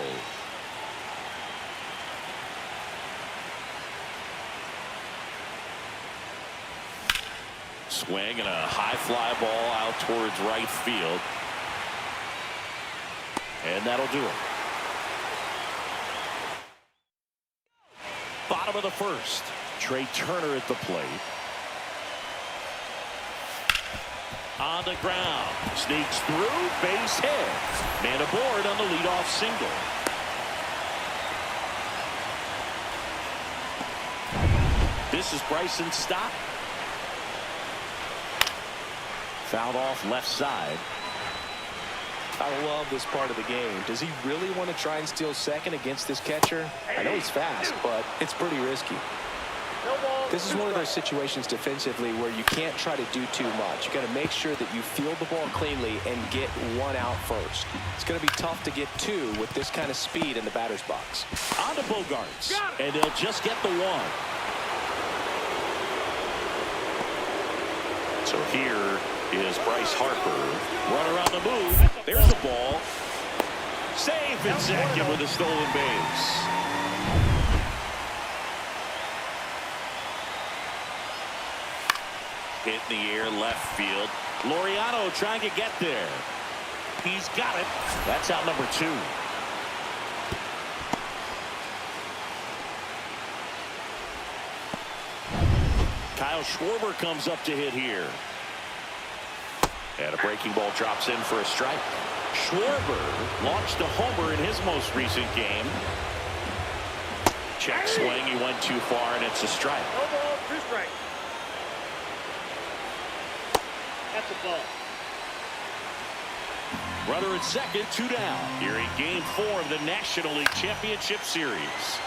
Swing and a high fly ball out towards right field. And that'll do it. Bottom of the first. Trey Turner at the plate. On the ground. Sneaks through. Base hit. Man aboard on the leadoff single. This is Bryson's stop. Fouled off left side. I love this part of the game. Does he really want to try and steal second against this catcher? I know he's fast, but it's pretty risky. This is one of those situations defensively where you can't try to do too much. You got to make sure that you field the ball cleanly and get 1 out first. It's going to be tough to get 2 with this kind of speed in the batter's box. On to Bogarts. And they'll just get the 1. So here is Bryce Harper. Runner on the move. There's a ball. Safe in second with a stolen base. Hit in the air left field. Laureano trying to get there. He's got it. That's out number 2. Kyle Schwarber comes up to hit here. And a breaking ball drops in for a strike. Schwarber launched a homer in his most recent game. Check swing. He went too far, and it's a strike. No ball, 2 strikes. That's a ball. Runner at second, 2 down. Here in Game 4 of the National League Championship Series.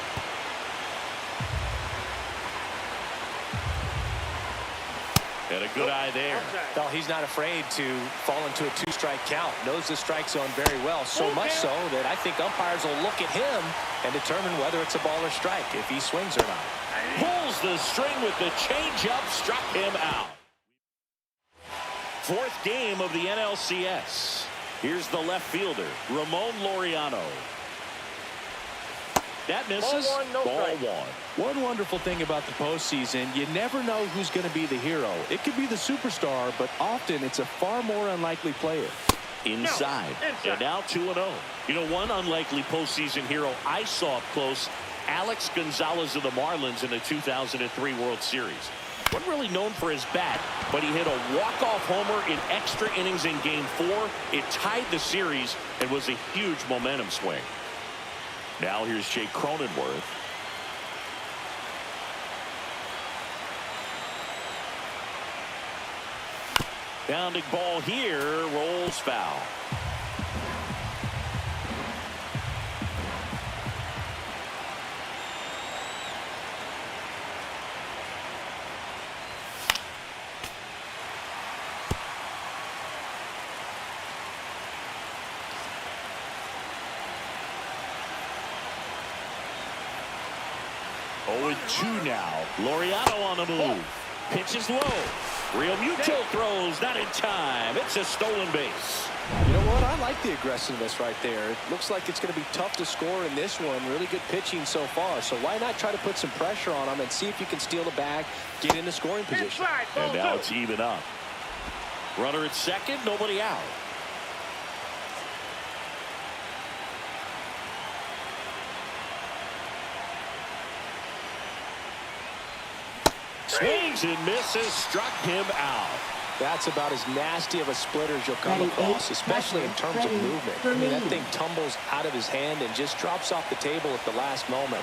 And a good eye there. Well, he's not afraid to fall into a 2-strike count. Knows the strike zone very well, so much so that I think umpires will look at him and determine whether it's a ball or strike if he swings or not. Pulls the string with the changeup, struck him out. 4th game of the NLCS. Here's the left fielder, Ramon Laureano. That misses. Ball 1, no Ball strike. 1. One wonderful thing about the postseason, you never know who's going to be the hero. It could be the superstar, but often it's a far more unlikely player. Inside. And now 2-0. You know, one unlikely postseason hero I saw up close, Alex Gonzalez of the Marlins in the 2003 World Series. Wasn't really known for his bat, but he hit a walk-off homer in extra innings in Game 4. It tied the series and was a huge momentum swing. Now here's Jake Cronenworth. Bounding ball here, rolls foul. Oh, 2 now. Laureano on the move. Pitch is low. Real Muto throws, not in time. It's a stolen base. You know what? I like the aggressiveness right there. It looks like it's going to be tough to score in this one. Really good pitching so far. So why not try to put some pressure on him and see if you can steal the bag, get into scoring position. Inside, ball And now 2. it's even up. Runner at second, nobody out. Swings and misses, struck him out. That's about as nasty of a splitter as you'll come across, especially in terms of movement. I mean, that thing tumbles out of his hand and just drops off the table at the last moment.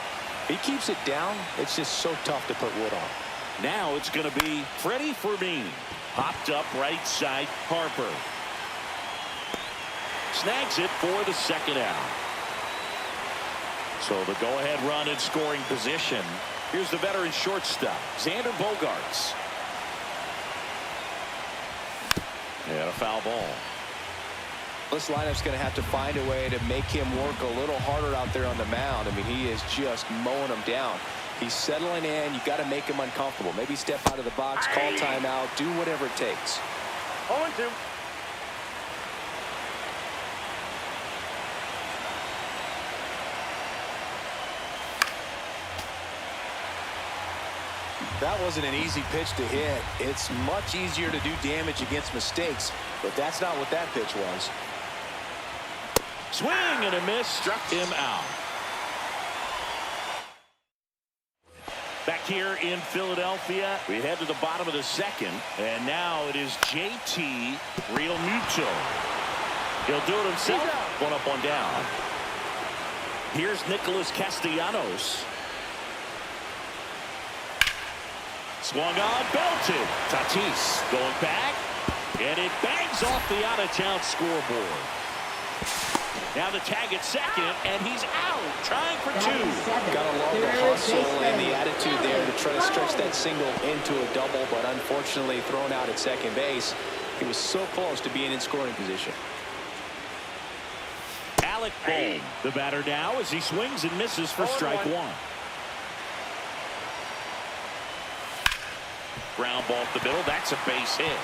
He keeps it down. It's just so tough to put wood on. Now it's going to be Freddy Fermin. Popped up right side, Harper. snags it for the second out. So the go-ahead run in scoring position. Here's the veteran shortstop, Xander Bogaerts. And a foul ball. This lineup's going to have to find a way to make him work a little harder out there on the mound. I mean, he is just mowing them down. He's settling in. You've got to make him uncomfortable. Maybe step out of the box, call timeout, do whatever it takes. 0-2. That wasn't an easy pitch to hit. It's much easier to do damage against mistakes, but that's not what that pitch was. Swing and a miss, struck him out. Back here in Philadelphia, we head to the bottom of the second, and now it is JT Realmuto. He'll do it himself. One up, one down. Here's Nicholas Castellanos. Swung on, belted. Tatis going back, and it bangs off the out-of-town scoreboard. Now the tag at second, and he's out, trying for two. Got to love the hustle and the attitude there to try to stretch that single into a double, but unfortunately thrown out at second base. He was so close to being in scoring position. Alec Bohm, the batter now, as he swings and misses for strike one. Ground ball up the middle. That's a base hit.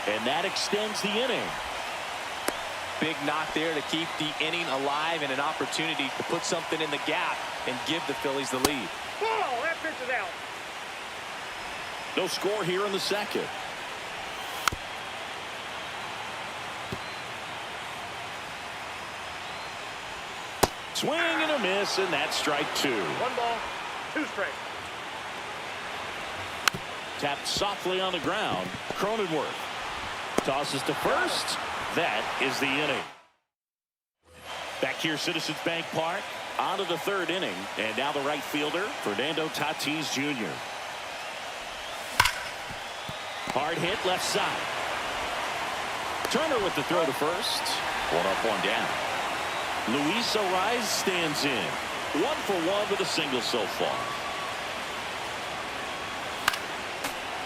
And that extends the inning. Big knock there to keep the inning alive and an opportunity to put something in the gap and give the Phillies the lead. Ball, that pitch is out. No score here in the second. Swing and a miss, and that's strike two. 1 ball, 2 strikes. Tapped softly on the ground. Cronenworth tosses to first. That is the inning. Back here, Citizens Bank Park. On to the third inning. And now the right fielder, Fernando Tatis Jr. Hard hit left side. Turner with the throw to first. One up, one down. Luis Arraez stands in. 1 for 1 with a single so far.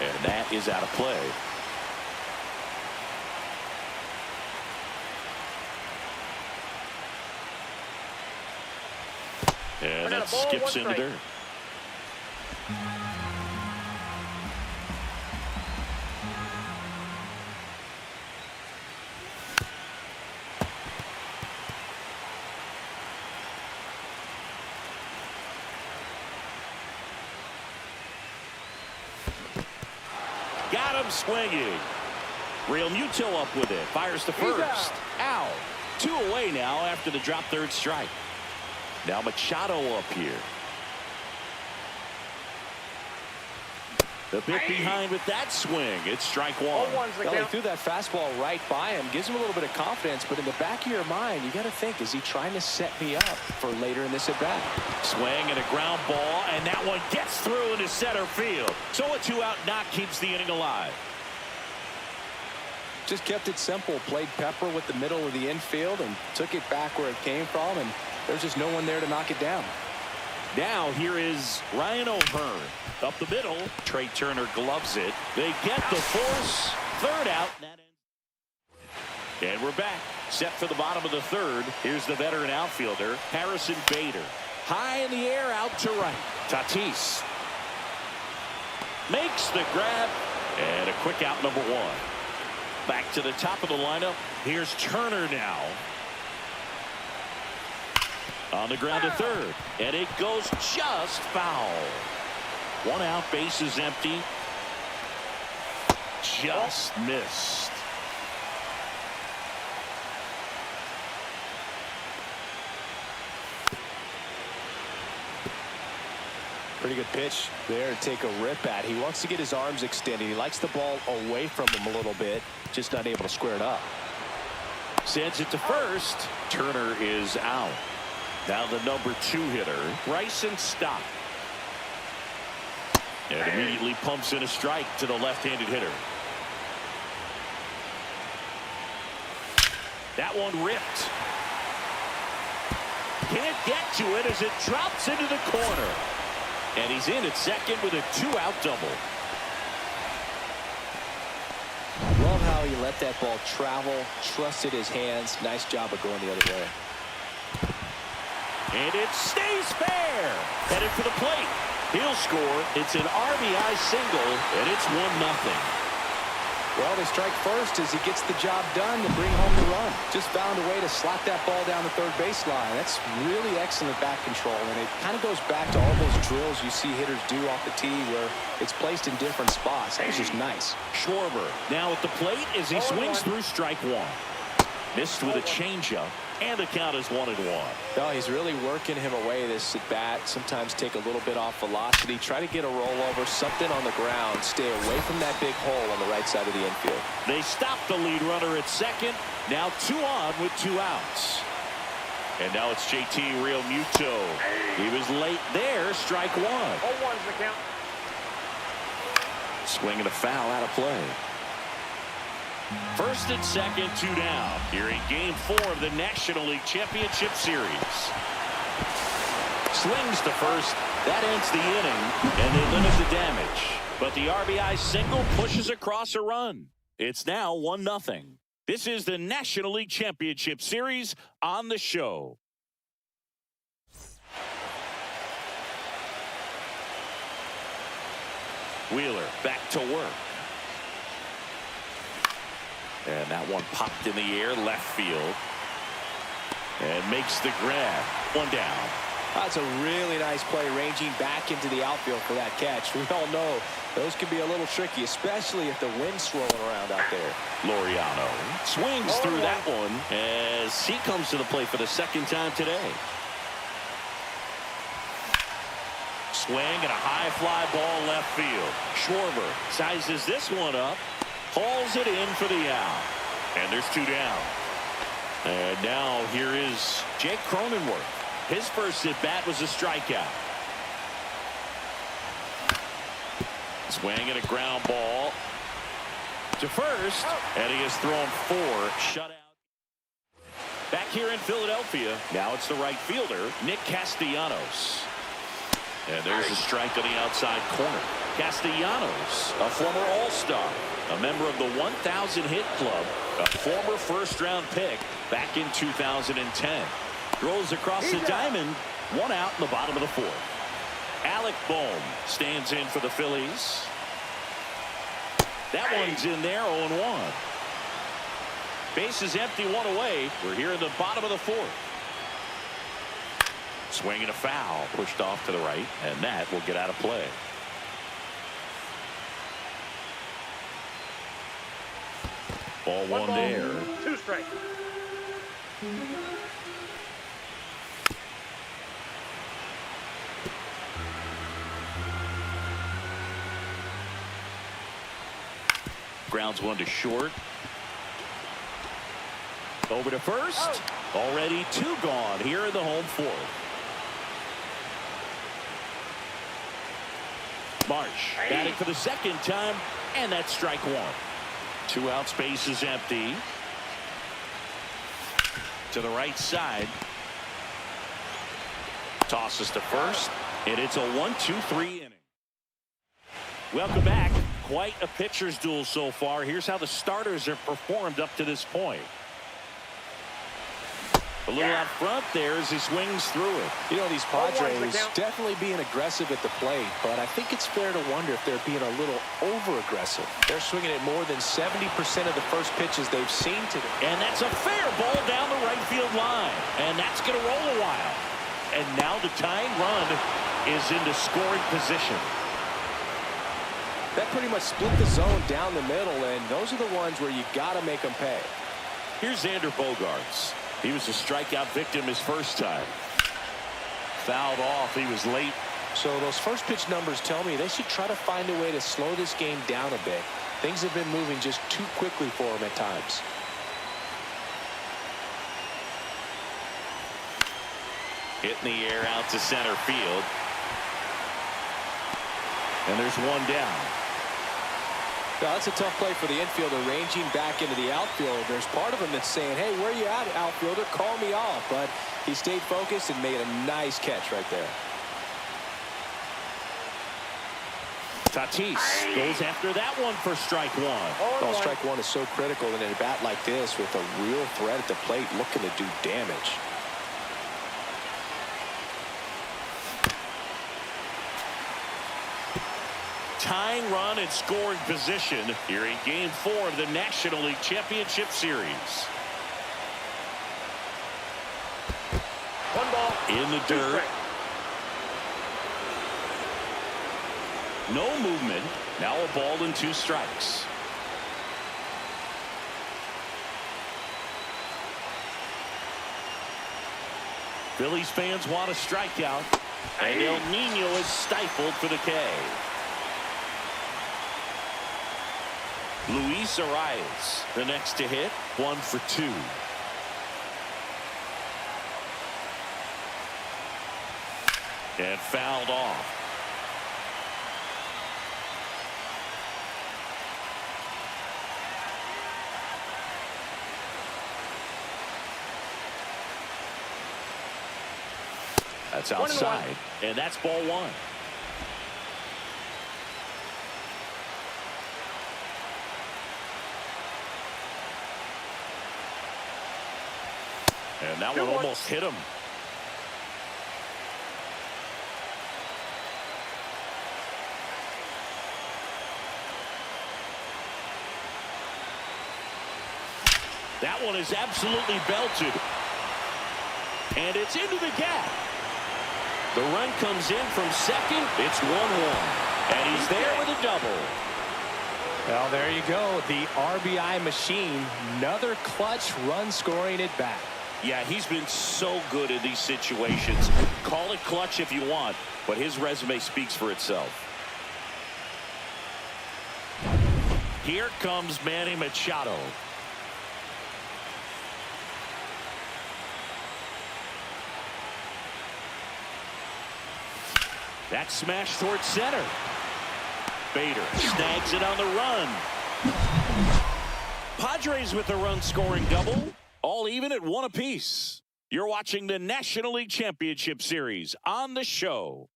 And that is out of play. And that skips into dirt. Got him swinging. Realmuto up with it. Fires to first. Out. 2 away now after the drop third strike. Now Machado up here. The bit behind with that swing. It's strike one. Well, he threw that fastball right by him. Gives him a little bit of confidence, but in the back of your mind, you got to think, is he trying to set me up for later in this at bat? Swing and a ground ball, and that one gets through into center field. So a 2-out knock keeps the inning alive. Just kept it simple. Played pepper with the middle of the infield and took it back where it came from, and there's just no one there to knock it down. Now here is Ryan O'Hearn. Up the middle, Trey Turner gloves it. They get the force. Third out. And we're back. Set for the bottom of the third. Here's the veteran outfielder, Harrison Bader. High in the air, out to right. Tatis makes the grab, and a quick out, number one. Back to the top of the lineup. Here's Turner now. On the ground to third, and it goes just foul. 1 out, base is empty. Just missed. Pretty good pitch there to take a rip at. He wants to get his arms extended. He likes the ball away from him a little bit, just not able to square it up. Sends it to first. Turner is out. Now the number 2 hitter, Bryson Stott. And immediately pumps in a strike to the left-handed hitter. That one ripped. Can't get to it as it drops into the corner. And he's in at second with a 2-out double. Love how he let that ball travel, trusted his hands. Nice job of going the other way. And it stays fair. Headed for the plate. He'll score. It's an RBI single, and it's 1-0. Well, they strike first as he gets the job done to bring home the run. Just found a way to slap that ball down the third baseline. That's really excellent bat control, and it kind of goes back to all those drills you see hitters do off the tee where it's placed in different spots. That was just nice. Schwarber now at the plate as he swings through strike one. Missed with a changeup, and the count is 1-1. No, he's really working him away this at bat. Sometimes take a little bit off velocity. Try to get a rollover, something on the ground. Stay away from that big hole on the right side of the infield. They stop the lead runner at second. Now 2 on with 2 outs. And now it's JT Realmuto. He was late there. Strike one. 0-1's the count. Swinging a foul out of play. First and second, 2 down. Here in Game 4 of the National League Championship Series. Slings to first. That ends the inning, and they limit the damage. But the RBI single pushes across a run. It's now 1-0. This is the National League Championship Series on the show. Wheeler back to work. And that one popped in the air, left field. And makes the grab. 1 down. That's a really nice play, ranging back into the outfield for that catch. We all know those can be a little tricky, especially if the wind's swirling around out there. Laureano swings through that one as he comes to the plate for the second time today. Swing and a high fly ball left field. Schwarber sizes this one up. Hauls it in for the out. And there's 2 down. And now here is Jake Cronenworth. His first at bat was a strikeout. Swing and a ground ball to first. And he has thrown 4 shutout. Back here in Philadelphia. Now it's the right fielder, Nick Castellanos. And there's a strike on the outside corner. Castellanos, a former All-Star, a member of the 1,000 hit club, a former first-round pick back in 2010. Throws across the diamond, 1 out in the bottom of the 4th. Alec Bohm stands in for the Phillies. That one's in there, 0-1. Base is empty, 1 away. We're here in the bottom of the 4th. Swinging a foul, pushed off to the right, and that will get out of play. Ball 1 there. 2 strike. Grounds 1 to short. Over to first. Already 2 gone here in the home 4th. Marsh batting for the second time, and that's strike 1. 2 out, space is empty. To the right side. Tosses to first, and it's a 1-2-3 inning. Welcome back. Quite a pitcher's duel so far. Here's how the starters have performed up to this point. A little out front there as he swings through it. You know, these Padres definitely being aggressive at the plate, but I think it's fair to wonder if they're being a little over-aggressive. They're swinging at more than 70% of the first pitches they've seen today. And that's a fair ball down the right field line. And that's going to roll a while. And now the tying run is into scoring position. That pretty much split the zone down the middle, and those are the ones where you got to make them pay. Here's Xander Bogaerts. He was a strikeout victim his first time. Fouled off. He was late. So those first pitch numbers tell me they should try to find a way to slow this game down a bit. Things have been moving just too quickly for him at times. Hitting the air out to center field. And there's 1 down. Now, that's a tough play for the infielder, ranging back into the outfield. There's part of him that's saying, hey, where you at, outfielder? Call me off. But he stayed focused and made a nice catch right there. Tatis goes after that one for strike one. Well, strike one is so critical in a bat like this with a real threat at the plate looking to do damage. Tying run and scoring position here in Game 4 of the National League Championship Series. One ball. In the dirt. No movement. Now a ball and 2 strikes. Phillies fans want a strikeout. And El Nino is stifled for the K. Luis Arraez, the next to hit, 1 for 2. And fouled off. That's outside, and that's ball 1. And that one almost hit him. That one is absolutely belted. And it's into the gap. The run comes in from second. It's 1-1. And he's there with a double. Well, there you go. The RBI machine. Another clutch run scoring at bat. Yeah, he's been so good in these situations. Call it clutch if you want, but his resume speaks for itself. Here comes Manny Machado. That smash towards center. Bader snags it on the run. Padres with the run scoring double. All even at 1 apiece. You're watching the National League Championship Series on the show.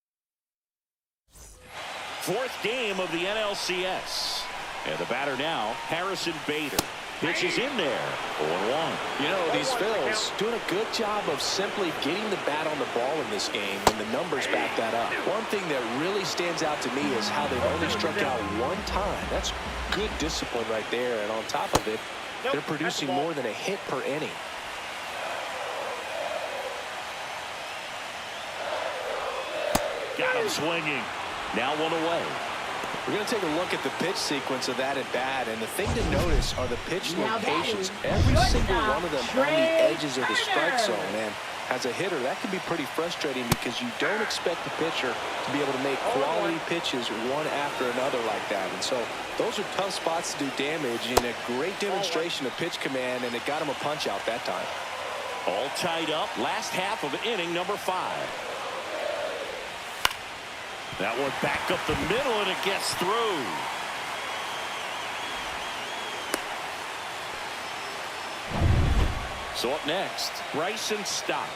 4th game of the NLCS. And the batter now, Harrison Bader. Pitches in there. 0-1. You know, these Phils doing a good job of simply getting the bat on the ball in this game, and the numbers back that up. One thing that really stands out to me is how they've only struck out 1 time. That's good discipline right there, and on top of it, they're producing more than a hit per inning. Got him swinging. Now 1 away. We're going to take a look at the pitch sequence of that at bat, and the thing to notice are the pitch locations. Every single one of them on the edges of the strike zone, and as a hitter, that can be pretty frustrating because you don't expect the pitcher to be able to make quality pitches one after another like that. And so those are tough spots to do damage, and a great demonstration of pitch command, and it got him a punch out that time. All tied up. Last half of inning number 5. That one back up the middle, and it gets through. So up next, Bryson Stott.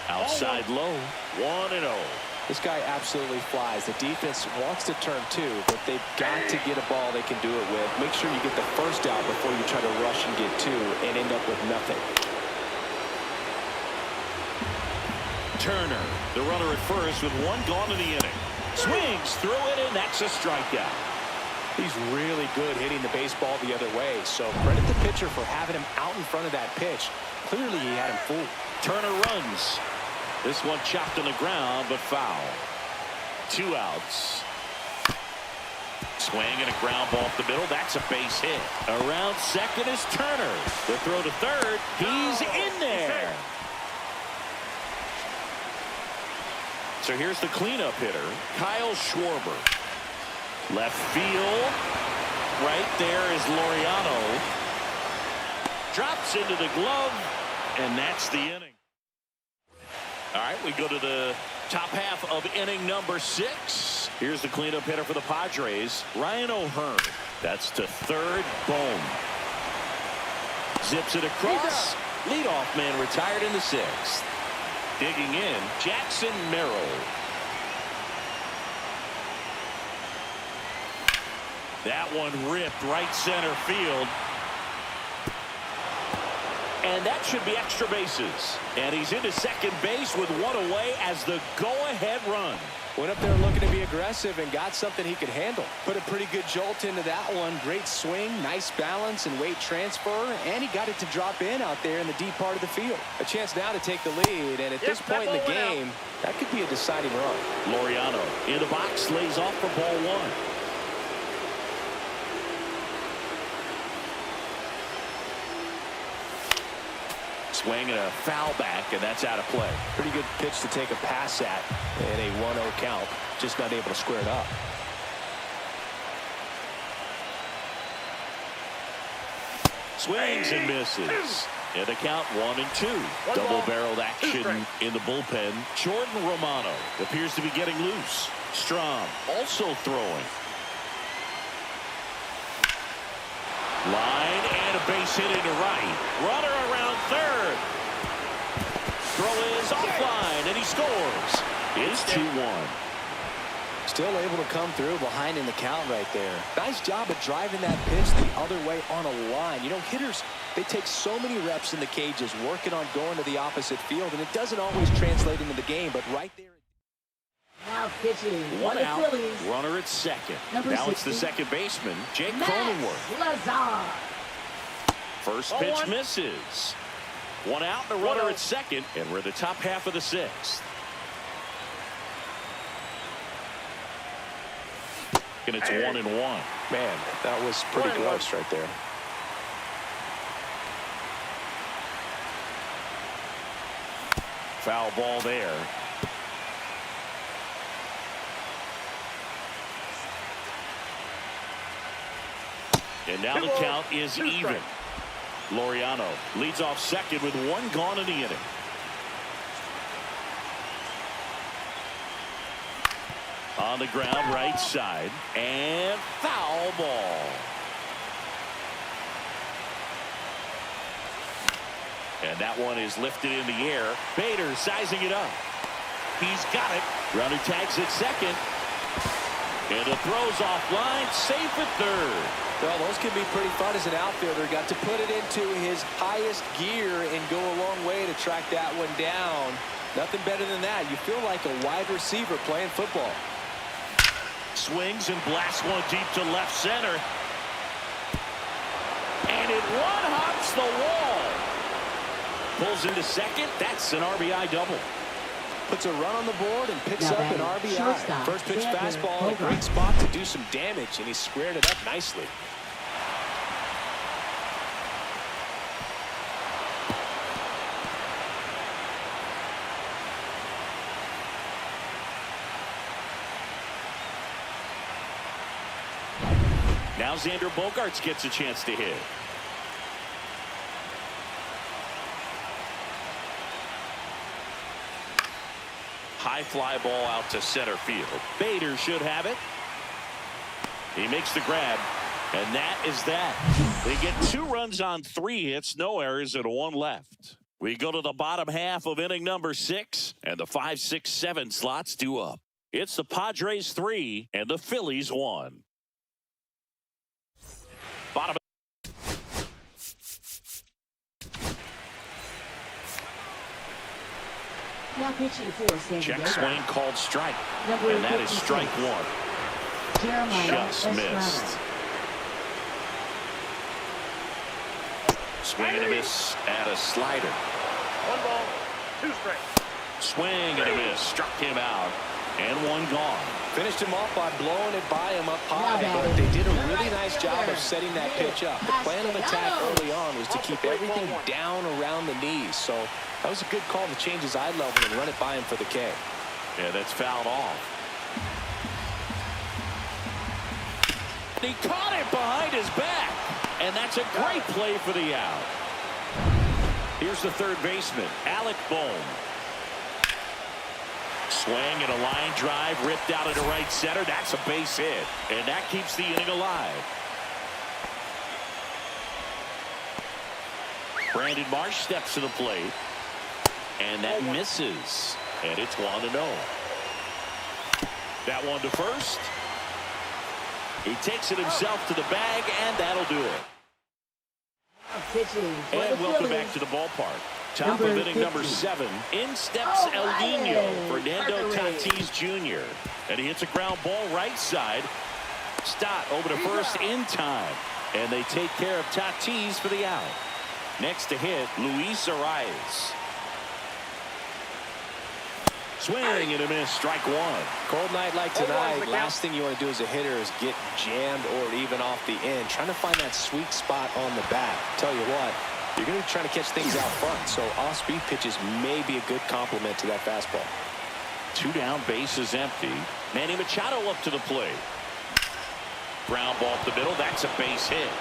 Outside low, 1-0. This guy absolutely flies. The defense wants to turn 2, but they've got to get a ball they can do it with. Make sure you get the first out before you try to rush and get 2 and end up with nothing. Turner, the runner at first with 1 gone in the inning. Swings through it, and that's a strikeout. He's really good hitting the baseball the other way, so credit the pitcher for having him out in front of that pitch. Clearly he had him fooled. Turner runs. This one chopped on the ground, but foul. 2 outs. Swing and a ground ball up the middle. That's a base hit. Around second is Turner. The throw to third. He's in there. So here's the cleanup hitter, Kyle Schwarber. Left field. Right there is Laureano. Drops into the glove, and that's the inning. All right, we go to the top half of inning number 6. Here's the cleanup hitter for the Padres, Ryan O'Hearn. That's to third. Boom. Zips it across. Leadoff man retired in the sixth. Digging in, Jackson Merrill. That one ripped right center field. And that should be extra bases. And he's into second base with one away as the go-ahead run. Went up there looking to be aggressive and got something he could handle. Put a pretty good jolt into that one. Great swing, nice balance and weight transfer. And he got it to drop in out there in the deep part of the field. A chance now to take the lead. And at this point in the game, that could be a deciding run. Laureano in the box, lays off for ball one. Swing and a foul back, and that's out of play. Pretty good pitch to take a pass at in a 1-0 count. Just not able to square it up. Swings and misses. And the count 1-2. Double-barreled action in the bullpen. Jordan Romano appears to be getting loose. Strom also throwing. Line and a base hit into right. Runner around third. Throw is offline and he scores. It's 2-1. Still able to come through behind in the count right there. Nice job of driving that pitch the other way on a line. You know, hitters, they take so many reps in the cages working on going to the opposite field, and it doesn't always translate into the game, but right there. Now pitching. One the out. Phillies. Runner at second. Number Now it's 60. the second baseman, Jake Max Cronenworth. Lazar. First pitch misses. One out and a runner at second, and we're in the top half of the sixth. And it's 1-1. Man, that was pretty close right there. Foul ball there. And now the count is even. Laureano leads off second with one gone in the inning. On the ground, right side, and foul ball. And that one is lifted in the air. Bader sizing it up. He's got it. Runner tags at second. And the throw's offline, safe at third. Well, those can be pretty fun as an outfielder. Got to put it into his highest gear and go a long way to track that one down. Nothing better than that. You feel like a wide receiver playing football. Swings and blasts one deep to left center. And it one-hops the wall. Pulls into second. That's an RBI double. Puts a run on the board and picks Now up an batting, RBI. shortstop, First pitch Freddy fastball in a Fermin. great spot to do some damage, and he squared it up nicely. Now Xander Bogaerts gets a chance to hit. High fly ball out to center field. Bader should have it. He makes the grab, and that is that. They get 2 runs on 3 hits, no errors, and 1 left. We go to the bottom half of inning number 6, and the 5, 6, 7 slots due up. It's the Padres 3 and the Phillies 1. Bottom. Now pitching for San Diego. Check swing called strike. Number And that is 56. strike 1. Jeremiah Just Estrada. missed. Swing and a miss at a slider. 1 ball, 2 strikes. Swing and a miss. Struck him out. And 1 gone. Finished him off by blowing it by him up high, Now but batting, they did a the really right nice job fielder, of setting that pitch up. The plan of attack early on was to keep everything down around the knees, so that was a good call to change his eye level and run it by him for the K. Yeah, that's fouled off. He caught it behind his back. And that's a great play for the out. Here's the third baseman, Alec Bohm. Swing and a line drive ripped out into right center. That's a base hit, and that keeps the inning alive. Brandon Marsh steps to the plate, and that misses, and it's 1-0. That one to first. He takes it himself to the bag, and that'll do it. And welcome back to the ballpark. Top of inning number 7. In steps El Nino, Fernando Tatis Jr. And he hits a ground ball right side. Stott over to first in time. And they take care of Tatis for the out. Next to hit, Luis Arraez. Swing and a miss, strike one. Cold night like tonight, last thing you want to do as a hitter is get jammed or even off the end. Trying to find that sweet spot on the bat. Tell you what, you're going to be trying to catch things out front, so off-speed pitches may be a good complement to that fastball. 2 down, bases empty. Manny Machado up to the plate. Ground ball up the middle, that's a base hit.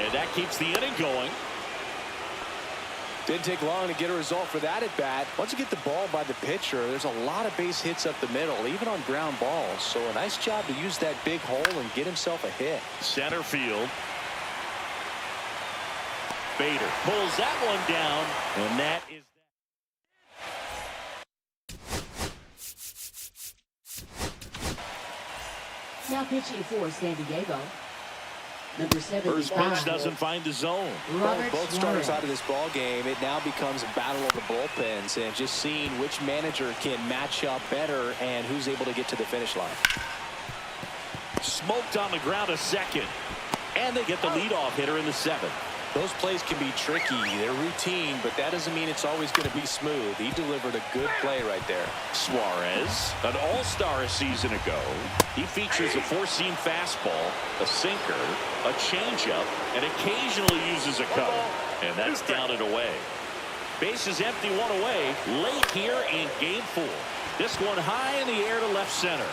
And that keeps the inning going. Didn't take long to get a result for that at bat. Once you get the ball by the pitcher, there's a lot of base hits up the middle, even on ground balls. So a nice job to use that big hole and get himself a hit. Center field. Bader pulls that one down, and that is that. Now pitching for San Diego. Number 7. First pitch doesn't find the zone. Both starters out of this ball game. It now becomes a battle of the bullpens and just seeing which manager can match up better and who's able to get to the finish line. Smoked on the ground a second, and they get the leadoff hitter in the 7th. Those plays can be tricky. They're routine, but that doesn't mean it's always going to be smooth. He delivered a good play right there. Schwarber, an all-star a season ago. He features a 4-seam fastball, a sinker, a changeup, and occasionally uses a cutter. And that's down and away. Bases empty, 1 away. Late here in game 4. This one high in the air to left center.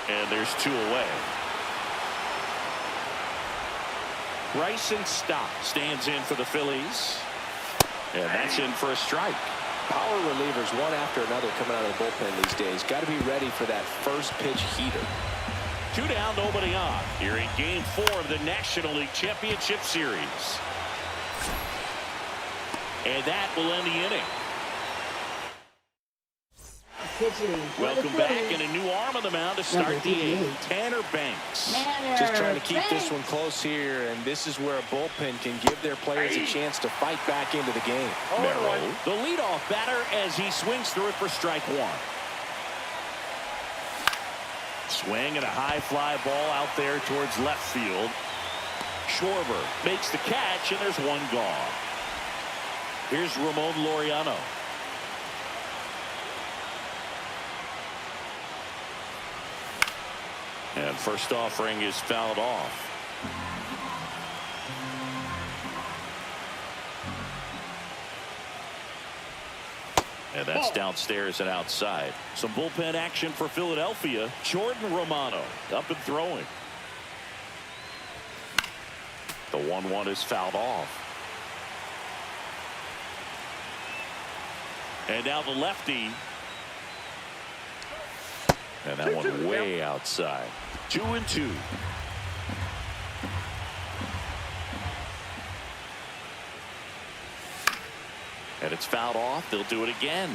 And there's 2 away. Bryson Stott stands in for the Phillies. And that's in for a strike. Power relievers one after another coming out of the bullpen these days. Got to be ready for that first pitch heater. 2 down, nobody on. Here in game 4 of the National League Championship Series. And that will end the inning. Welcome back, and a new arm on the mound to start the 8th. Tanner Banks. Just trying to keep this one close here, and this is where a bullpen can give their players a chance to fight back into the game. Merrill, the leadoff batter, as he swings through it for strike 1. Swing and a high fly ball out there towards left field. Schwarber makes the catch, and there's 1 gone. Here's Ramon Laureano. And first offering is fouled off. And that's downstairs and outside. Some bullpen action for Philadelphia. Jordan Romano up and throwing. The 1-1 is fouled off. And now the lefty. And that one way outside. 2-2. And it's fouled off. They'll do it again.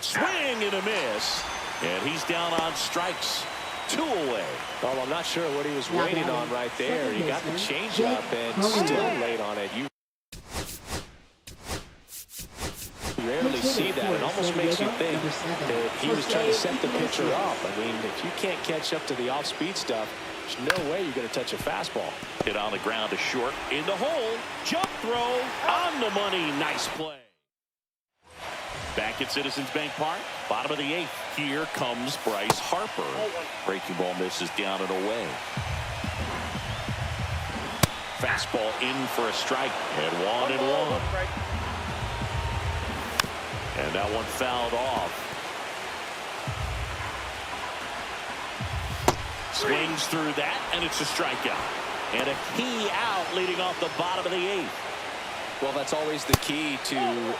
Swing and a miss. And he's down on strikes. 2 away. Well, I'm not sure what he was waiting on right there. He got the changeup and still late on it. You rarely see that. It almost makes you think that he was trying to set the pitcher up. I mean, if you can't catch up to the off-speed stuff, there's no way you're going to touch a fastball. Hit on the ground to short. In the hole. Jump throw. On the money. Nice play. Back at Citizens Bank Park. Bottom of the 8th. Here comes Bryce Harper. Breaking ball misses down and away. Fastball in for a strike. And 1-1. And that one fouled off. Swings through that, and it's a strikeout. And a key out leading off the bottom of the 8th. Well, that's always the key to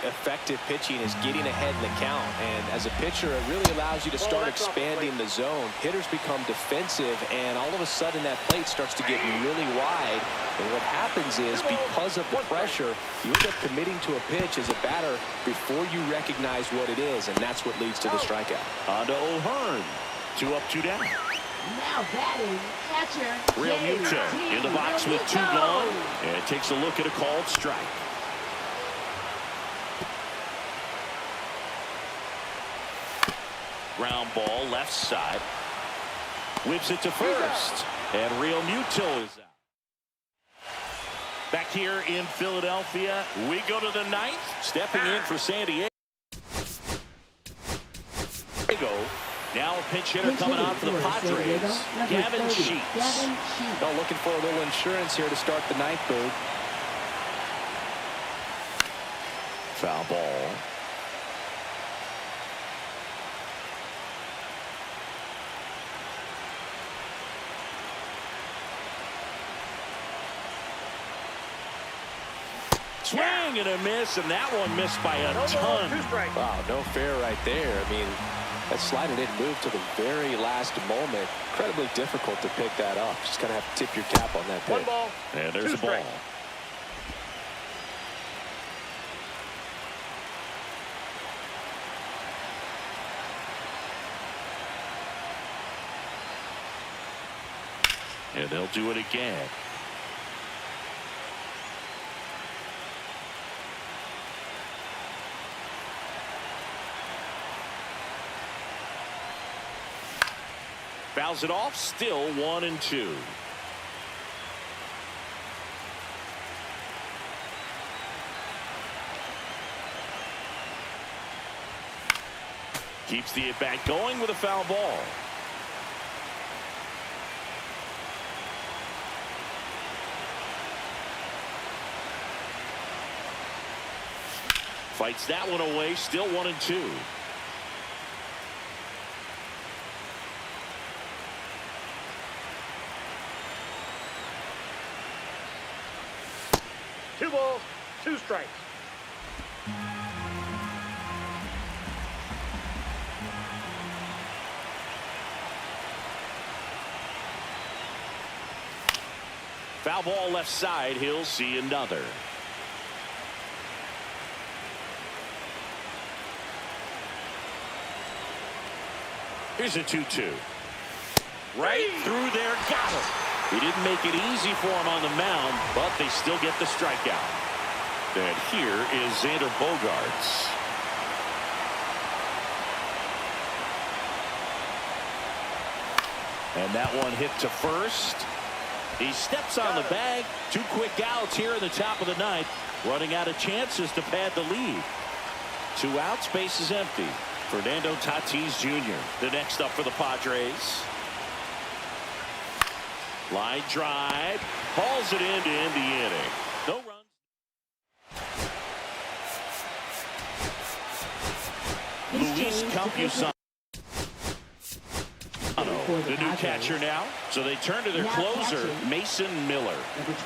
effective pitching, is getting ahead in the count. And as a pitcher, it really allows you to start expanding the zone. Hitters become defensive, and all of a sudden that plate starts to get really wide. And what happens is, because of the pressure, you end up committing to a pitch as a batter before you recognize what it is, and that's what leads to the strikeout. On to O'Hearn. 2 up, 2 down. Now batting, catcher. Real Muto in the box with 2 gone, and takes a look at a called strike. Ground ball left side. Whips it to first. And Real Muto is out. Back here in Philadelphia, we go to the 9th. Stepping in for San Diego. Now a pinch hitter coming on for the Padres. Gavin Sheets. Oh, looking for a little insurance here to start the 9th, Boog. Foul ball. Swing and a miss, and that one missed by a ton. Wow, no fair right there. I mean, that slider didn't move to the very last moment. Incredibly difficult to pick that up. Just kind of have to tip your cap on that pitch. 1 ball. And there's a ball. And they'll do it again. Fouls it off, still 1-2. Keeps the at-bat going with a foul ball. Fights that one away, still 1-2. Two balls, 2 strikes. Foul ball left side. He'll see another. Here's a 2-2. Right through there. Got him. He didn't make it easy for him on the mound, but they still get the strikeout. And here is Xander Bogaerts. And that one hit to first. He steps on the bag. 2 quick outs here in the top of the 9th. Running out of chances to pad the lead. 2 outs, base is empty. Fernando Tatis Jr. the next up for the Padres. Line drive, hauls it in to end the inning. No runs. Luis Campusano, the new catcher now. So they turn to their closer, Mason Miller.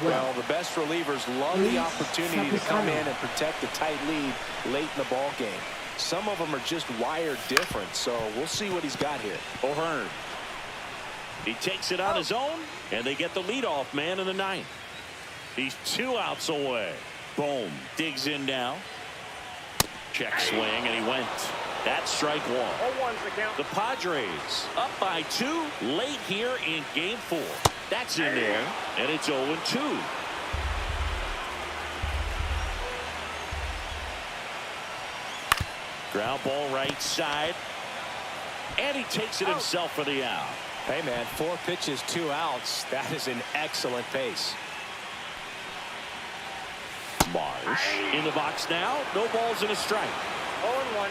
Well, the best relievers love the opportunity to come in and protect the tight lead late in the ball game. Some of them are just wired different, so we'll see what he's got here. O'Hearn. He takes it on his own, and they get the leadoff man in the 9th. He's 2 outs away. Boom. Digs in now. Check swing, and he went. That's strike 1. 0-1's the count. The Padres up by 2 late here in game 4. That's in there, and it's 0-2. Ground ball right side, and he takes it himself for the out. Hey, man, 4 pitches, 2 outs. That is an excellent pace. Marsh in the box now. No balls and a strike. 0-1.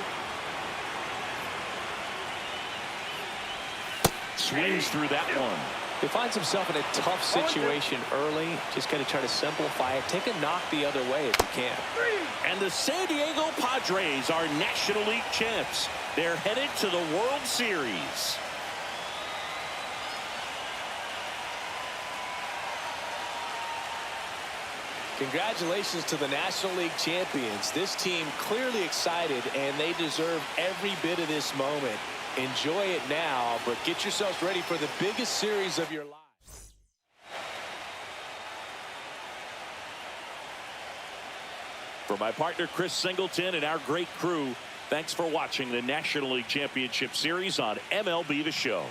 Swings through that one. He finds himself in a tough situation early. Just got to try to simplify it. Take a knock the other way if you can. And the San Diego Padres are National League champs. They're headed to the World Series. Congratulations to the National League champions. This team clearly excited, and they deserve every bit of this moment. Enjoy it now, but get yourselves ready for the biggest series of your lives. For my partner Chris Singleton and our great crew, thanks for watching the National League Championship Series on MLB The Show.